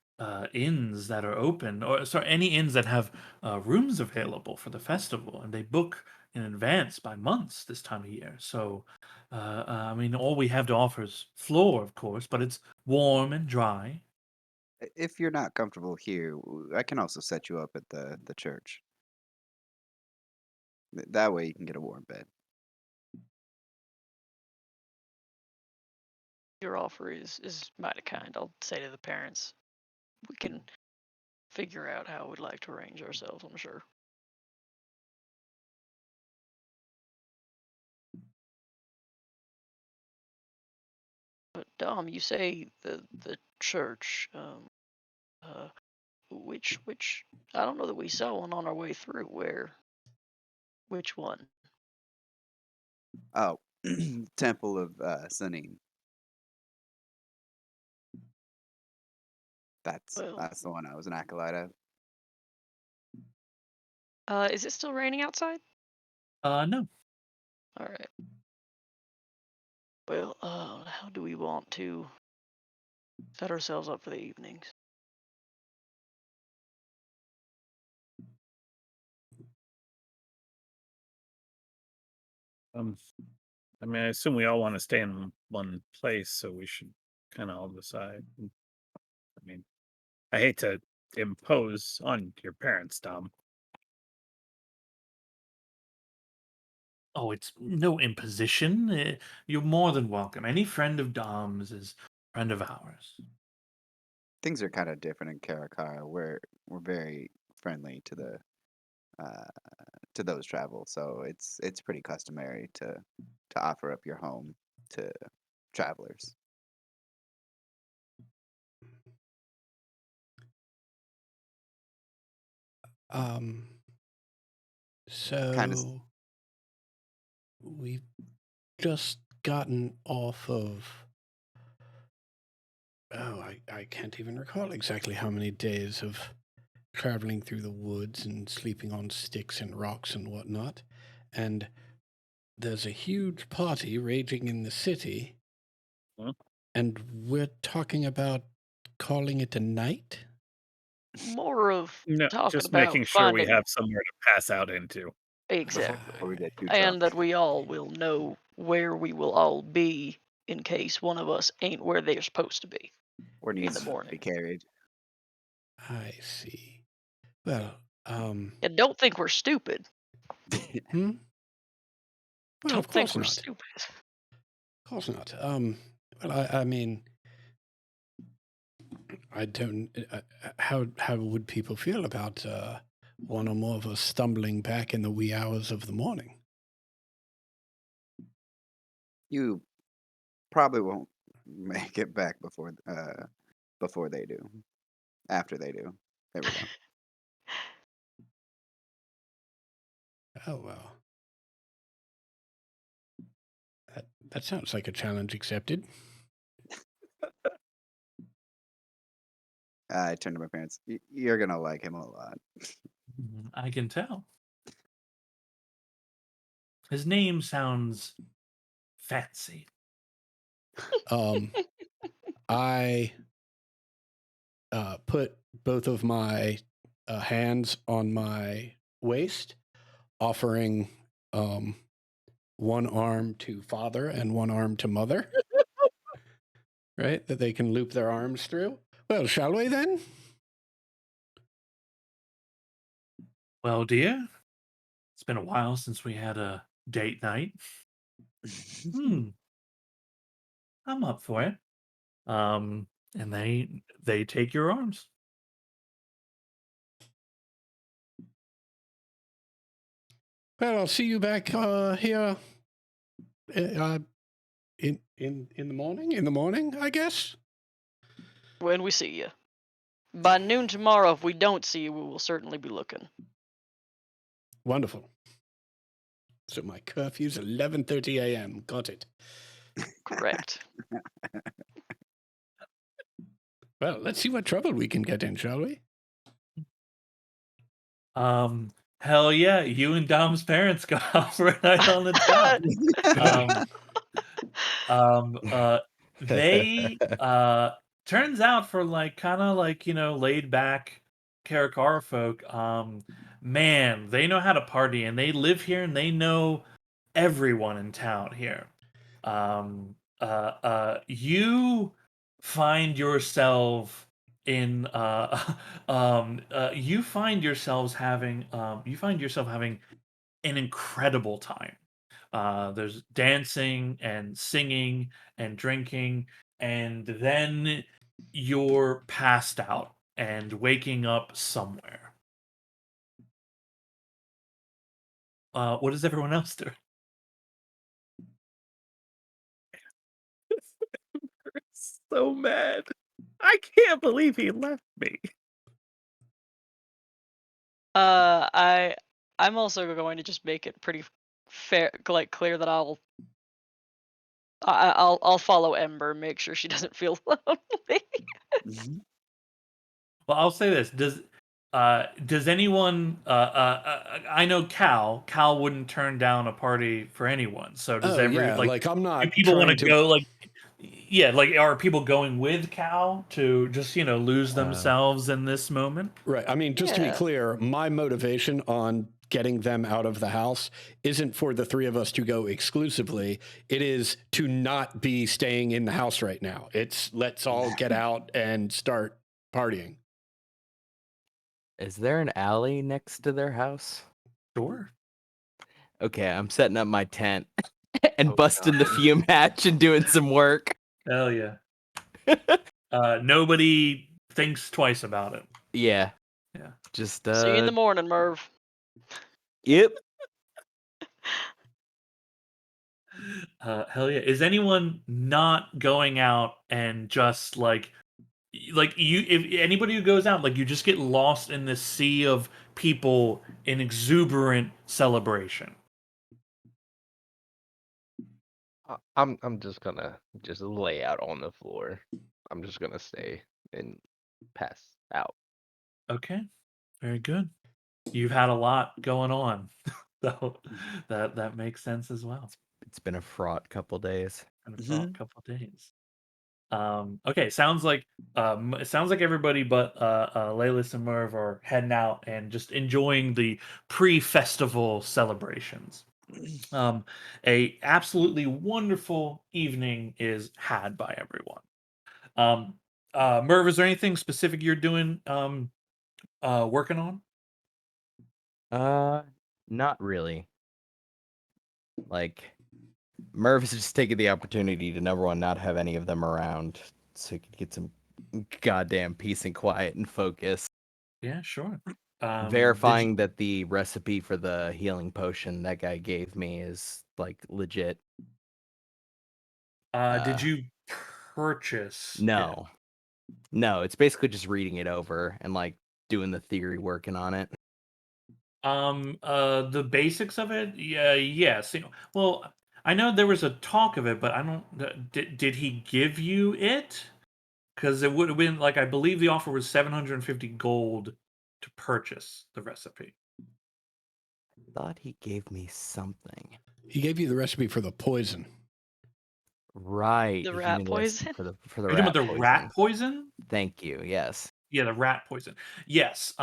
inns that are open, or sorry, any inns that have rooms available for the festival, and they book in advance by months this time of year. So, I mean, all we have to offer is floor, of course, but it's warm and dry. If you're not comfortable here, I can also set you up at the church. That way you can get a warm bed. Your offer is mighty kind. I'll say to the parents, we can figure out how we'd like to arrange ourselves. I'm sure. But Dom, you say the church. Uh, which I don't know that we saw one on our way through. Which one? Oh, Temple of Sanin. Well, That's the one I was an acolyte of. is it still raining outside? No. All right. Well, how do we want to set ourselves up for the evenings? I mean, I assume we all want to stay in one place, so we should kind of all decide. I mean, I hate to impose on your parents, Dom. Oh, it's no imposition. You're more than welcome. Any friend of Dom's is a friend of ours. Things are kind of different in Karakara. We're very friendly uh, to those travel, so it's pretty customary to offer up your home to travelers. Um, Kind of. so we've just gotten off of. Oh, I can't even recall exactly how many days of traveling through the woods and sleeping on sticks and rocks and whatnot. And there's a huge party raging in the city. Huh? And we're talking about calling it a night? more of No, talking just about making sure we finding have somewhere to pass out into. exactly, Before we get too and drunk. that we all will know where we will all be in case one of us ain't where they're supposed to be Or in the needs to be morning. carried. I see. Well, And don't think we're stupid. hmm? Well, Don't of think course we're not. stupid. Of course not. Well, I mean, I don't. How would people feel about one or more of us stumbling back in the wee hours of the morning? You probably won't make it back before they do. After they do. There we go. Oh well. That sounds like a challenge accepted. I turned to my parents. You're gonna like him a lot. I can tell. His name sounds fancy. Um, I put both of my hands on my waist, offering one arm to father and one arm to mother, right? That they can loop their arms through. Well, shall we then? Well, dear, it's been a while since we had a date night. Hmm, I'm up for it. And they take your arms. Well, I'll see you back here in the morning. In the morning, I guess. When we see you. By noon tomorrow, if we don't see you, we will certainly be looking. Wonderful. So my curfew's 11:30 a.m. Got it. Correct. Well, let's see what trouble we can get in, shall we? Hell yeah, you and Dom's parents got off right on the top. They turns out for like kind of like laid back Karakara folk, man, they know how to party and they live here and they know everyone in town here. You find yourself in you find yourselves having an incredible time. There's dancing and singing and drinking, and then you're passed out and waking up somewhere. What does everyone else do? So mad. I can't believe he left me. I'm also going to just make it pretty fair, like clear that I'll follow Ember, make sure she doesn't feel lonely. Well, I'll say this: does anyone? I know Cal wouldn't turn down a party for anyone. So does I'm not. do people want trying to go? Like, yeah, like are people going with Cal to just lose themselves in this moment? Right. I mean, just to be Yeah. clear, my motivation on getting them out of the house isn't for the three of us to go exclusively. It is to not be staying in the house right now. It's let's all get out and start partying. Is there an alley next to their house? Sure. Okay, I'm setting up my tent and Oh, busting the God. fume hatch and doing some work. Hell yeah. Nobody thinks twice about it. Yeah. Yeah. Just See you in the morning, Merv. Yep. Hell yeah. Is anyone not going out and just like you if anybody who goes out, like you just get lost in this sea of people in exuberant celebration? I'm just gonna just lay out on the floor. I'm just gonna stay and pass out. Okay. Very good. You've had a lot going on. So that makes sense as well. It's been a fraught couple days. And a fraught couple days. Okay, sounds like it sounds like everybody but Laylis and Merv are heading out and just enjoying the pre-festival celebrations. Um, a absolutely wonderful evening is had by everyone. Um, Merv, is there anything specific you're doing working on? Uh, Not really. Like, Merv is just taking the opportunity to number one, not have any of them around, so he could get some goddamn peace and quiet and focus. Yeah, sure. Did you, Verifying that the recipe for the healing potion that guy gave me is like legit. did Uh, you purchase it? no, no, it's basically just reading it over and like doing the theory, working on it. The basics of it, yeah, yes. Well, I know there was a talk of it, but I don't. Did he give you it? Because it would have been like I believe the offer was 750 gold to purchase the recipe. Thought he gave me something. He gave you the recipe for the poison. Right. The he rat gave me the recipe poison? for the Are you talking rat about the poison. rat poison? Thank you. Yes. Yeah, the rat poison. Yes.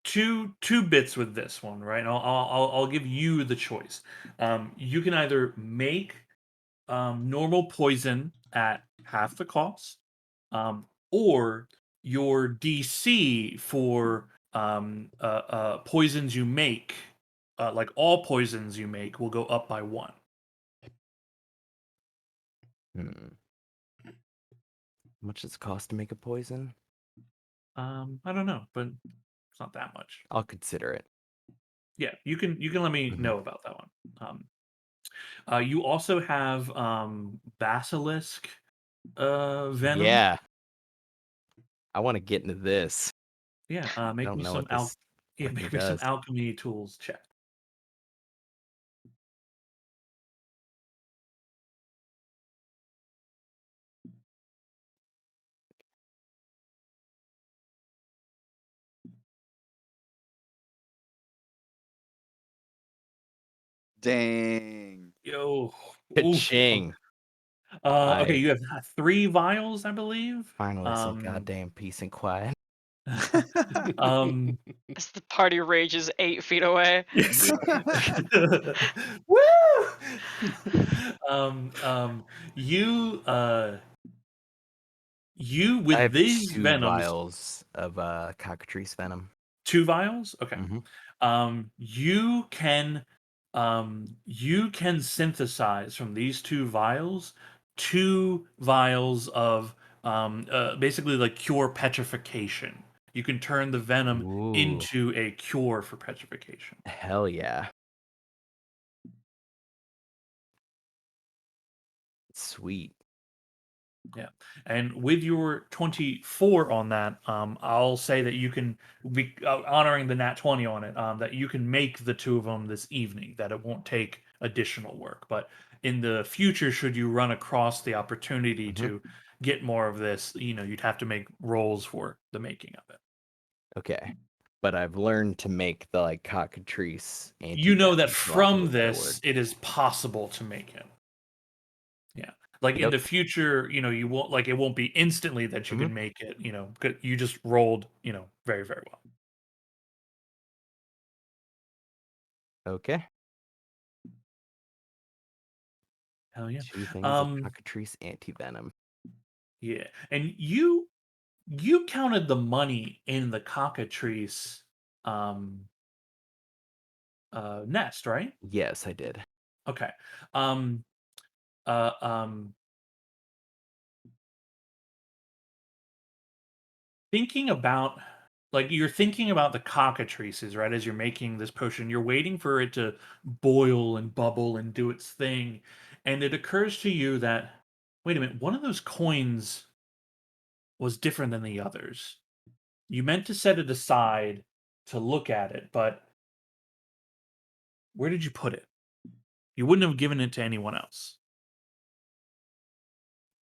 Two bits with this one, right? And I'll give you the choice. You can either make normal poison at half the cost, or your DC for poisons you make, like all poisons you make, will go up by 1. Hmm. How much does it cost to make a poison? I don't know, but it's not that much. I'll consider it. Yeah, you can let me Mhm. know about that one. You also have basilisk venom. Yeah. I want to get into this. Yeah, I make don't me know some what this yeah, fucking make me some does. alchemy tools check. Dang. Yo, oof. Ka-ching. Okay, I you have 3 vials, I believe. finally some goddamn peace and quiet. Um, As the party rages 8 feet away. yes. Woo! Um, you you I with have these 2 venoms, vials of cockatrice venom. 2 vials? Okay. Hmm. You can synthesize from these 2 vials 2 vials of basically like cure petrification. You can turn the venom Ooh, into a cure for petrification. hell yeah. Sweet. Yeah. And with your 24 on that, I'll say that you can be honoring the nat 20 on it, that you can make the 2 of them this evening, that it won't take additional work. But in the future, should you run across the opportunity Hmm. to get more of this, you'd have to make rolls for the making of it. Okay. But I've learned to make the like cockatrice You know that anti-venom, so I'll from move this, forward. it is possible to make it. Yeah. Like in Yep. the future, you won't like it won't be instantly that you Hmm. can make it, you just rolled, very, very well. Okay. Hell yeah. 2 things of Um, cockatrice anti-venom. yeah. And you counted the money in the cockatrice um nest, right? Yes, I did. Okay. Um uh um Thinking about like you're thinking about the cockatrices, right? As you're making this potion, you're waiting for it to boil and bubble and do its thing. And it occurs to you that, wait a minute, one of those coins was different than the others. You meant to set it aside to look at it, but where did you put it? You wouldn't have given it to anyone else.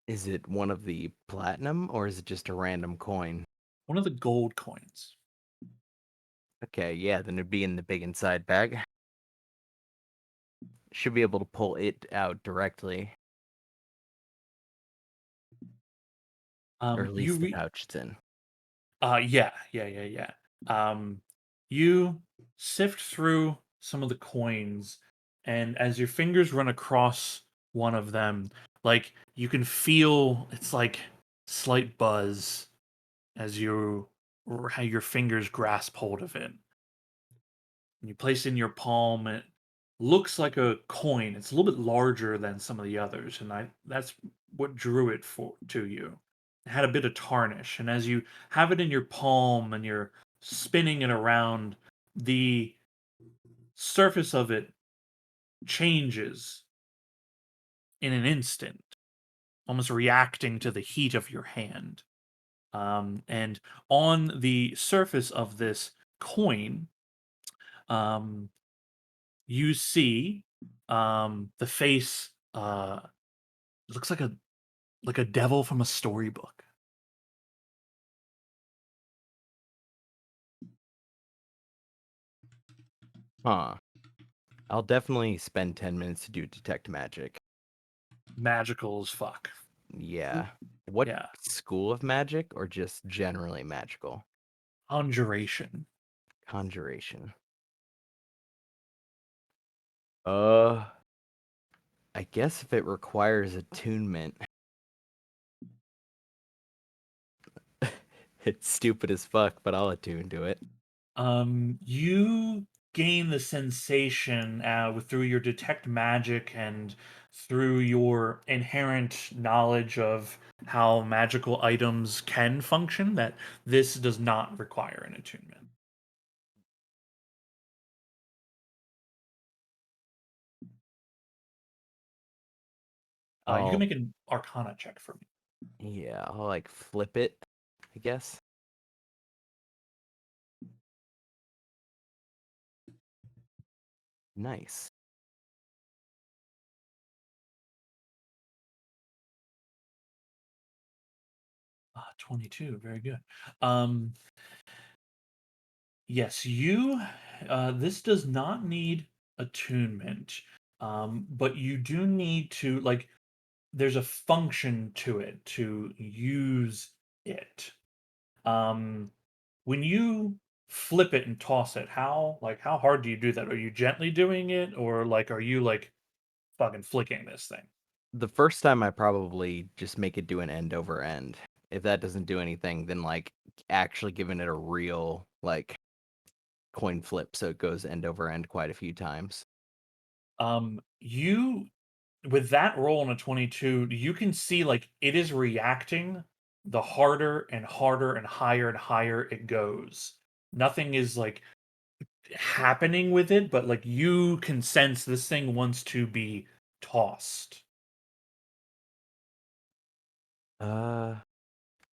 Is it one of the platinum or is it just a random coin? One of the gold coins. Okay, yeah, then it'd be in the big inside bag. Should be able to pull it out directly. Or at You least the re- pouch it's in. yeah. You sift through some of the coins, and as your fingers run across one of them, like you can feel it's like slight buzz as how your fingers grasp hold of it. And you place it in your palm, and it looks like a coin. It's a little bit larger than some of the others, and that's what drew it to you. It had a bit of tarnish, and as you have it in your palm and you're spinning it around, the surface of it changes in an instant, almost reacting to the heat of your hand. And on the surface of this coin, um, you see the face. It looks like a devil from a storybook. Huh. I'll definitely spend 10 minutes to do detect magic. Magical as fuck. Yeah. What Yeah. school of magic or just generally magical? Conjuration. Conjuration. I guess if it requires attunement. It's stupid as fuck, but I'll attune to it. You gain the sensation through your detect magic and through your inherent knowledge of how magical items can function that this does not require an attunement. You can I'll make an Arcana check for me. Yeah, I'll like flip it, I guess. Nice. 22, very good. Yes, this does not need attunement, but you do need to like. There's a function to it to use it. Um, when you flip it and toss it, how hard do you do that? Are you gently doing it, or like are you like fucking flicking this thing? The first time I probably just make it do an end over end. If that doesn't do anything, then like actually giving it a real like coin flip so it goes end over end quite a few times. You with that roll on a 22, you can see like it is reacting the harder and harder and higher it goes. Nothing is like happening with it, but like you can sense this thing wants to be tossed. Uh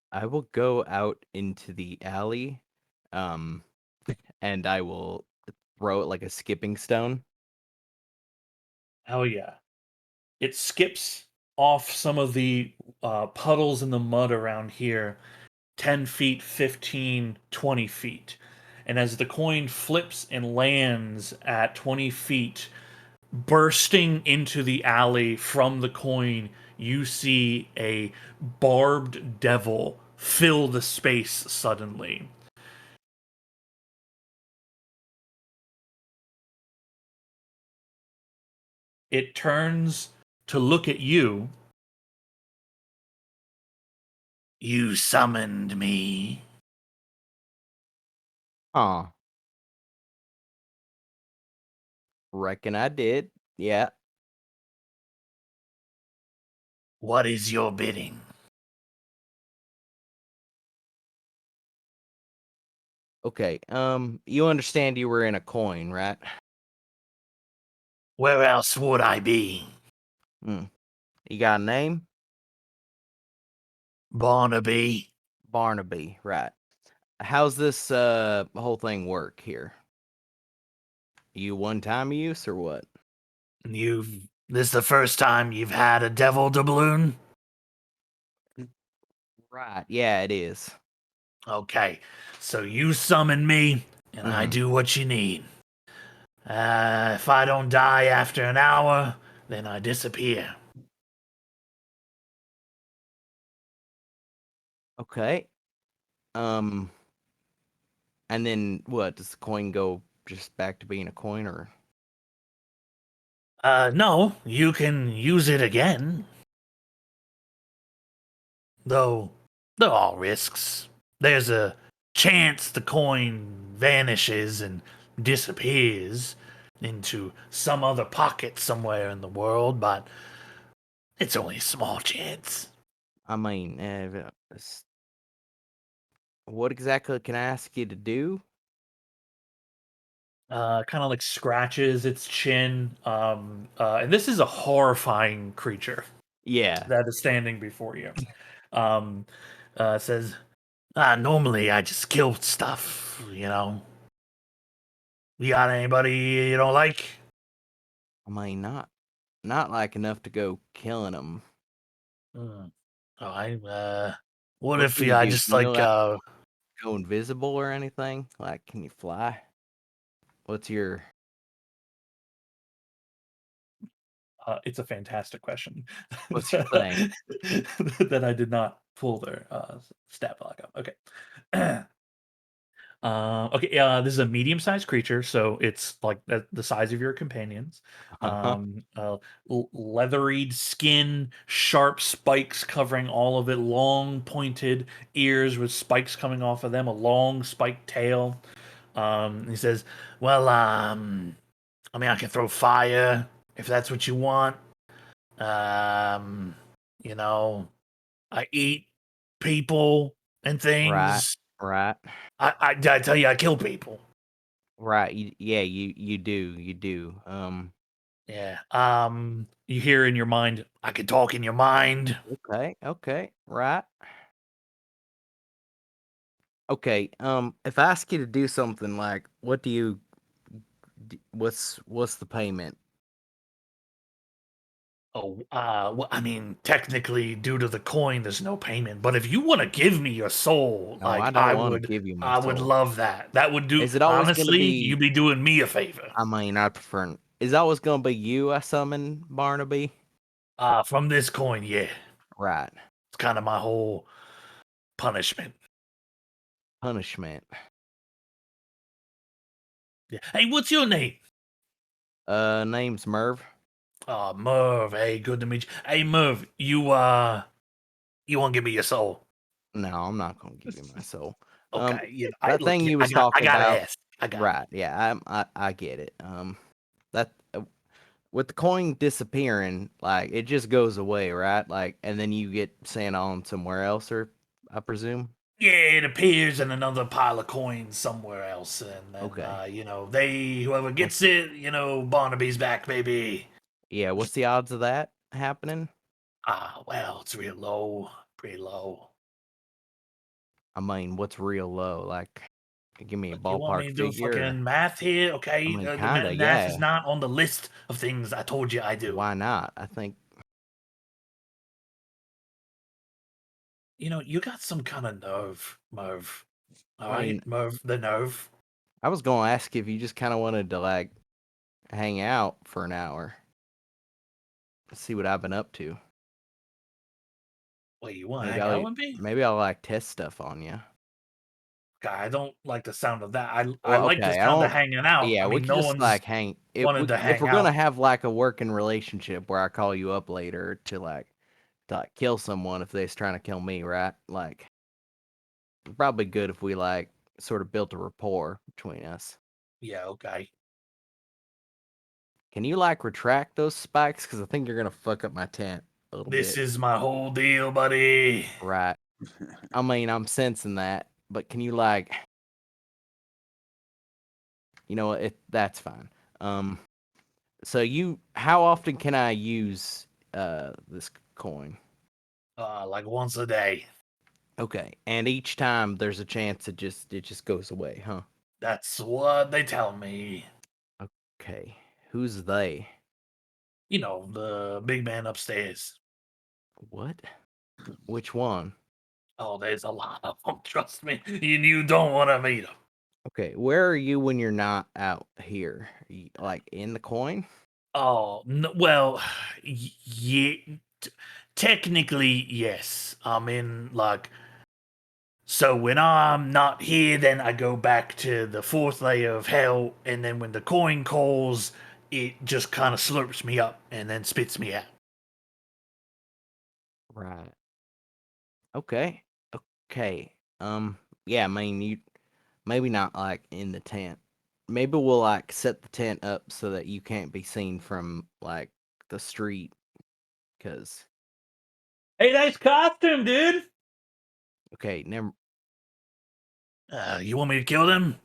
I will go out into the alley, um, and I will throw it like a skipping stone. Hell yeah. It skips off some of the puddles in the mud around here 10 feet, 15, 20 feet. And as the coin flips and lands at 20 feet, bursting into the alley from the coin, you see a barbed devil fill the space suddenly. It turns to look at you. You summoned me. Huh. Reckon I did. Yeah. What is your bidding? Okay. You understand you were in a coin, right? Where else would I be? Hmm. You got a name? Barnaby. Barnaby, right. How's this whole thing work here? You one-time use or what? This the first time you've had a devil doubloon? Right. Yeah, it is. Okay, so you summon me, and I Mhm. do what you need. If I don't die after an hour, then I disappear. Okay. Um, and then what? Does the coin go just back to being a coin, or? No, you can use it again. Though there are risks. There's a chance the coin vanishes and disappears into some other pocket somewhere in the world, but it's only a small chance. I mean, what exactly can I ask you to do? Kind of like scratches its chin. And this is a horrifying creature Yeah. that is standing before you. Um, says, normally I just kill stuff, you know. You got anybody you don't like? I mean, not like enough to go killing them. Mm. All right. What What if can you I do? just Can you like go invisible or anything? Like, can you fly? What's your? it's a fantastic question. What's your thing? that I did not pull their stat block up. Okay. Okay, this is a medium-sized creature, so it's like the size of your companions. Leathery skin, sharp spikes covering all of it, long pointed ears with spikes coming off of them, a long spiked tail. He says, "Well, I mean, I can throw fire if that's what you want. Um, you know, I eat people and Right, things. right, I tell you, I kill people. right. You do. Yeah. You hear in your mind, I can talk in your mind. Okay, right. Okay. If I ask you to do something, like, what do you? What's the payment? Oh, well, I mean, technically, due to the coin, there's no payment. But if you want to give me your soul, No, I like don't want to give you my I would soul. love that. That would do. Is it always gonna Honestly, be? you'd be doing me a favor. I mean, I prefer. Is it always gonna be you I summon, Barnaby? From this coin, yeah, Right. it's kind of my whole punishment. Punishment. Yeah. Hey, what's your name? Name's Merv. Merv. Hey, good to meet you. Hey, Merv, you want to give me your soul? No, I'm not gonna give you my soul. Okay, That thing you was I talking gotta about. ask. I got Right. Yeah. I get it. That with the coin disappearing, like, it just goes away, right? Like, and then you get sent on somewhere else, or I presume. Yeah, it appears in another pile of coins somewhere else, and then Okay. whoever gets it, Barnaby's back, baby. Yeah. What's the odds of that happening? Well, it's real low, pretty low. I mean, what's real low? Like, give me a You want me ballpark to do figure. fucking math here? Okay, I mean, the kinda, math is yeah. not on the list of things I told you I do. Why not? I think. You got some kind of nerve, Merv. All I right, mean, Merv, the nerve. I was gonna ask if you just kind of wanted to, like, hang out for an hour, see what I've been up to. Wait, you want to Maybe hang out I'll with me? maybe I'll like test stuff on you. God, I don't like the sound of that. I Well, like the okay, I sound of don't. hanging out. Yeah, I we mean, could no just one's like hang. wanted to If hang we're gonna out. have like a working relationship where I call you up later to kill someone if they's trying to kill me, right? Like, it's probably good if we like sort of built a rapport between us. Yeah, okay. Can you like retract those spikes? Because I think you're gonna fuck up my tent a little This bit. is my whole deal, buddy. Right. I mean, I'm sensing that, but can you like, that's fine. So how often can I use this coin? Like once a day. Okay, and each time there's a chance it just goes away, huh? That's what they tell me. Okay, who's they? The big man upstairs. What? Which one? Oh, there's a lot of them. Trust me, you don't want to meet them. Okay, where are you when you're not out here? Like in the coin? Oh, well, yeah. Technically, yes. I'm in like So when I'm not here, then I go back to the fourth layer of hell, and then when the coin calls, it just kind of slurps me up and then spits me out. Right. Okay. Okay. Yeah, I mean, you maybe not like in the tent. Maybe we'll like set the tent up so that you can't be seen from like the street. Cause Hey, nice costume, dude. okay, never. You want me to kill them?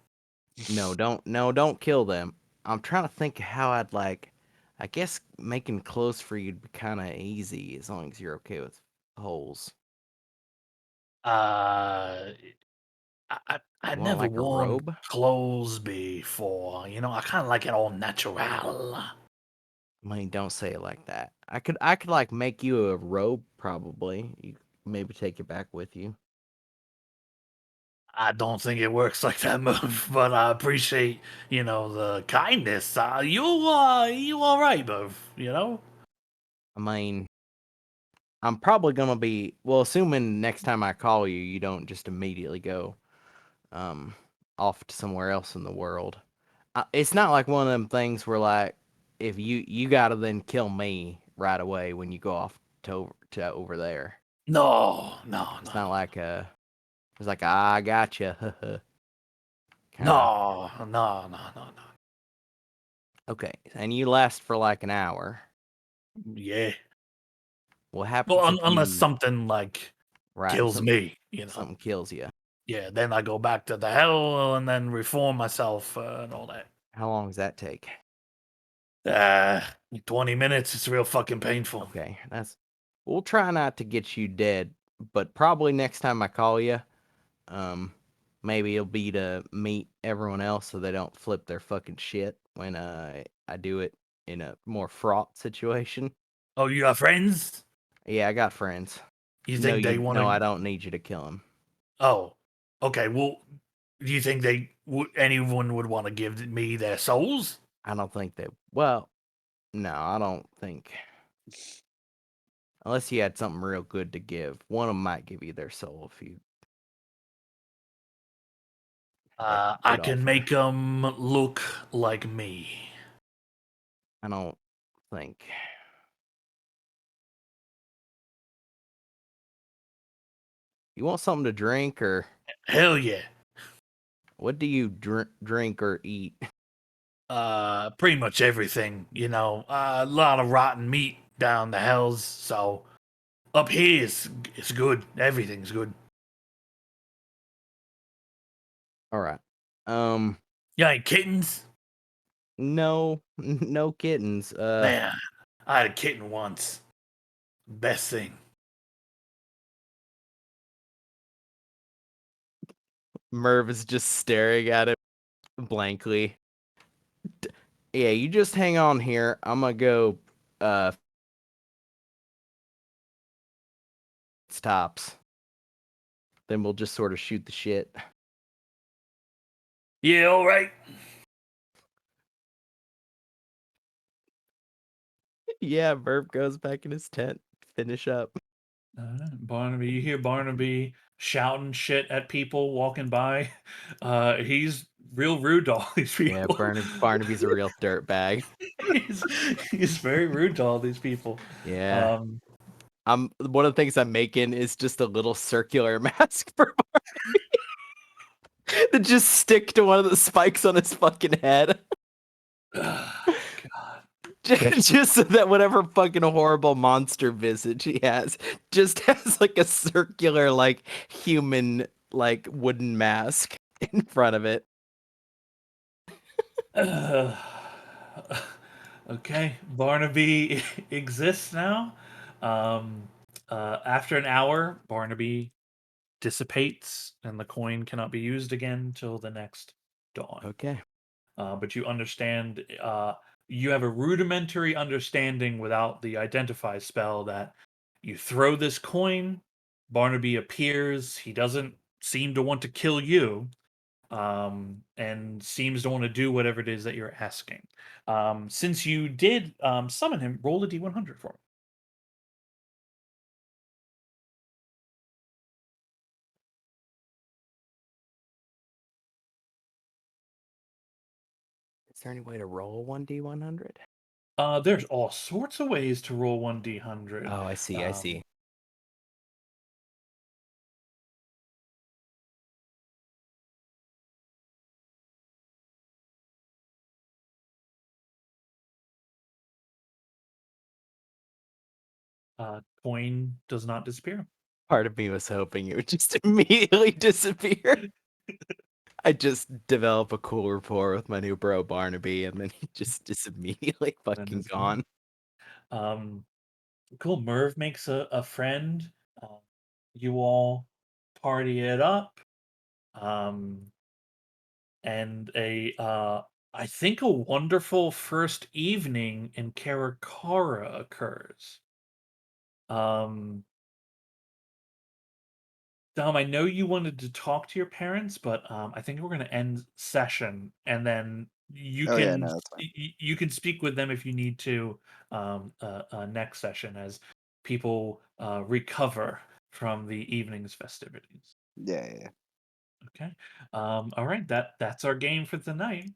No, don't kill them. I'm trying to think of how I'd like. I guess making clothes for you'd be kind of easy as long as you're okay with holes. I You want never like a worn robe? clothes before. You know, I kind of like it all natural. I mean, don't say it like that. I could like make you a robe probably. You maybe take it back with you. I don't think it works like that, Move, but I appreciate, the kindness. You all right, Move, you know? I mean, I'm probably gonna be well, assuming next time I call you, you don't just immediately go um off to somewhere else in the world. It's not like one of them things where like if you gotta then kill me right away when you go off to over there. No. It's not like it's like I gotcha. Kind of No. okay, and you last for like an hour. Yeah. What Well, happens if unless you something, like, right kills me, you know? something kills you? Yeah, then I go back to the hell and then reform myself and all that. How long does that take? 20 minutes, it's real fucking painful. Okay, we'll try not to get you dead, but probably next time I call you, maybe it'll be to meet everyone else so they don't flip their fucking shit when I do it in a more fraught situation. Oh, you got friends? Yeah, I got friends. You think they want No, I to... don't need you to kill them. Oh, okay, well, do you think anyone would want to give me their souls? I don't think they. Well, no, I don't think. Unless you had something real good to give, one of them might give you their soul if you. I good can offer. make them look like me. I don't think. You want something to drink or Hell yeah. what do you drink or eat? Pretty much everything, a lot of rotten meat down the hells, so up here it's good. Everything's good. All right. You ain't kittens? No, no kittens. Man, I had a kitten once. Best thing. Merv is just staring at it blankly. Yeah, you just hang on here. I'm gonna go. Stops. Then we'll just sort of shoot the shit. Yeah, all right. Yeah, Merv goes back in his tent. Finish up. Barnaby, you hear Barnaby shouting shit at people walking by. He's real rude to all these Yeah, people. Barnaby's a real dirtbag. he's, he's very rude to all these people. Yeah. I'm one of the things I'm making is just a little circular mask for Barnaby to just stick to one of the spikes on his fucking head. God. Just so that whatever fucking horrible monster visage he has just has like a circular like human like wooden mask in front of it. Okay, Barnaby exists now. After an hour, Barnaby dissipates, and the coin cannot be used again till the next dawn. Okay. But you understand. You have a rudimentary understanding without the identify spell that you throw this coin, Barnaby appears. He doesn't seem to want to kill you, and seems to want to do whatever it is that you're asking. Since you did summon him, roll a d100 for me. there any way to roll 1d100? There's all sorts of ways to roll 1d100. Oh, I see. I Um, see. Coin does not disappear. Part of me was hoping it would just immediately disappear. I just develop a cool rapport with my new bro Barnaby, and then he just immediately fucking is gone. Cool. Merv makes a friend. You all party it up. And I think a wonderful first evening in Karakara occurs. Um, Dom, I know you wanted to talk to your parents, but I think we're going to end session, and then you Oh yeah, can no, that's fine. you can speak with them if you need to next session as people recover from the evening's festivities. Yeah. Okay. All right. That's our game for tonight.